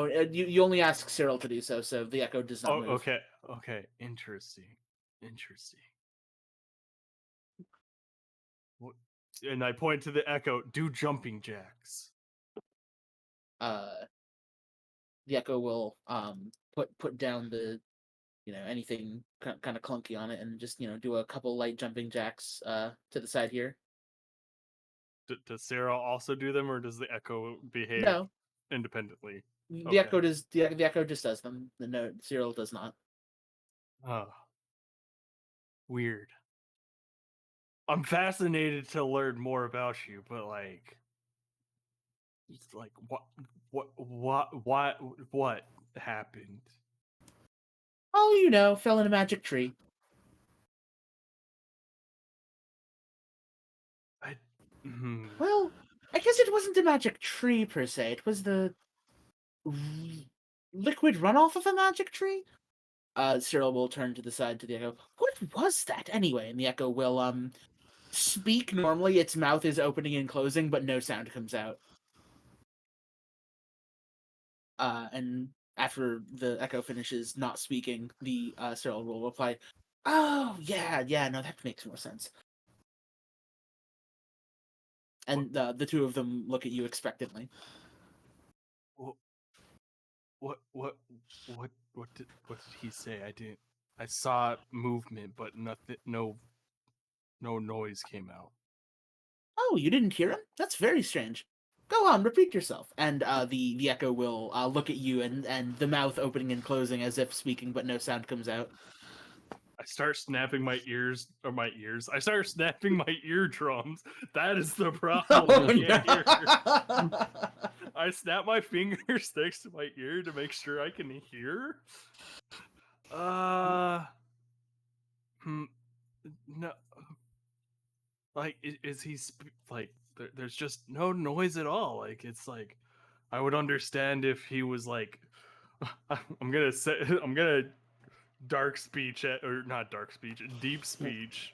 you only ask Cyril to do so, so the Echo does not move. Okay, interesting. And I point to the Echo, do jumping jacks. The Echo will put down the anything kind of clunky on it, and just do a couple light jumping jacks to the side here. Does Cyril also do them, or does the Echo behave independently? The Echo does. The Echo just does them. No, Cyril does not. Oh, weird. I'm fascinated to learn more about you, but like, it's like what happened? Oh, fell in a magic tree. Well, I guess it wasn't a magic tree per se. It was the liquid runoff of a magic tree. Cyril will turn to the side to the Echo. What was that anyway? And the Echo will speak normally. Its mouth is opening and closing, but no sound comes out. And after the Echo finishes not speaking, the Cyril will reply, "Oh yeah, no, that makes more sense." And the two of them look at you expectantly. What did he say? I saw movement, but nothing. No noise came out. Oh, you didn't hear him? That's very strange. Go on, repeat yourself. And the Echo will look at you, and the mouth opening and closing as if speaking, but no sound comes out. I start snapping my ears. I start snapping my eardrums. That is the problem. I snap my fingers next to my ear to make sure I can hear. No. Like, is he like? There's just no noise at all. Like, it's like, I would understand if he was like, I'm gonna dark speech or not dark speech, deep speech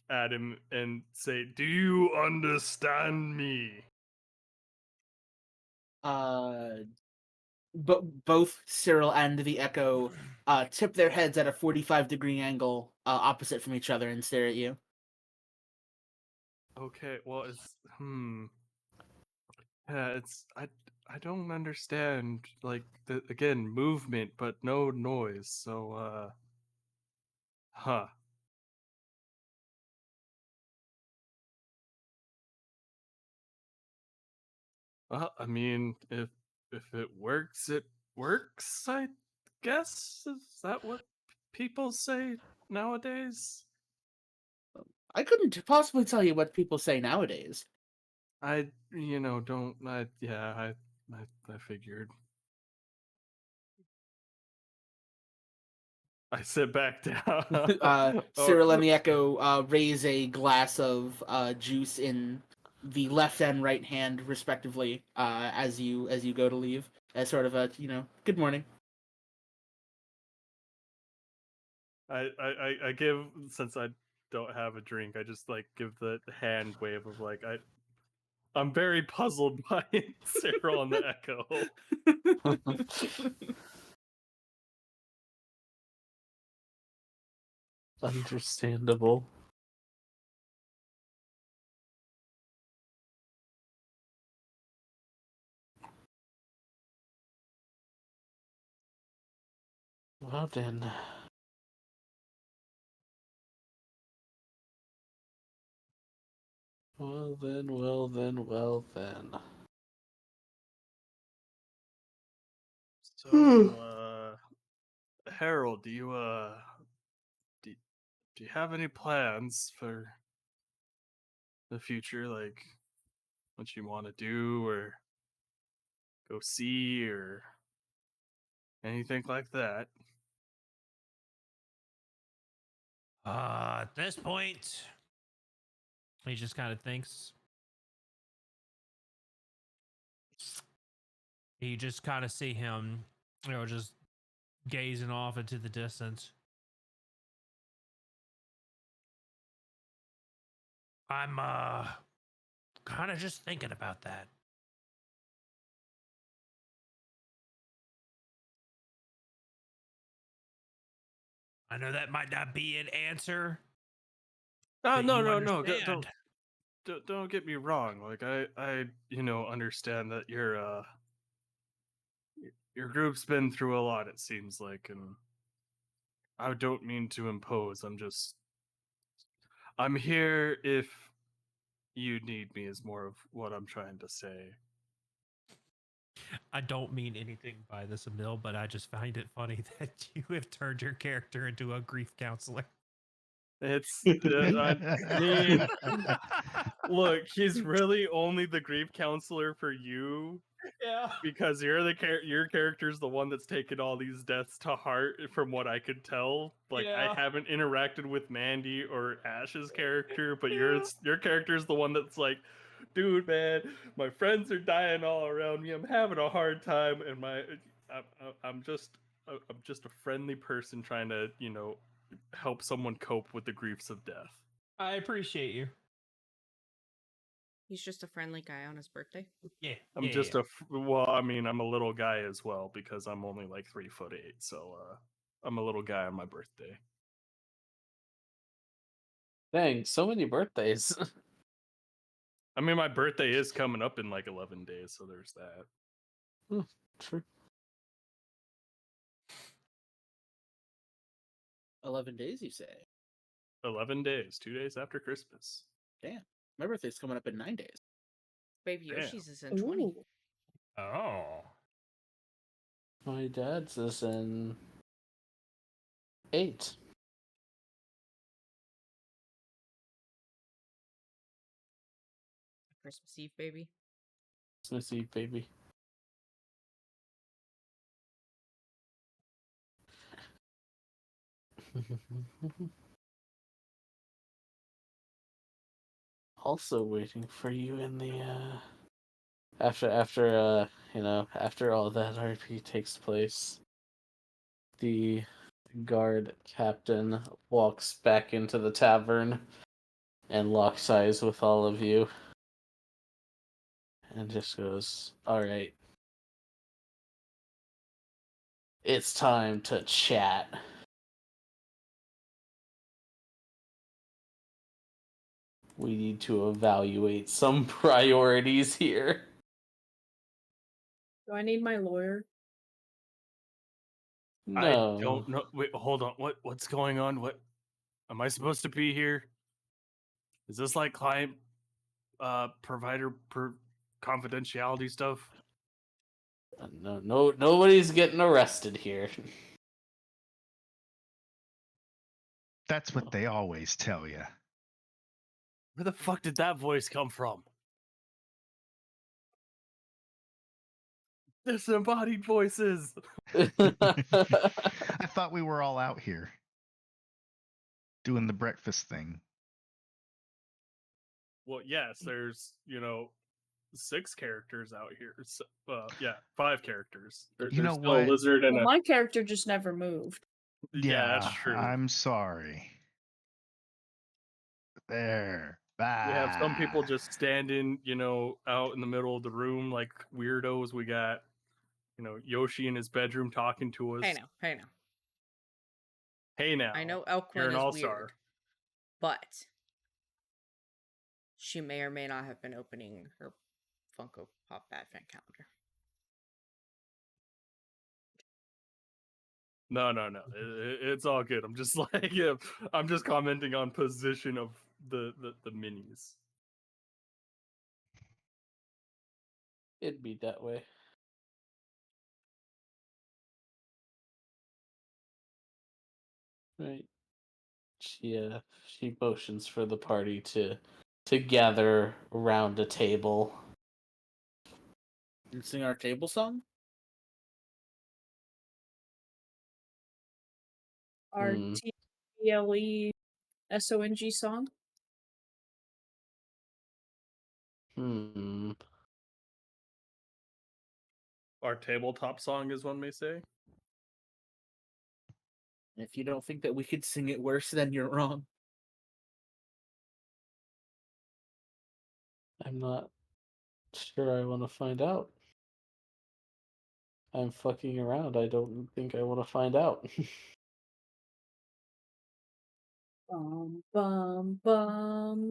at him and say, "Do you understand me?" But both Cyril and the Echo tip their heads at a 45-degree angle opposite from each other and stare at you. Okay, well, it's yeah, it's I don't understand, like, again, movement but no noise. So Huh. Well, I mean, if it works, it works, I guess. Is that what people say nowadays? I couldn't possibly tell you what people say nowadays. Don't I figured. I sit back down. Cyril and the Echo raise a glass of juice in the left and right hand, respectively, as you go to leave, as sort of a good morning. I give, since I don't have a drink, I just like give the hand wave of like I'm very puzzled by Cyril and the Echo. Understandable. Well then. Well then, well then, well then. So, Harold, do you have any plans for the future, like what you want to do or go see or anything like that? At this point, he just kind of thinks. You just kind of see him, just gazing off into the distance. I'm kind of just thinking about that. I know that might not be an answer. No, that you no. understand. Don't get me wrong. Like I understand that your group's been through a lot. It seems like, and I don't mean to impose. I'm here if you need me. Is more of what I'm trying to say. I don't mean anything by this, Emil, but I just find it funny that you have turned your character into a grief counselor. It's, I mean, look, he's really only the grief counselor for you. Yeah. Because your character's the one that's taken all these deaths to heart, from what I could tell. Like, Yeah. I haven't interacted with Mandy or Ash's character, but your character's the one that's like, dude, man, my friends are dying all around me. I'm having a hard time, and I'm just a friendly person trying to help someone cope with the griefs of death. I appreciate you. He's just a friendly guy on his birthday. Yeah. I'm just well, I mean, I'm a little guy as well because I'm only like 3'8", so I'm a little guy on my birthday. Dang, so many birthdays. I mean, my birthday is coming up in like 11 days, so there's that. True. 11 days, you say? 11 days, 2 days after Christmas. Damn, my birthday's coming up in 9 days. Baby Damn. Yoshi's is in 20. Oh. My dad's is in 8. Christmas Eve, baby. Christmas Eve, baby. Also waiting for you in the after after all that RP takes place, the guard captain walks back into the tavern and locks eyes with all of you and just goes, "All right, it's time to chat." We need to evaluate some priorities here. Do I need my lawyer? No. I don't know. Wait, hold on. What's going on? What? Am I supposed to be here? Is this like client provider confidentiality stuff? No, nobody's getting arrested here. That's what they always tell you. Where the fuck did that voice come from? Disembodied voices. I thought we were all out here doing the breakfast thing. Well, yes, there's 6 characters out here. Yeah, 5 characters. You know There's still a what? lizard and Well, my character just never moved. yeah, that's true. I'm sorry. There. We have some people Ah. just standing, out in the middle of the room like weirdos. We got, Yoshi in his bedroom talking to us. Hey now, hey now. Hey now. I know You're Elquin an is all-star. weird, but she may or may not have been opening her Funko Pop Advent calendar. No. It's all good. I'm just like, I'm just commenting on position of the minis. It'd be that way. Right. She motions for the party to gather around a table. And sing our table song? Our TLE SONG song. Our tabletop song, as one may say. If you don't think that we could sing it worse, then you're wrong. I'm not sure I want to find out. I'm fucking around. I don't think I want to find out. Bum bum bum.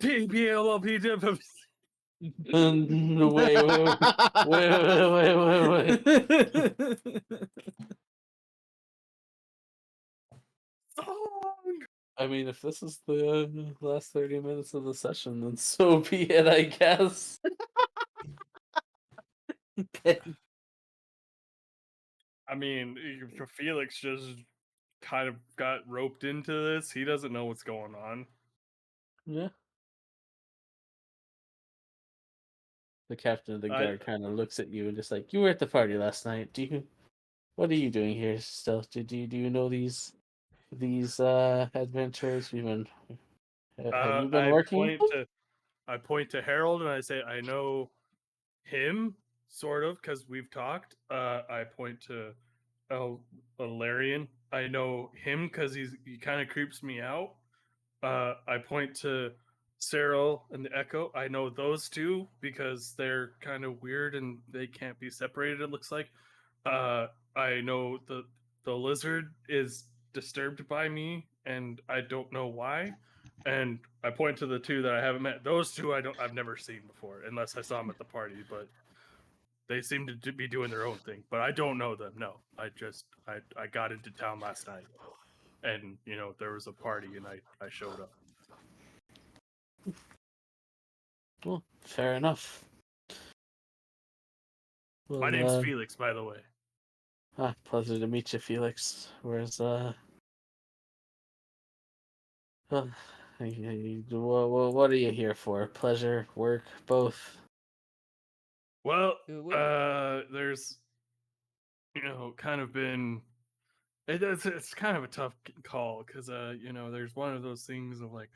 PPLLP. Wait. Song. I mean, if this is the last 30 minutes of the session, then so be it, I guess. I mean, Felix just kind of got roped into this. He doesn't know what's going on. Yeah. The captain of the guard kind of looks at you and just like, you were at the party last night. What are you doing here still? Do you know these adventures? Have you been working? I point to Harold and I say, I know him, sort of, because we've talked. I point to Valerian. I know him because he kind of creeps me out. I point to Cyril and the Echo. I know those two because they're kind of weird and they can't be separated, it looks like. I know the lizard is disturbed by me and I don't know why. And I point to the two that I haven't met. Those two I've never seen before, unless I saw them at the party, but they seem to be doing their own thing. But I don't know them. No. I got into town last night. And, there was a party and I showed up. Well, fair enough. Well, My name's Felix, by the way. Pleasure to meet you, Felix. Where's what are you here for? Pleasure, work, both? Well, there's, kind of been. It's kind of a tough call because, there's one of those things of like,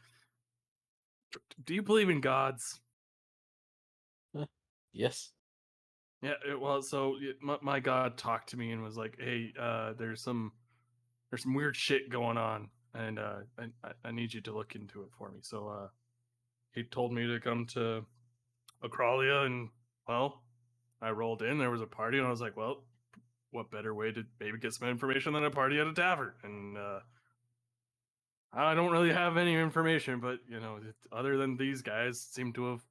do you believe in gods? Yes. Yeah. So my god talked to me and was like, "Hey, there's some weird shit going on, and I need you to look into it for me." So he told me to come to Acralia, and well, I rolled in. There was a party, and I was like, "Well, what better way to maybe get some information than a party at a tavern?" And I don't really have any information, but other than these guys seem to have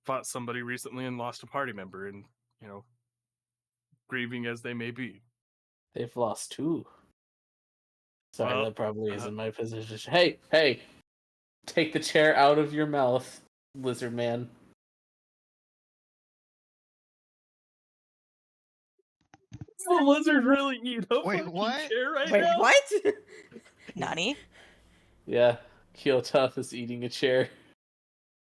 fought somebody recently and lost a party member, and grieving as they may be. They've lost two. Sorry, Well, that probably isn't my position. Hey! Take the chair out of your mouth, lizard man. the lizard really eat a Wait, fucking what? chair right Wait, now? what? Nani? Yeah, Keeltough is eating a chair.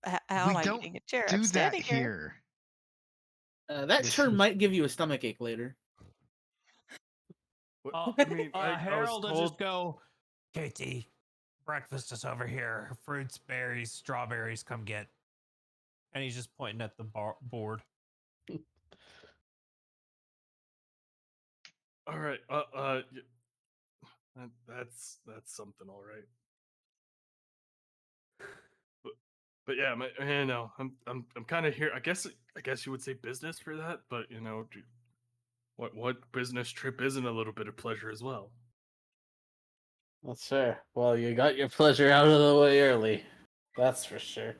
How We am I don't eating a chair? do I'm that standing here. That term might give you a stomachache later. I mean, I was Harold will told. just go, Katie, breakfast is over here. Fruits, berries, strawberries, come get. And he's just pointing at the board. All right. That's something, all right. But yeah, I'm kind of here. I guess you would say business for that, but what business trip isn't a little bit of pleasure as well? That's fair. Well, you got your pleasure out of the way early. That's for sure.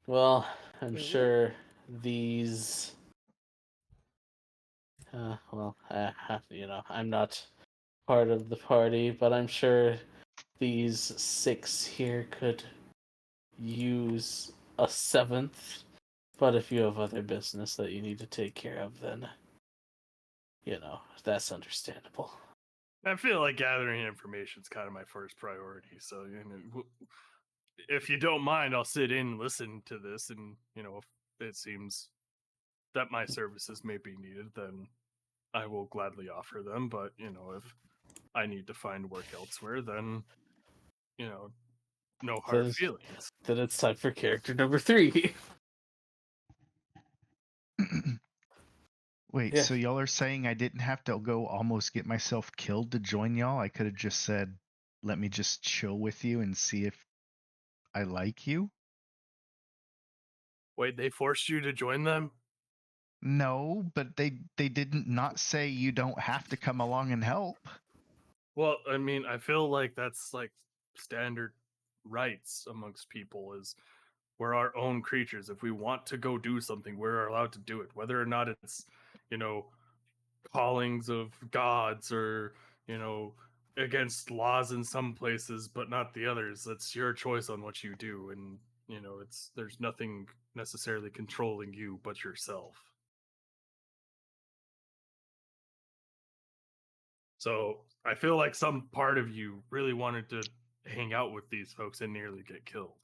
Well, I'm sure these. I'm not part of the party, but I'm sure these 6 here could use a 7th. But if you have other business that you need to take care of, then, that's understandable. I feel like gathering information is kind of my first priority. So, if you don't mind, I'll sit in and listen to this. And, if it seems that my services may be needed, then I will gladly offer them. But, if I need to find work elsewhere, then, no hard feelings. Then it's time for character number 3. Wait, Yeah. so y'all are saying I didn't have to go almost get myself killed to join y'all? I could have just said, let me just chill with you and see if I like you? Wait, they forced you to join them? No, but they didn't not say you don't have to come along and help. Well, I mean, I feel like that's like standard rights amongst people is we're our own creatures. If we want to go do something, we're allowed to do it. Whether or not it's, you know, callings of gods or, against laws in some places but not the others. That's your choice on what you do, and there's nothing necessarily controlling you but yourself. So I feel like some part of you really wanted to hang out with these folks and nearly get killed.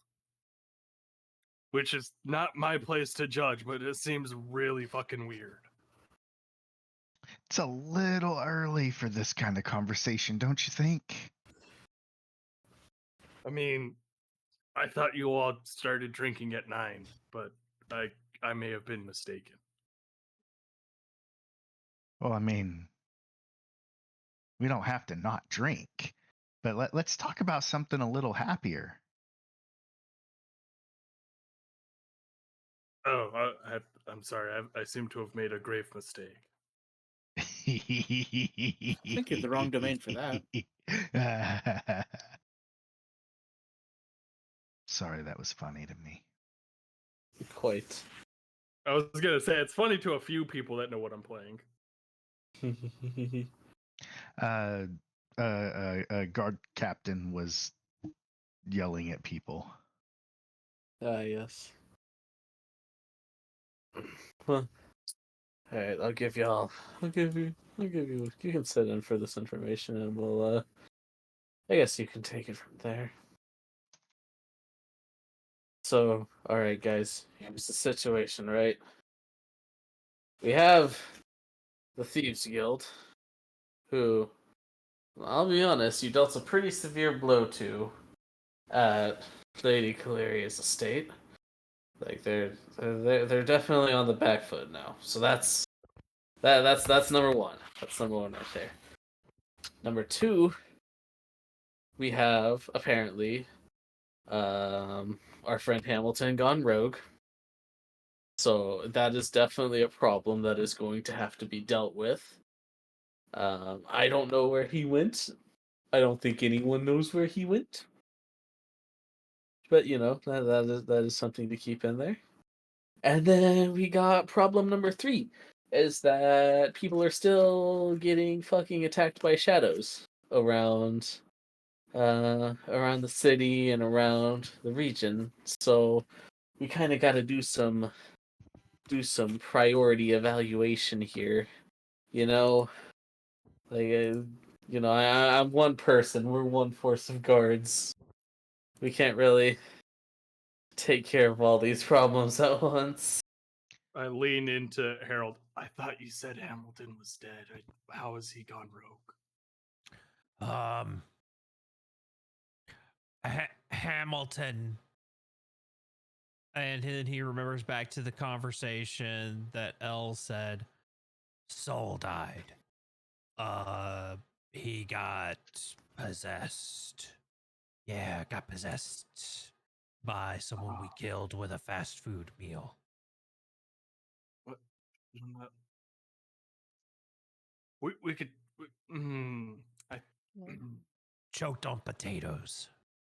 Which is not my place to judge, but it seems really fucking weird. It's a little early for this kind of conversation, don't you think? I mean, I thought you all started drinking at 9, but I may have been mistaken. Well, I mean, we don't have to not drink, but let's talk about something a little happier. Oh, I'm sorry. I seem to have made a grave mistake. I think you have the wrong domain for that. Sorry, that was funny to me. Quite. I was gonna say it's funny to a few people that know what I'm playing. Guard captain was yelling at people. Yes. Well, all right. I'll give you. You can sit in for this information, and we'll. I guess you can take it from there. So, all right, guys. Here's the situation, right? We have the Thieves Guild, who, I'll be honest, you dealt a pretty severe blow to at Lady Caleria's estate. Like they're definitely on the back foot now. So that's number 1. That's number 1 right there. Number 2, we have apparently our friend Hamilton gone rogue. So that is definitely a problem that is going to have to be dealt with. I don't know where he went. I don't think anyone knows where he went. But that is something to keep in there. And then we got problem number 3 is that people are still getting fucking attacked by shadows around around the city and around the region. So we kind of got to do some priority evaluation here. You know, like I'm one person. We're one force of guards. We can't really take care of all these problems at once. I lean into Harold. I thought you said Hamilton was dead. How has he gone rogue? Hamilton. And then he remembers back to the conversation that Elle said, Soul died. He got possessed. Yeah, got possessed by someone we killed with a fast food meal. What? We could. Choked on potatoes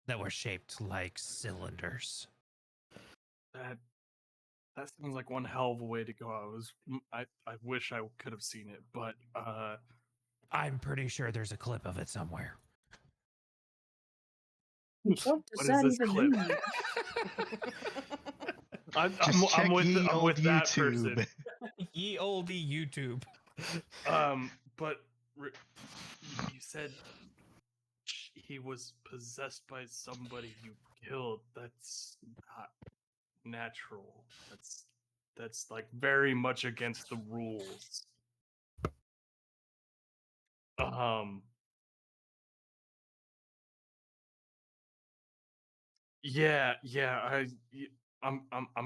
that were shaped like cylinders. That sounds like one hell of a way to go. I wish I could have seen it, but I'm pretty sure there's a clip of it somewhere. What does what that is this even clip? mean? I'm with that YouTube. person. Ye olde YouTube. But you said he was possessed by somebody you killed. That's not natural. That's like very much against the rules. Yeah, I'm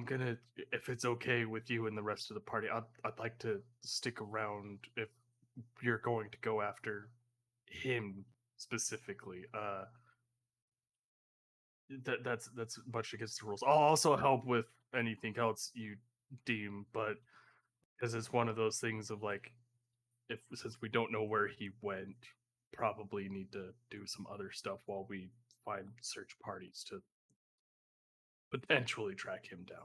gonna, if it's okay with you and the rest of the party, I'd like to stick around if you're going to go after him specifically. That's much against the rules. I'll also help with anything else you deem, but because it's one of those things of like, if since we don't know where he went, probably need to do some other stuff while we find search parties to potentially track him down.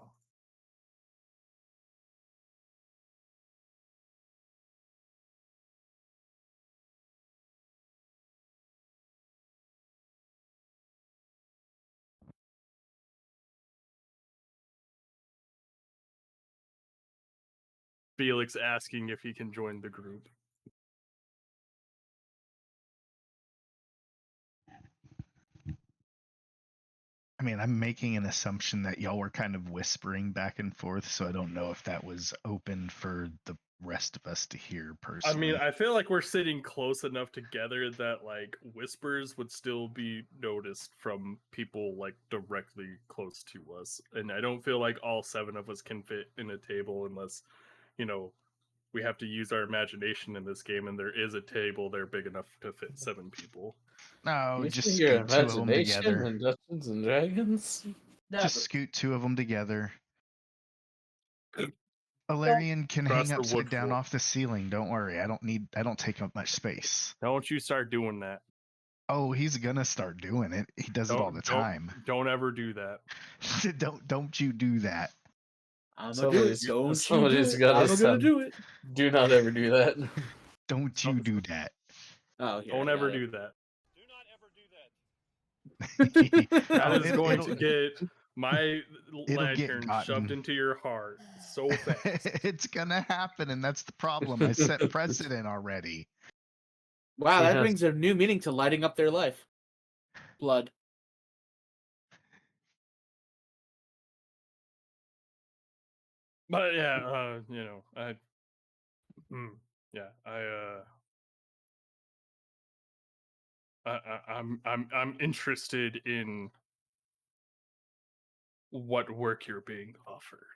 Felix asking if he can join the group. I mean, I'm making an assumption that y'all were kind of whispering back and forth, so I don't know if that was open for the rest of us to hear personally. I mean, I feel like we're sitting close enough together that like whispers would still be noticed from people like directly close to us. And I don't feel like all 7 of us can fit in a table unless, we have to use our imagination in this game, and there is a table there big enough to fit 7 people. No, You just see your scoot 2 of them imagination together. in Dungeons and Dragons. Just scoot 2 of them together. Don't Alarian can cross hang the wood upside down floor. off the ceiling. Don't worry. I don't take up much space. Don't you start doing that. Oh, he's gonna start doing it. He does it all the time. Don't ever do that. Don't you do that. I'm gonna do it. Don't you do it. I'm gonna do it. Do not ever do that. Don't you do that. Oh, yeah. Don't I ever got it. do that. Oh, That is going it'll to get my it'll get lantern gotten. shoved into your heart so fast. It's gonna happen, and that's the problem. I set precedent already. Wow, He that has- brings a new meaning to lighting up their life. Blood. But yeah, I'm interested in what work you're being offered.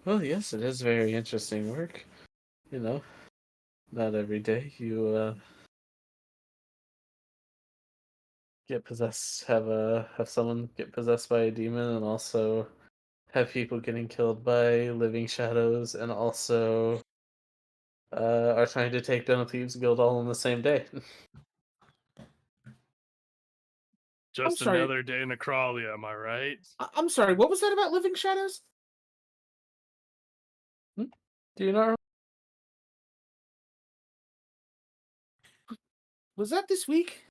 Well, yes, it is very interesting work. Not every day you get possessed, have someone get possessed by a demon, and also have people getting killed by living shadows, and also are trying to take down a thieves guild all on the same day. Just sorry. another day in Necrolia, am I right? I'm sorry. What was that about living shadows? Do you not? Was that this week?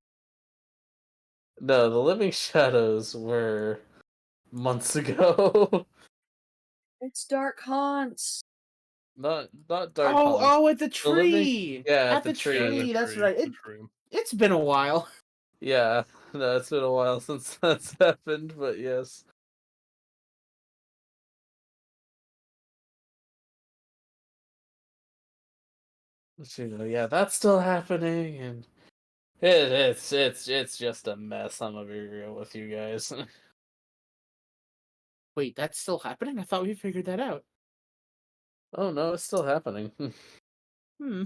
No, the Living Shadows were months ago. It's Dark Haunts. not Dark Oh, Haunts. at the The Living, tree. yeah, At the tree. That's right. The tree. It's been a while. Yeah, no, it's been a while since that's happened, but yes. But, yeah, that's still happening, and it's just a mess. I'm gonna be real with you guys. Wait, that's still happening? I thought we figured that out. Oh no, it's still happening. Hmm.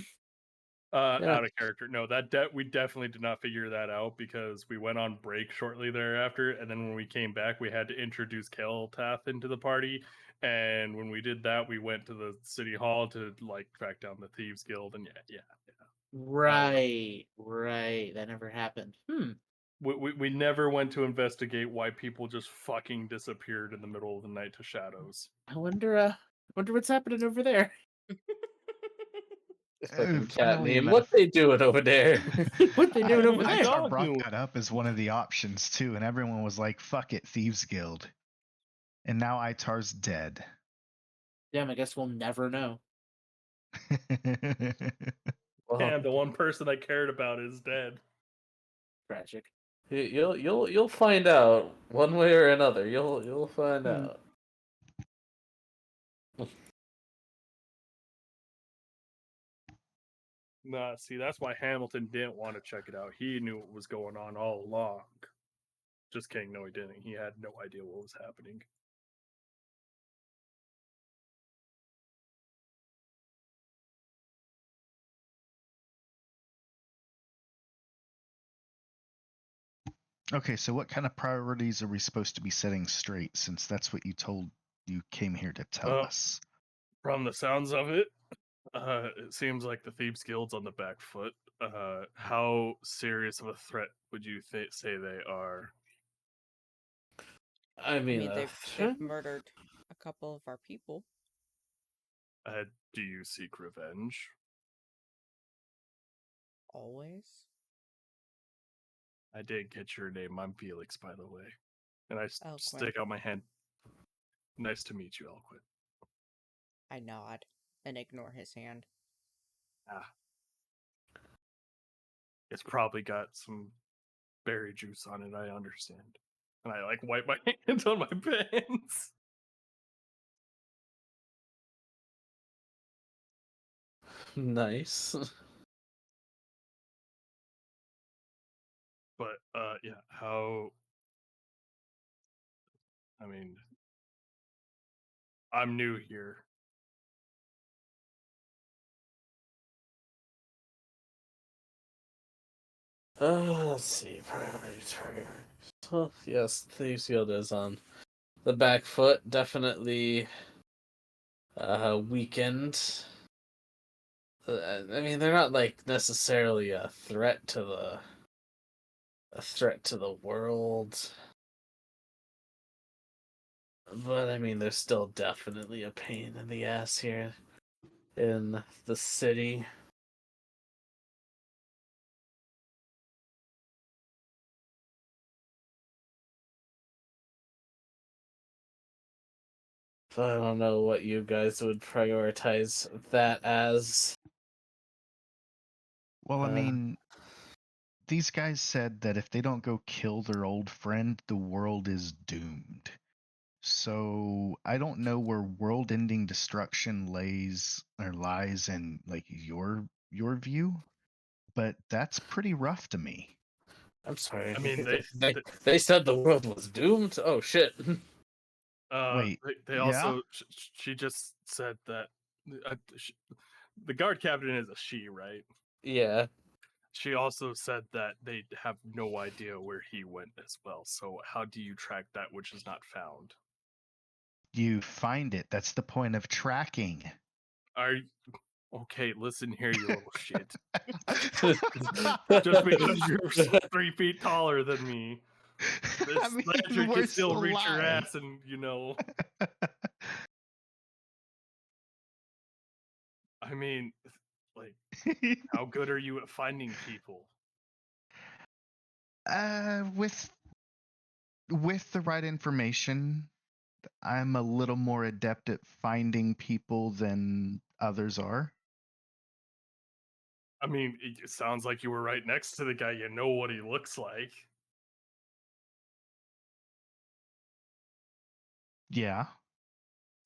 Yeah. Out of character. No, we definitely did not figure that out because we went on break shortly thereafter, and then when we came back, we had to introduce Keltath into the party. And when we did that, we went to the city hall to like track down the Thieves Guild, and yeah. Right. That never happened. We never went to investigate why people just fucking disappeared in the middle of the night to shadows. I wonder what's happening over there. Fucking cat Funnily meme. enough, What they doing over there? What they doing over there? Itar brought that up as one of the options too, and everyone was like, "Fuck it, Thieves Guild." And now Itar's dead. Damn, I guess we'll never know. Damn, the one person I cared about is dead. Tragic. You'll find out one way or another. You'll find out. Nah, see, that's why Hamilton didn't want to check it out. He knew what was going on all along. Just kidding, no, he didn't. He had no idea what was happening. Okay, so what kind of priorities are we supposed to be setting straight, since that's what you came here to tell us? From the sounds of it, it seems like the Thieves Guild's on the back foot. How serious of a threat would you say they are? I mean, they've murdered a couple of our people. Do you seek revenge? Always. I did get your name. I'm Felix, by the way. And I Eloquent. stick out my hand. Nice to meet you, Eloquent. I nod and ignore his hand. It's probably got some berry juice on it, I understand. And I like wipe my hands on my pants. Nice. But yeah, how I mean I'm new here. Let's see. Priorities. Well, yes, Thieves Guild is on the back foot. Definitely weakened. I mean, they're not like necessarily a threat to the world, but I mean, they're still definitely a pain in the ass here in the city. So I don't know what you guys would prioritize that as. Well, I mean, these guys said that if they don't go kill their old friend, the world is doomed. So I don't know where world-ending destruction lies in like your view, but that's pretty rough to me. I'm sorry. I mean, they said the world was doomed. Oh shit. Wait, they also she just said that the guard captain is a she, right? Yeah. She also said that they have no idea where he went as well. So how do you track that which is not found? You find it. That's the point of tracking. Okay, listen here, you little shit. Just because you're 3 feet taller than me, this lantern can still reach your ass, and I mean, like, how good are you at finding people? With the right information, I'm a little more adept at finding people than others are. I mean, it sounds like you were right next to the guy. You know what he looks like. Yeah.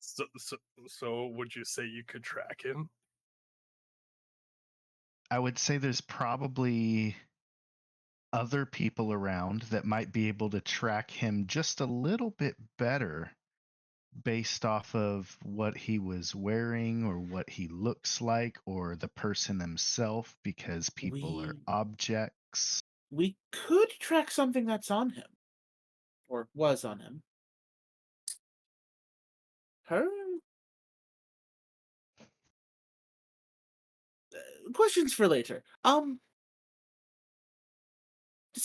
So would you say you could track him? I would say there's probably other people around that might be able to track him just a little bit better based off of what he was wearing or what he looks like or the person himself, because people are objects. We could track something that's on him. Or was on him. Her? Questions for later. Does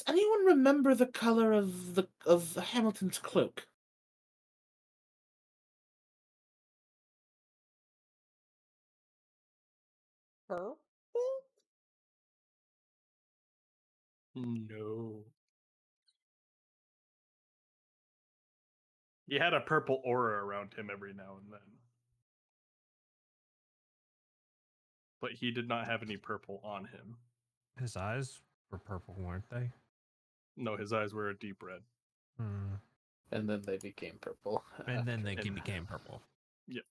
anyone remember the color of Hamilton's cloak? Purple? No. He had a purple aura around him every now and then. But he did not have any purple on him. His eyes were purple, weren't they? No, his eyes were a deep red. Hmm. And then they became purple. And then they And- became purple. Yep.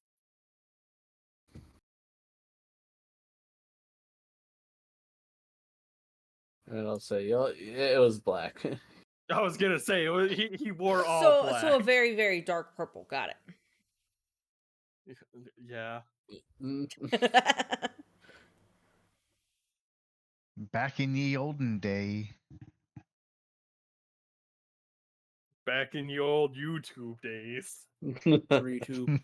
And I'll say, it was black. I was gonna say he wore all So black. so a very, very dark purple. Got it. Yeah. Back in the olden day. Back in the old YouTube days. YouTube.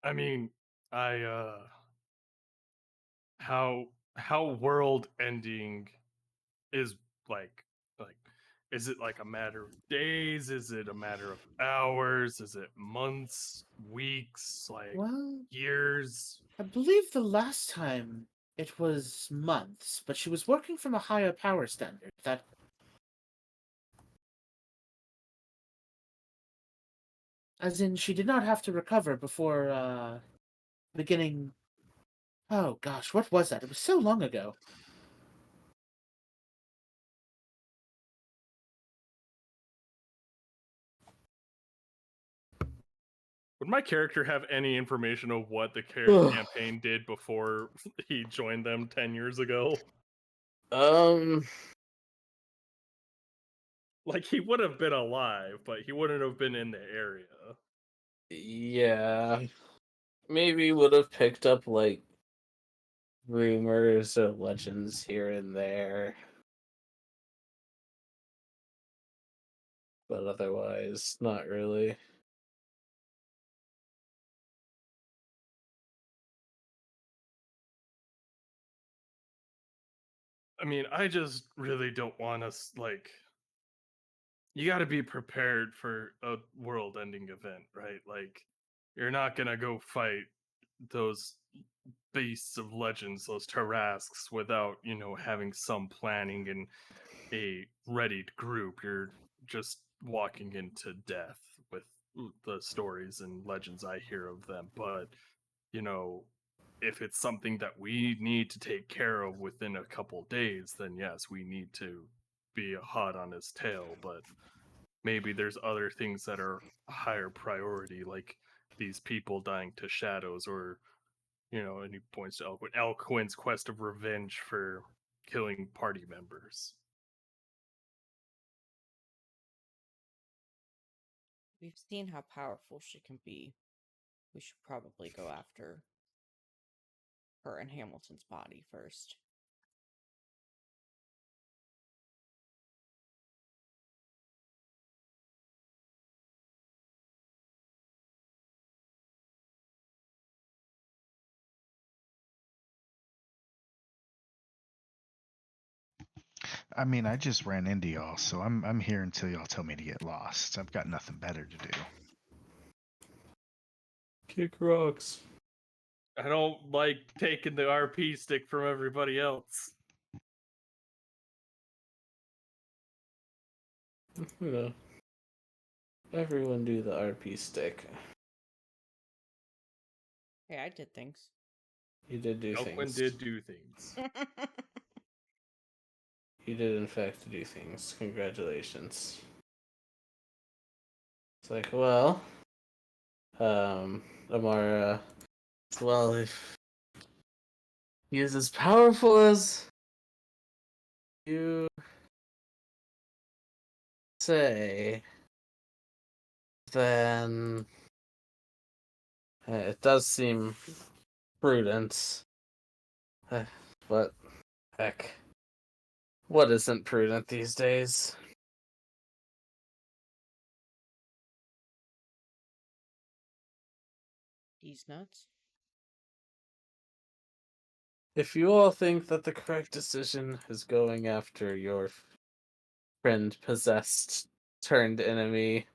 I mean, how world ending is like is it like a matter of days? Is it a matter of hours? Is it months, weeks, like Well, years? I believe the last time it was months, but she was working from a higher power standard. As in, she did not have to recover before, beginning... Oh gosh, what was that? It was so long ago. Would my character have any information of what the campaign did before he joined them 10 years ago? Like, he would have been alive, but he wouldn't have been in the area. Yeah. Maybe would have picked up, like, rumors or legends here and there. But otherwise, not really. I mean, I just really don't want us, like... You gotta be prepared for a world-ending event, right? Like, you're not gonna go fight those beasts of legends, those Tarrasques, without, having some planning and a readied group. You're just walking into death with the stories and legends I hear of them. But, if it's something that we need to take care of within a couple days, then yes, we need to be hot on his tail. But maybe there's other things that are higher priority, like these people dying to shadows, or and he points to Elquin's quest of revenge for killing party members. We've seen how powerful she can be. We should probably go after her and Hamilton's body first. I mean, I just ran into y'all, so I'm here until y'all tell me to get lost. I've got nothing better to do. Kick rocks. I don't like taking the RP stick from everybody else. You know, everyone do the RP stick. Hey, I did things. You did do Elquin things. did do things. You did, in fact, do things. Congratulations. It's like, well, Amara, well, if he is as powerful as you say, then it does seem prudent. But, heck, what isn't prudent these days? These nuts. If you all think that the correct decision is going after your friend possessed turned enemy,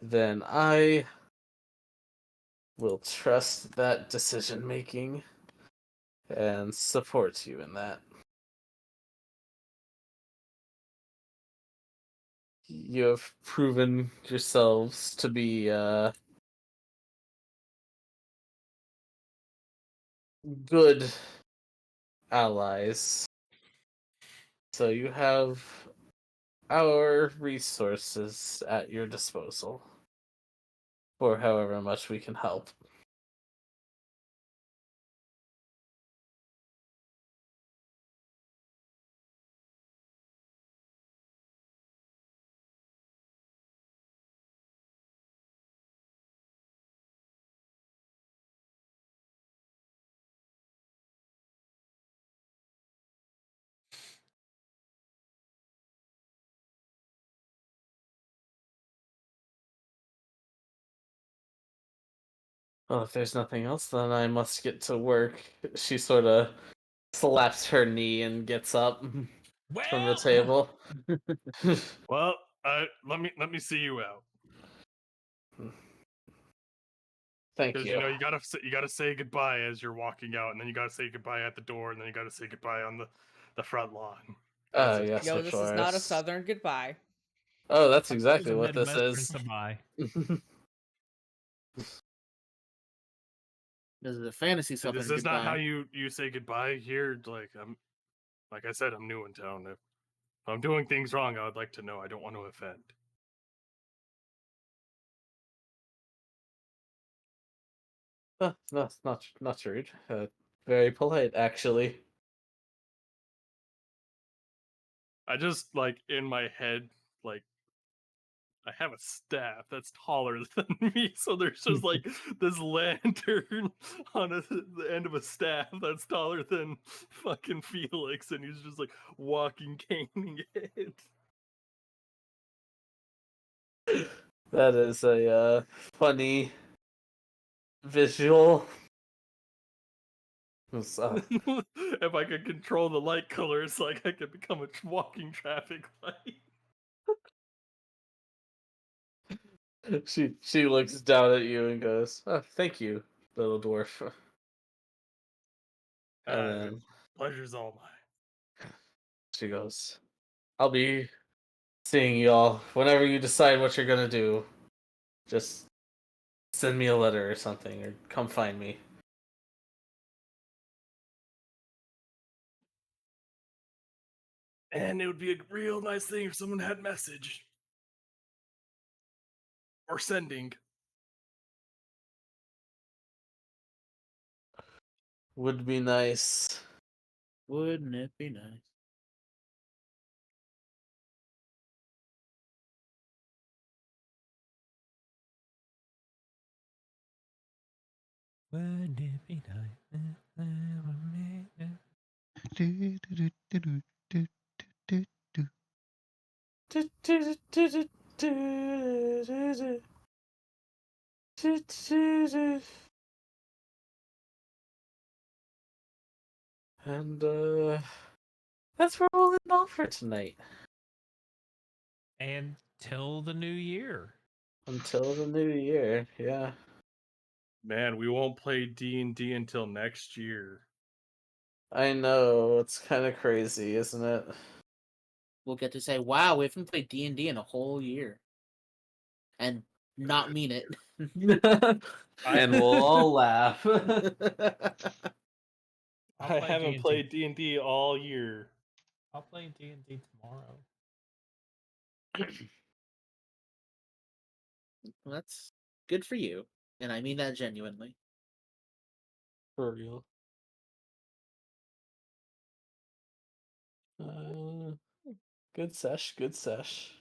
then I will trust that decision making and support you in that. You have proven yourselves to be good allies. So you have our resources at your disposal for however much we can help. Well, if there's nothing else, then I must get to work. She sort of slaps her knee and gets up from the table. Well, let me see you out. Thank Because you. you gotta say goodbye as you're walking out, and then you gotta say goodbye at the door, and then you gotta say goodbye on the front lawn. Yes, Yo, of this is not a course. southern goodbye. Oh, that's It was exactly a what this Midwestern is. goodbye. This is a fantasy This southern is not how goodbye. you say goodbye here. Like I said, I'm new in town. If I'm doing things wrong, I would like to know. I don't want to offend. That's not rude. Very polite, actually. I just like in my head, like I have a staff that's taller than me, so there's just like this lantern on the end of a staff that's taller than fucking Felix, and he's just like walking, caning it. That is a funny visual. If I could control the light colors, like I could become a walking traffic light. She looks down at you and goes, "Oh, thank you, little dwarf." And then Pleasure's all mine. she goes, "I'll be seeing y'all whenever you decide what you're gonna do. Just send me a letter or something, or come find me." And it would be a real nice thing if someone had message. Or sending. Would be nice. Wouldn't it be nice? Wouldn't it be nice? And That's where we'll end off for tonight. And till the new year. Until the new year, yeah. Man, we won't play D&D until next year. I know, it's kind of crazy, isn't it? We'll get to say, "Wow, we haven't played D&D in a whole year," and not mean it. And we'll all laugh. I play haven't D&D. played D&D all year. I'll play D&D tomorrow. Well, that's good for you, and I mean that genuinely. For real. Good sesh, good sesh.